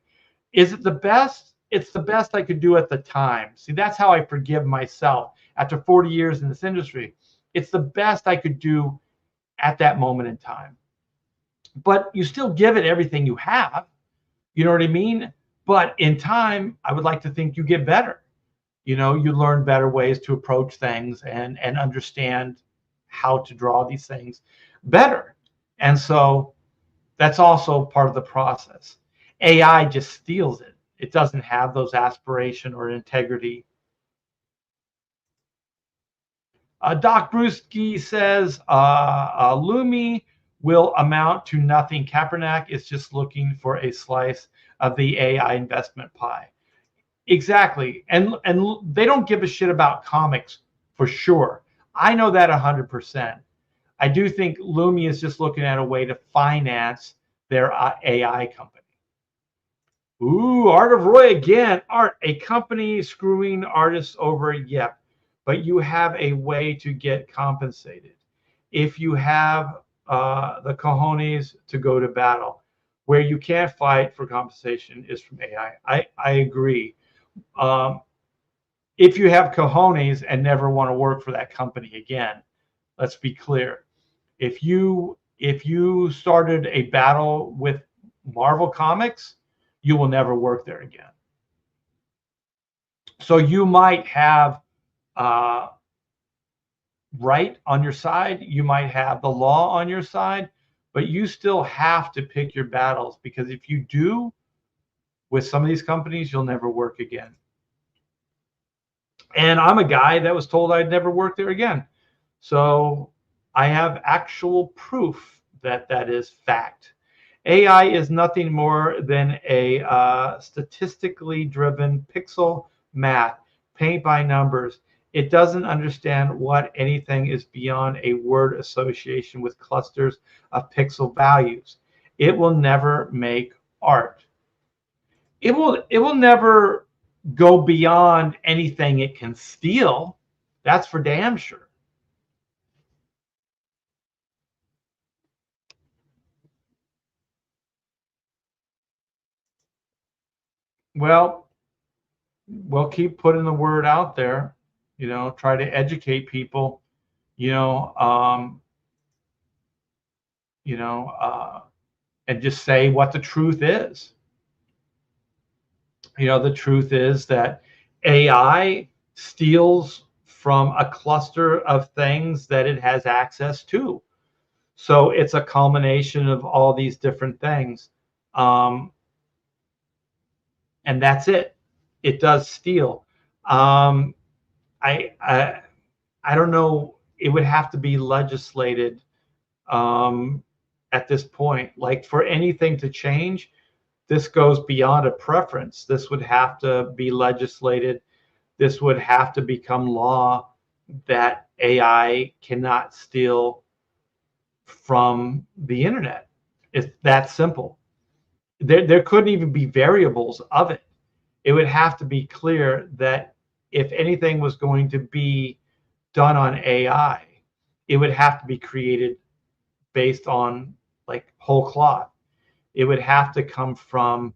[SPEAKER 1] Is it the best? It's the best I could do at the time. See, that's how I forgive myself after 40 years in this industry. It's the best I could do at that moment in time. But you still give it everything you have. You know what I mean? But in time, I would like to think you get better. You learn better ways to approach things and understand how to draw these things better. And so that's also part of the process. AI just steals it. It doesn't have those aspiration or integrity. Doc Brewski says, Lumi will amount to nothing. Kaepernick is just looking for a slice of the AI investment pie. Exactly. And they don't give a shit about comics for sure. I know that 100%. I do think Lumi is just looking at a way to finance their AI company. Ooh, Art of Roy again. Art, a company screwing artists over, yep. But you have a way to get compensated. If you have the cojones to go to battle, where you can't fight for compensation is from AI. I agree. If you have cojones and never want to work for that company again, let's be clear. If you started a battle with Marvel Comics, you will never work there again. So you might have right on your side, you might have the law on your side, but you still have to pick your battles, because if you do, with some of these companies, you'll never work again. And I'm a guy that was told I'd never work there again. So I have actual proof that that is fact. AI is nothing more than a statistically driven pixel math, paint by numbers. It doesn't understand what anything is beyond a word association with clusters of pixel values. It will never make art. It will never go beyond anything it can steal. That's for damn sure. Well, we'll keep putting the word out there, try to educate people, you know, um, you know, and just say what the truth is. The truth is that AI steals from a cluster of things that it has access to. So it's a culmination of all these different things. Um, and that's it. It does steal. Um, I, I I don't know. It would have to be legislated um, at this point. Like for anything to change, this goes beyond a preference. This would have to be legislated. This would have to become law that AI cannot steal from the internet. It's that simple. There couldn't even be variables of it. It would have to be clear that if anything was going to be done on AI, it would have to be created based on like whole cloth. It would have to come from,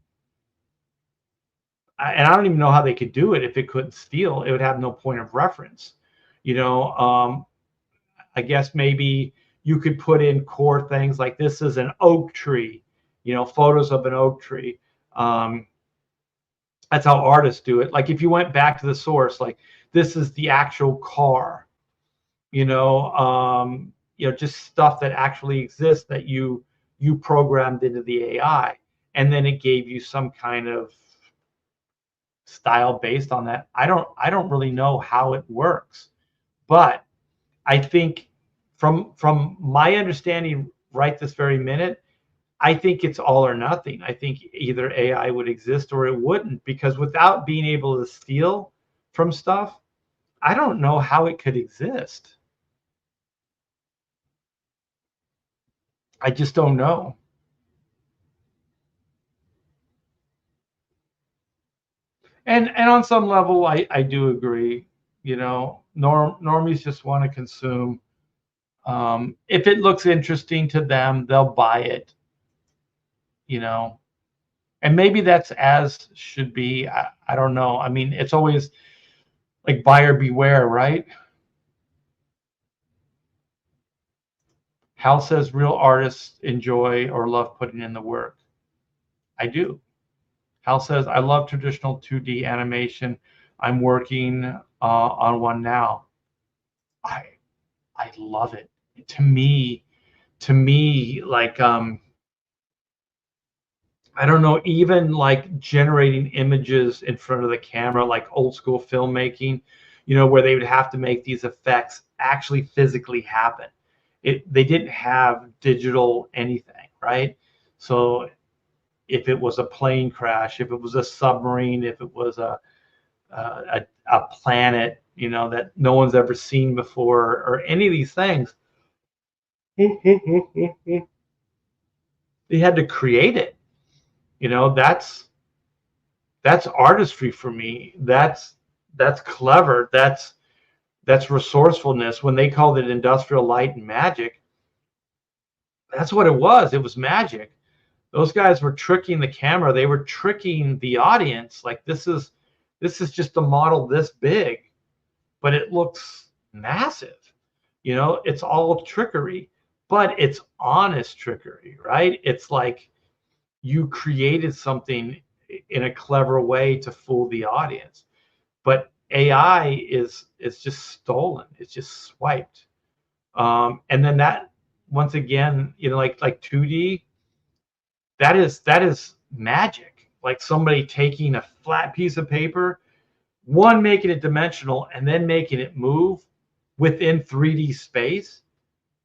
[SPEAKER 1] and I don't even know how they could do it if it couldn't steal. It would have no point of reference. You know, um, I guess maybe you could put in core things like this is an oak tree, photos of an oak tree. Um, that's how artists do it. Like if you went back to the source, like this is the actual car, just stuff that actually exists that you programmed into the AI, and then it gave you some kind of style based on that. I don't really know how it works, but I think from my understanding right this very minute, I think it's all or nothing. I think either AI would exist or it wouldn't, because without being able to steal from stuff, I don't know how it could exist. I just don't know. And on some level, I do agree. Normies just want to consume. If it looks interesting to them, they'll buy it. You know, and maybe that's as should be. I don't know. I mean, it's always like buyer beware, right? Hal says real artists enjoy or love putting in the work. I do. Hal says I love traditional 2D animation. I'm working on one now. I I love it. To me, like I don't know, even like generating images in front of the camera, like old school filmmaking, where they would have to make these effects actually physically happen. They didn't have digital anything, right? So if it was a plane crash, if it was a submarine, if it was a planet, that no one's ever seen before, or any of these things, they had to create it. That's artistry for me. That's clever. That's resourcefulness. When they called it industrial light and magic, that's what it was. It was magic. Those guys were tricking the camera. They were tricking the audience. Like this is just a model this big, but it looks massive. It's all trickery, but it's honest trickery, right? It's like you created something in a clever way to fool the audience. But AI is just stolen. It's just swiped. And then that once again, like 2D, that is magic. Like somebody taking a flat piece of paper, one making it dimensional and then making it move within 3D space,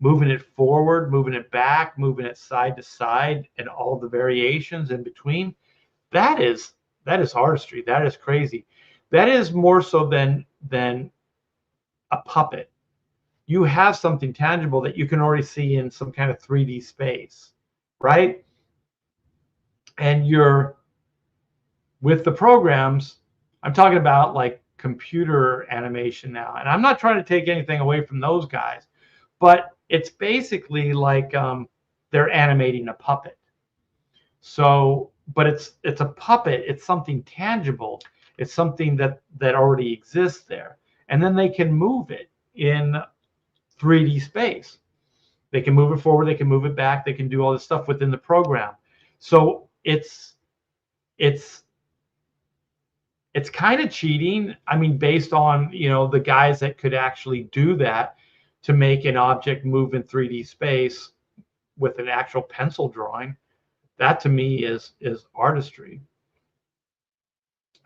[SPEAKER 1] moving it forward, moving it back, moving it side to side, and all the variations in between. That is artistry. That is crazy. That is more so than a puppet. You have something tangible that you can already see in some kind of 3D space, right? And you're with the programs. I'm talking about like computer animation now, and I'm not trying to take anything away from those guys, but it's basically like they're animating a puppet. So but it's a puppet. It's something tangible. It's something that already exists there, and then they can move it in 3D space. They can move it forward. They can move it back. They can do all this stuff within the program. So it's kind of cheating. I mean, based on, the guys that could actually do that, to make an object move in 3D space with an actual pencil drawing. That to me is artistry.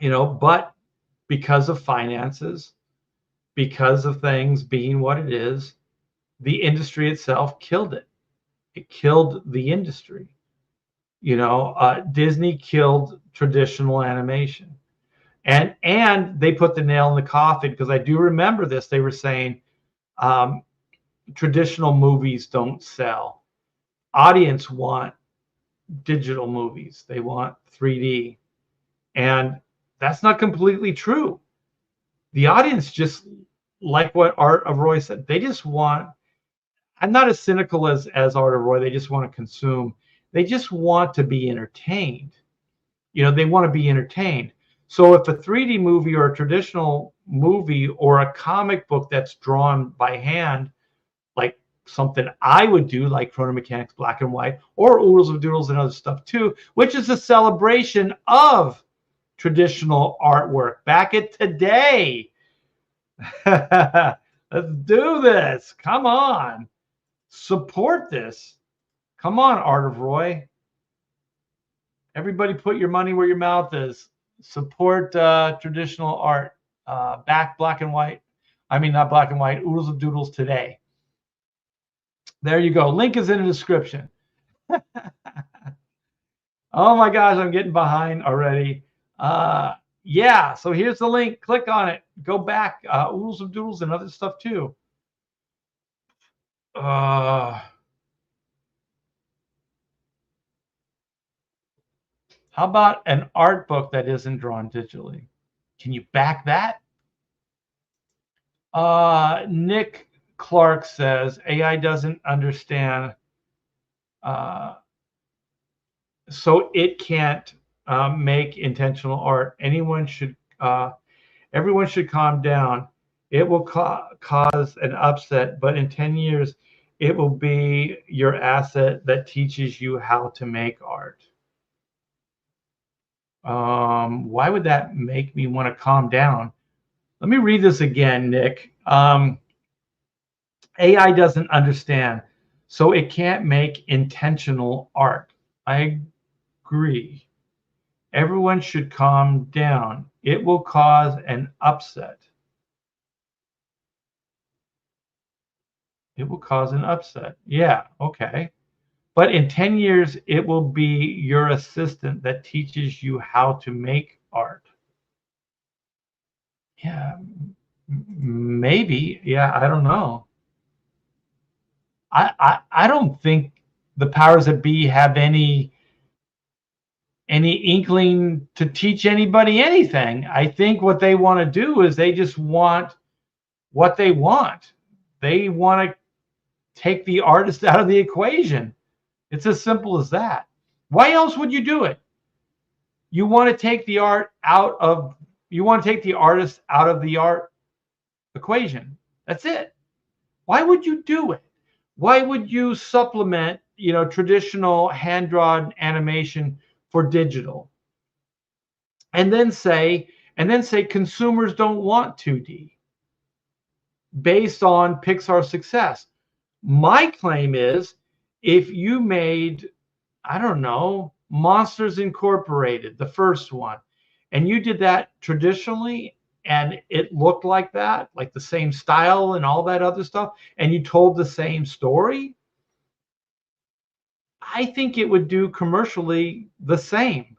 [SPEAKER 1] But because of finances, because of things being what it is, the industry itself killed it. It killed the industry. Disney killed traditional animation. And they put the nail in the coffin, because I do remember this. They were saying traditional movies don't sell. Audience want digital movies. They want 3D. And that's not completely true. The audience, just like what Art of Roy said, they just want, I'm not as cynical as Art of Roy, they just want to consume. They just want to be entertained. They want to be entertained. So if a 3D movie or a traditional movie or a comic book that's drawn by hand, like something I would do, like Chrono Mechanics Black and White, or Oodles of Doodles and other stuff too, which is a celebration of traditional artwork back at today. Let's do this. Come on. Support this. Come on, Art of Roy. Everybody put your money where your mouth is. Support traditional art. Back black and white. I mean, not black and white. Oodles of Doodles today. There you go. Link is in the description. Oh my gosh, I'm getting behind already. Yeah, so here's the link. Click on it. Go back. Oodles of Doodles and other stuff too. How about an art book that isn't drawn digitally? Can you back that? Nick Clark says AI doesn't understand, so it can't make intentional art. Everyone should calm down. It will cause an upset, but in 10 years, it will be your asset that teaches you how to make art. Why would that make me want to calm down? Let me read this again, Nick. AI doesn't understand, so it can't make intentional art. I agree. Everyone should calm down. It will cause an upset. It will cause an upset. Yeah, okay. But in 10 years, it will be your assistant that teaches you how to make art. Yeah, maybe. Yeah, I don't know. I don't think the powers that be have any inkling to teach anybody anything. I think what they want to do is they just want what they want. They want to take the artist out of the equation. It's as simple as that. Why else would you do it? You want to take the art out of, you want to take the artist out of the art equation. That's it. Why would you do it? Why would you supplement, traditional hand-drawn animation for digital? And then say consumers don't want 2D based on Pixar's success. My claim is, if you made, I don't know, Monsters Incorporated, the first one, and you did that traditionally, and it looked like that, like the same style and all that other stuff, and you told the same story, I think it would do commercially the same.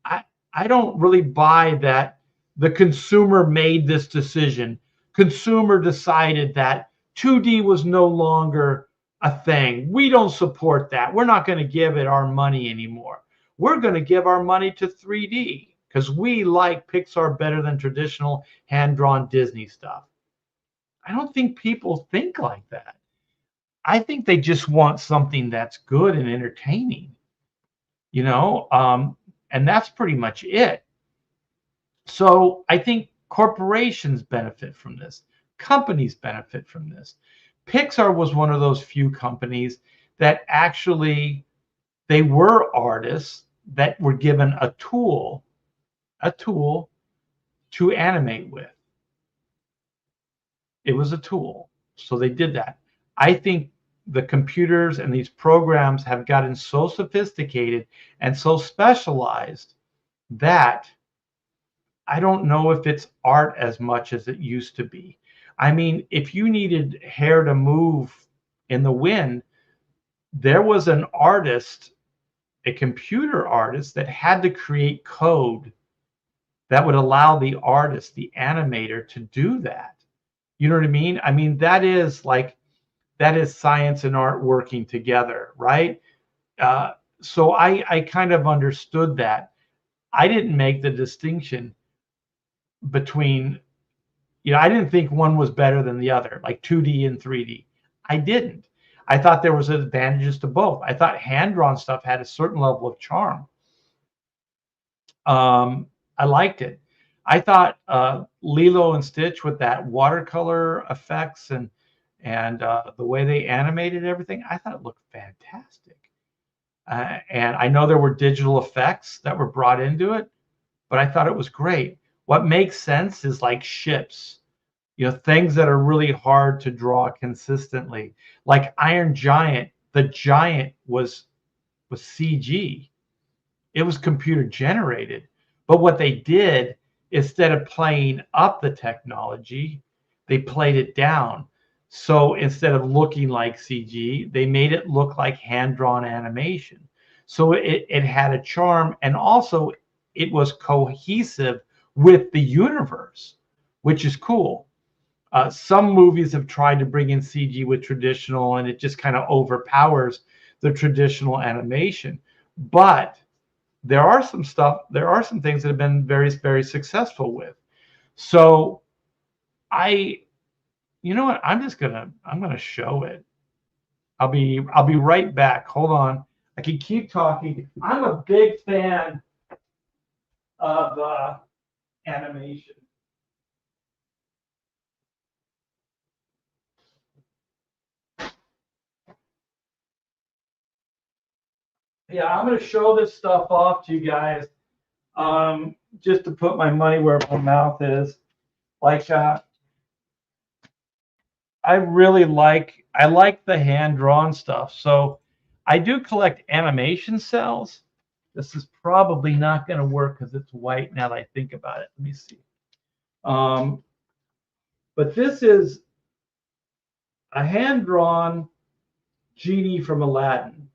[SPEAKER 1] I don't really buy that the consumer made this decision. Consumer decided that 2D was no longer a thing. We don't support that. We're not going to give it our money anymore. We're going to give our money to 3D because we like Pixar better than traditional hand-drawn Disney stuff. I don't think people think like that. I think they just want something that's good and entertaining. And that's pretty much it. So I think corporations benefit from this. Companies benefit from this. Pixar was one of those few companies that actually, they were artists that were given a tool to animate with. It was a tool. So they did that. I think the computers and these programs have gotten so sophisticated and so specialized that I don't know if it's art as much as it used to be. I mean, if you needed hair to move in the wind, there was an artist, a computer artist, that had to create code that would allow the artist, the animator, to do that. You know what I mean? I mean, that is science and art working together, right? So I kind of understood that. I didn't make the distinction between, I didn't think one was better than the other, like 2D and 3D. I didn't. I thought there was advantages to both. I thought hand-drawn stuff had a certain level of charm. I liked it. I thought Lilo and Stitch, with that watercolor effects and the way they animated everything, I thought it looked fantastic. And I know there were digital effects that were brought into it, but I thought it was great. What makes sense is like ships, things that are really hard to draw consistently. Like Iron Giant, the giant was CG. It was computer generated. But what they did, instead of playing up the technology, they played it down. So instead of looking like CG, they made it look like hand-drawn animation. So it had a charm, and also it was cohesive with the universe, which is cool. Some movies have tried to bring in CG with traditional, and it just kind of overpowers the traditional animation. But there are some things that have been very, very successful with. So you know what? I'm gonna show it. I'll be right back. Hold on. I can keep talking. I'm a big fan of animation. Yeah, I'm gonna show this stuff off to you guys, just to put my money where my mouth is. Like, I like the hand drawn stuff. So I do collect animation cells. This is probably not going to work because it's white now that I think about it. Let me see. But this is a hand drawn genie from Aladdin.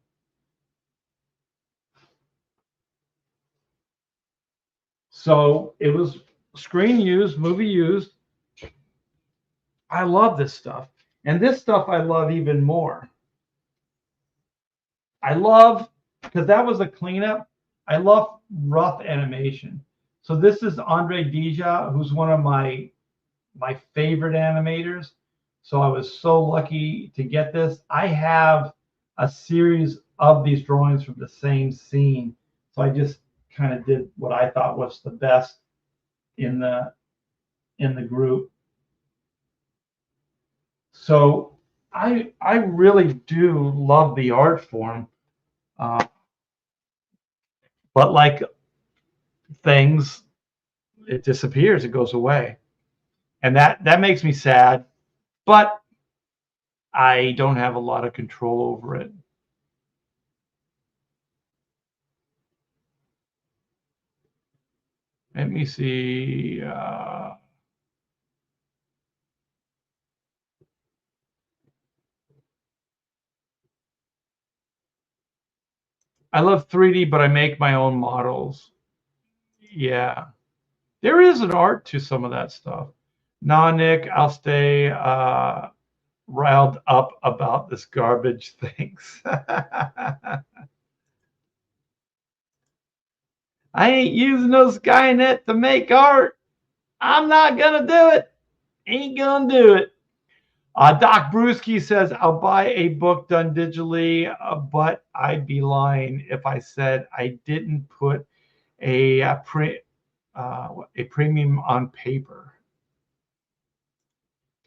[SPEAKER 1] So it was screen used, movie used. I love this stuff. And this stuff I love even more. I love, because that was a cleanup, I love rough animation. So this is Andre Dija, who's one of my favorite animators. So I was so lucky to get this. I have a series of these drawings from the same scene. So I just kind of did what I thought was the best in the group. So I really do love the art form. But like things, it disappears, it goes away. And that makes me sad, but I don't have a lot of control over it. Let me see. I love 3D, but I make my own models. Yeah. There is an art to some of that stuff. Nah, Nick, I'll stay riled up about this garbage things. I ain't using no Skynet to make art. I'm not gonna do it. Ain't gonna do it. Doc Brewski says, I'll buy a book done digitally, but I'd be lying if I said I didn't put a premium on paper.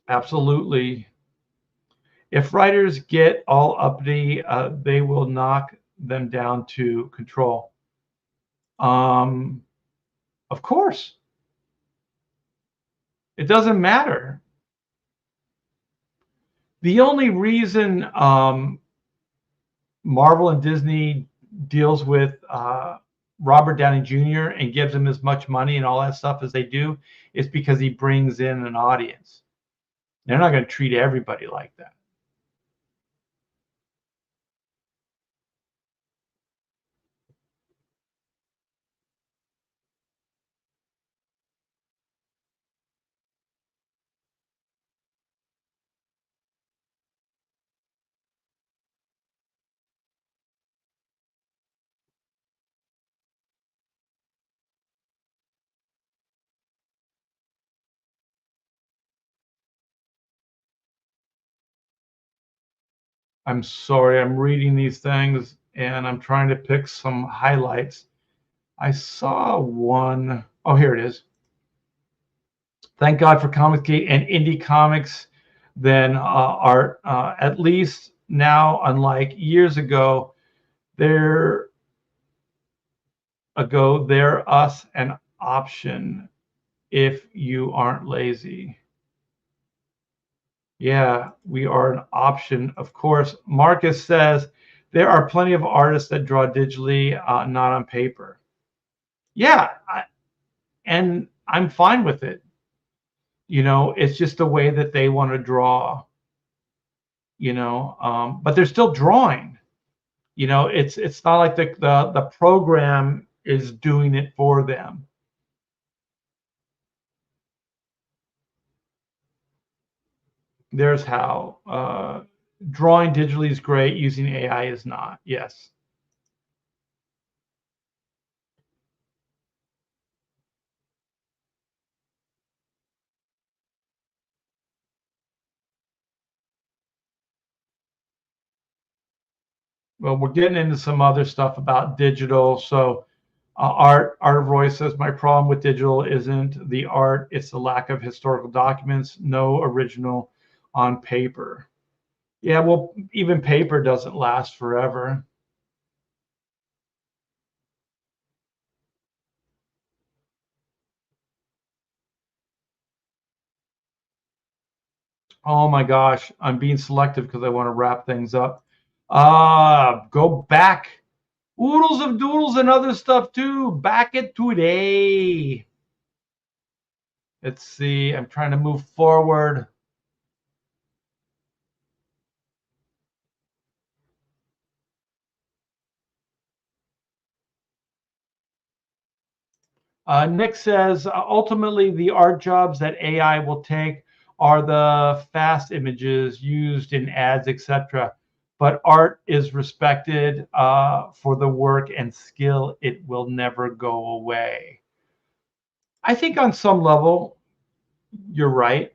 [SPEAKER 1] Absolutely. If writers get all uppity, they will knock them down to control. Of course, it doesn't matter. The only reason Marvel and Disney deals with Robert Downey Jr. and gives him as much money and all that stuff as they do is because he brings in an audience. They're not going to treat everybody like that. I'm sorry, I'm reading these things and I'm trying to pick some highlights. I saw one. Oh, here it is. Thank God for Comicsgate and indie comics. Then art, at least now, unlike years ago, they're us an option if you aren't lazy. Yeah, we are an option. Of course, Marcus says there are plenty of artists that draw digitally, not on paper. Yeah, and I'm fine with it. It's just the way that they want to draw. But they're still drawing. It's not like the program is doing it for them. There's how. Drawing digitally is great. Using AI is not. Yes. Well, we're getting into some other stuff about digital. So, Art of Roy says my problem with digital isn't the art; it's the lack of historical documents. No original on paper. Yeah, well, even paper doesn't last forever. Oh my gosh, I'm being selective because I want to wrap things up. Go back. Oodles of doodles and other stuff too. Back it today. Let's see. I'm trying to move forward. Nick says ultimately the art jobs that AI will take are the fast images used in ads, etc. But art is respected for the work and skill. It will never go away. I think on some level, you're right.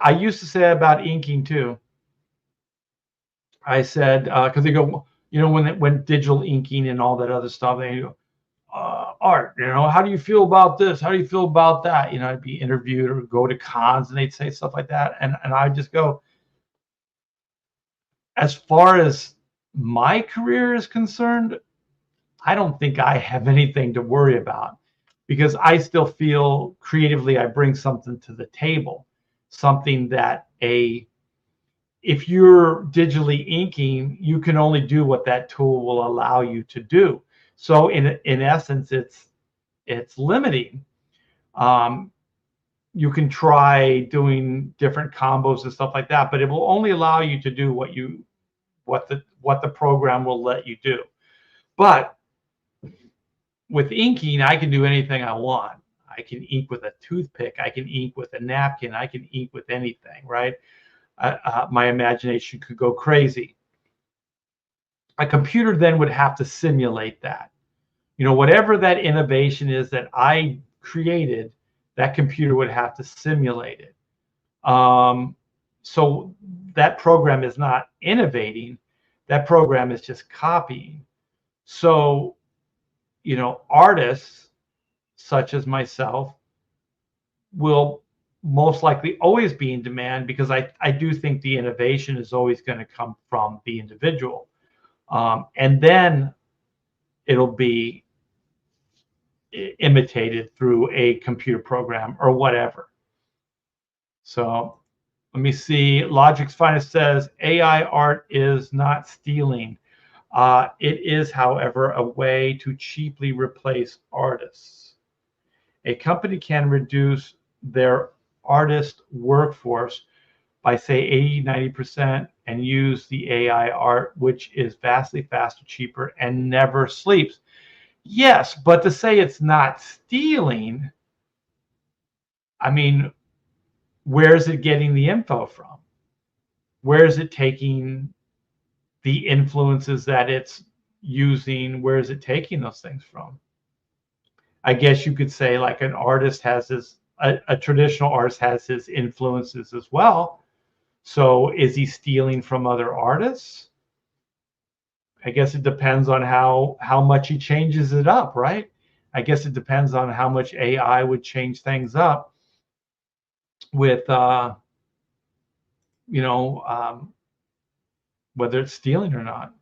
[SPEAKER 1] I used to say about inking too. I said because they go, when digital inking and all that other stuff, they go, art, how do you feel about this? How do you feel about that? I'd be interviewed or go to cons and they'd say stuff like that. And I just go, as far as my career is concerned, I don't think I have anything to worry about because I still feel creatively I bring something to the table, something that if you're digitally inking, you can only do what that tool will allow you to do. So in essence, it's limiting. You can try doing different combos and stuff like that, but it will only allow you to do what the program will let you do. But with inking, I can do anything I want. I can ink with a toothpick. I can ink with a napkin. I can ink with anything, right? My imagination could go crazy. A computer then would have to simulate that. Whatever that innovation is that I created, that computer would have to simulate it. So that program is not innovating. That program is just copying. So artists such as myself will most likely always be in demand, because I do think the innovation is always going to come from the individual. And then it'll be imitated through a computer program or whatever. So let me see. Logic's Finest says AI art is not stealing. It is, however, a way to cheaply replace artists. A company can reduce their artist workforce by, say, 80, 90% and use the AI art, which is vastly faster, cheaper, and never sleeps. Yes, but to say it's not stealing, I mean, where is it getting the info from? Where is it taking the influences that it's using? Where is it taking those things from? I guess you could say like an artist has his, a traditional artist has his influences as well. So is he stealing from other artists? I guess it depends on how much he changes it up, right? I guess it depends on how much AI would change things up with, whether it's stealing or not.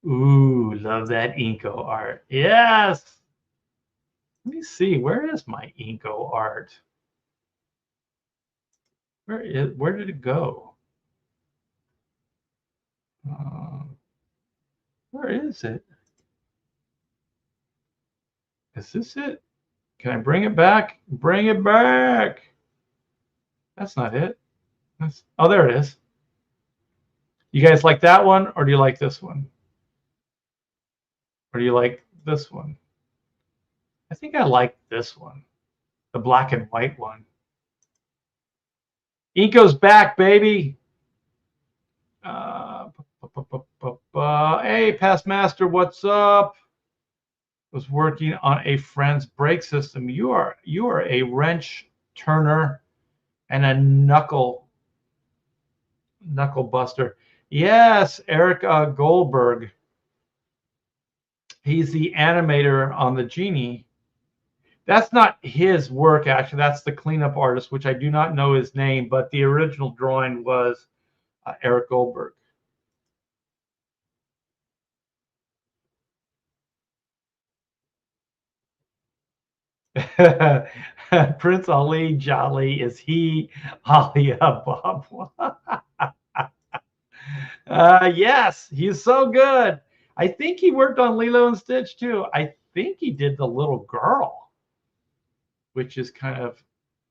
[SPEAKER 1] Ooh, love that Inco art. Yes. Let me see. Where is my Inco art? Where did it go? Where is it? Is this it? Can I bring it back? Bring it back. That's not it. Oh, there it is. You guys like that one, or do you like this one? Or do you like this one? I think I like this one, the black and white one. Inco's back, baby. Hey, Past Master, what's up? Was working on a friend's brake system. You are a wrench turner and a knuckle buster. Yes, Eric Goldberg. He's the animator on the Genie. That's not his work, actually. That's the cleanup artist, which I do not know his name, but the original drawing was Eric Goldberg. Prince Ali Jolly, is he Ali Bob? Yes, he's so good. I think he worked on Lilo and Stitch too. I think he did the little girl, which is kind of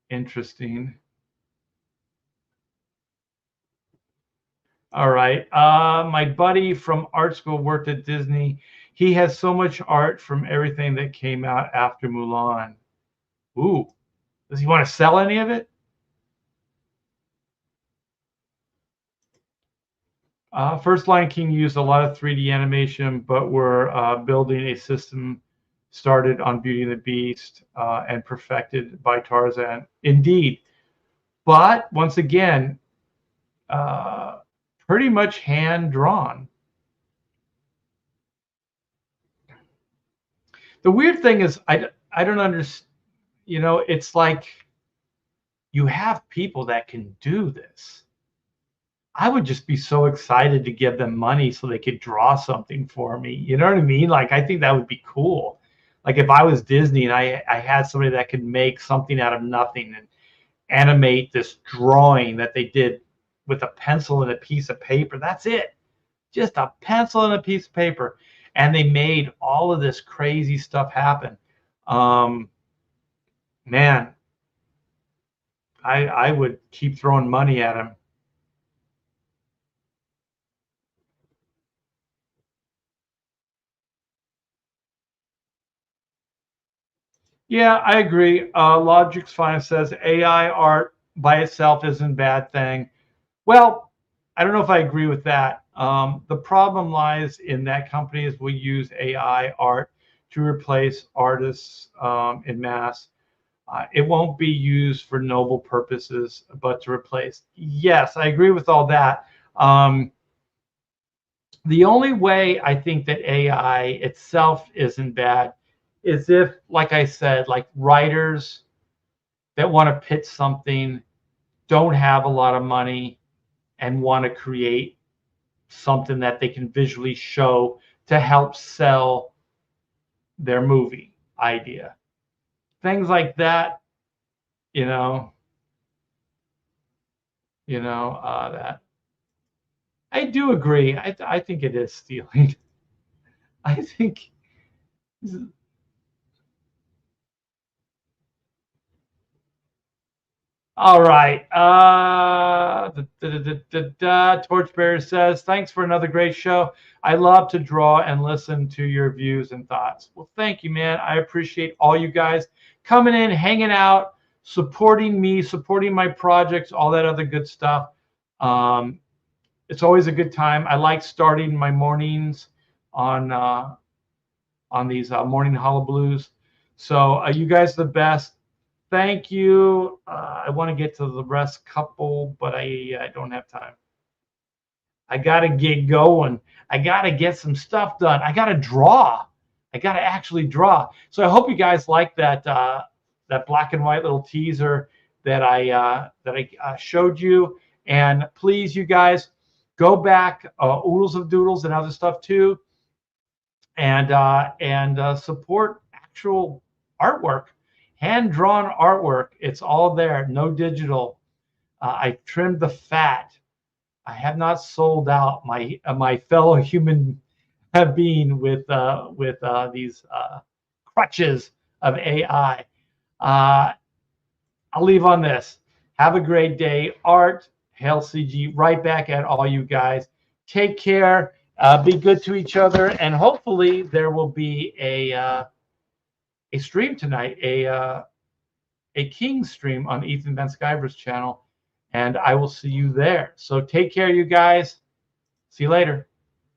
[SPEAKER 1] interesting. All right. My buddy from art school worked at Disney. He has so much art from everything that came out after Mulan. Ooh, does he want to sell any of it? First Lion King used a lot of 3D animation, but we're building a system started on Beauty and the Beast and perfected by Tarzan. Indeed. But once again, pretty much hand drawn. The weird thing is, I don't understand. It's like you have people that can do this. I would just be so excited to give them money so they could draw something for me. You know what I mean? Like, I think that would be cool. Like if I was Disney and I had somebody that could make something out of nothing and animate this drawing that they did with a pencil and a piece of paper. That's it. Just a pencil and a piece of paper. And they made all of this crazy stuff happen. Man, I would keep throwing money at him. Yeah, I agree. Logic's Fine says AI art by itself isn't a bad thing. Well, I don't know if I agree with that. The problem lies in that companies will use AI art to replace artists in mass. It won't be used for noble purposes, but to replace. Yes, I agree with all that. The only way I think that AI itself isn't bad is if, like I said, like writers that want to pitch something don't have a lot of money and want to create something that they can visually show to help sell their movie idea. Things like that, you know, that I do agree. I think it is stealing. I think. All right. Torchbearer says, thanks for another great show. I love to draw and listen to your views and thoughts. Well, thank you, man. I appreciate all you guys coming in, hanging out, supporting me, supporting my projects, all that other good stuff. It's always a good time. I like starting my mornings on these morning Hullabaloos. So you guys are the best. Thank you. I want to get to the rest couple, but I don't have time. I got to get going. I got to get some stuff done. I got to draw. I got to actually draw. So I hope you guys like that that black and white little teaser that I showed you. And please, you guys, go back, Oodles of Doodles and other stuff too, and support actual artwork. Hand-drawn artwork. It's all there. No digital. I trimmed the fat. I have not sold out my fellow human being with these crutches of AI. I'll leave on this. Have a great day. Art, Hail CG, right back at all you guys. Take care. Be good to each other, and hopefully there will be a stream tonight, a King stream on Ethan Van Sciver's channel, and I will see you there. So take care, you guys. See you later.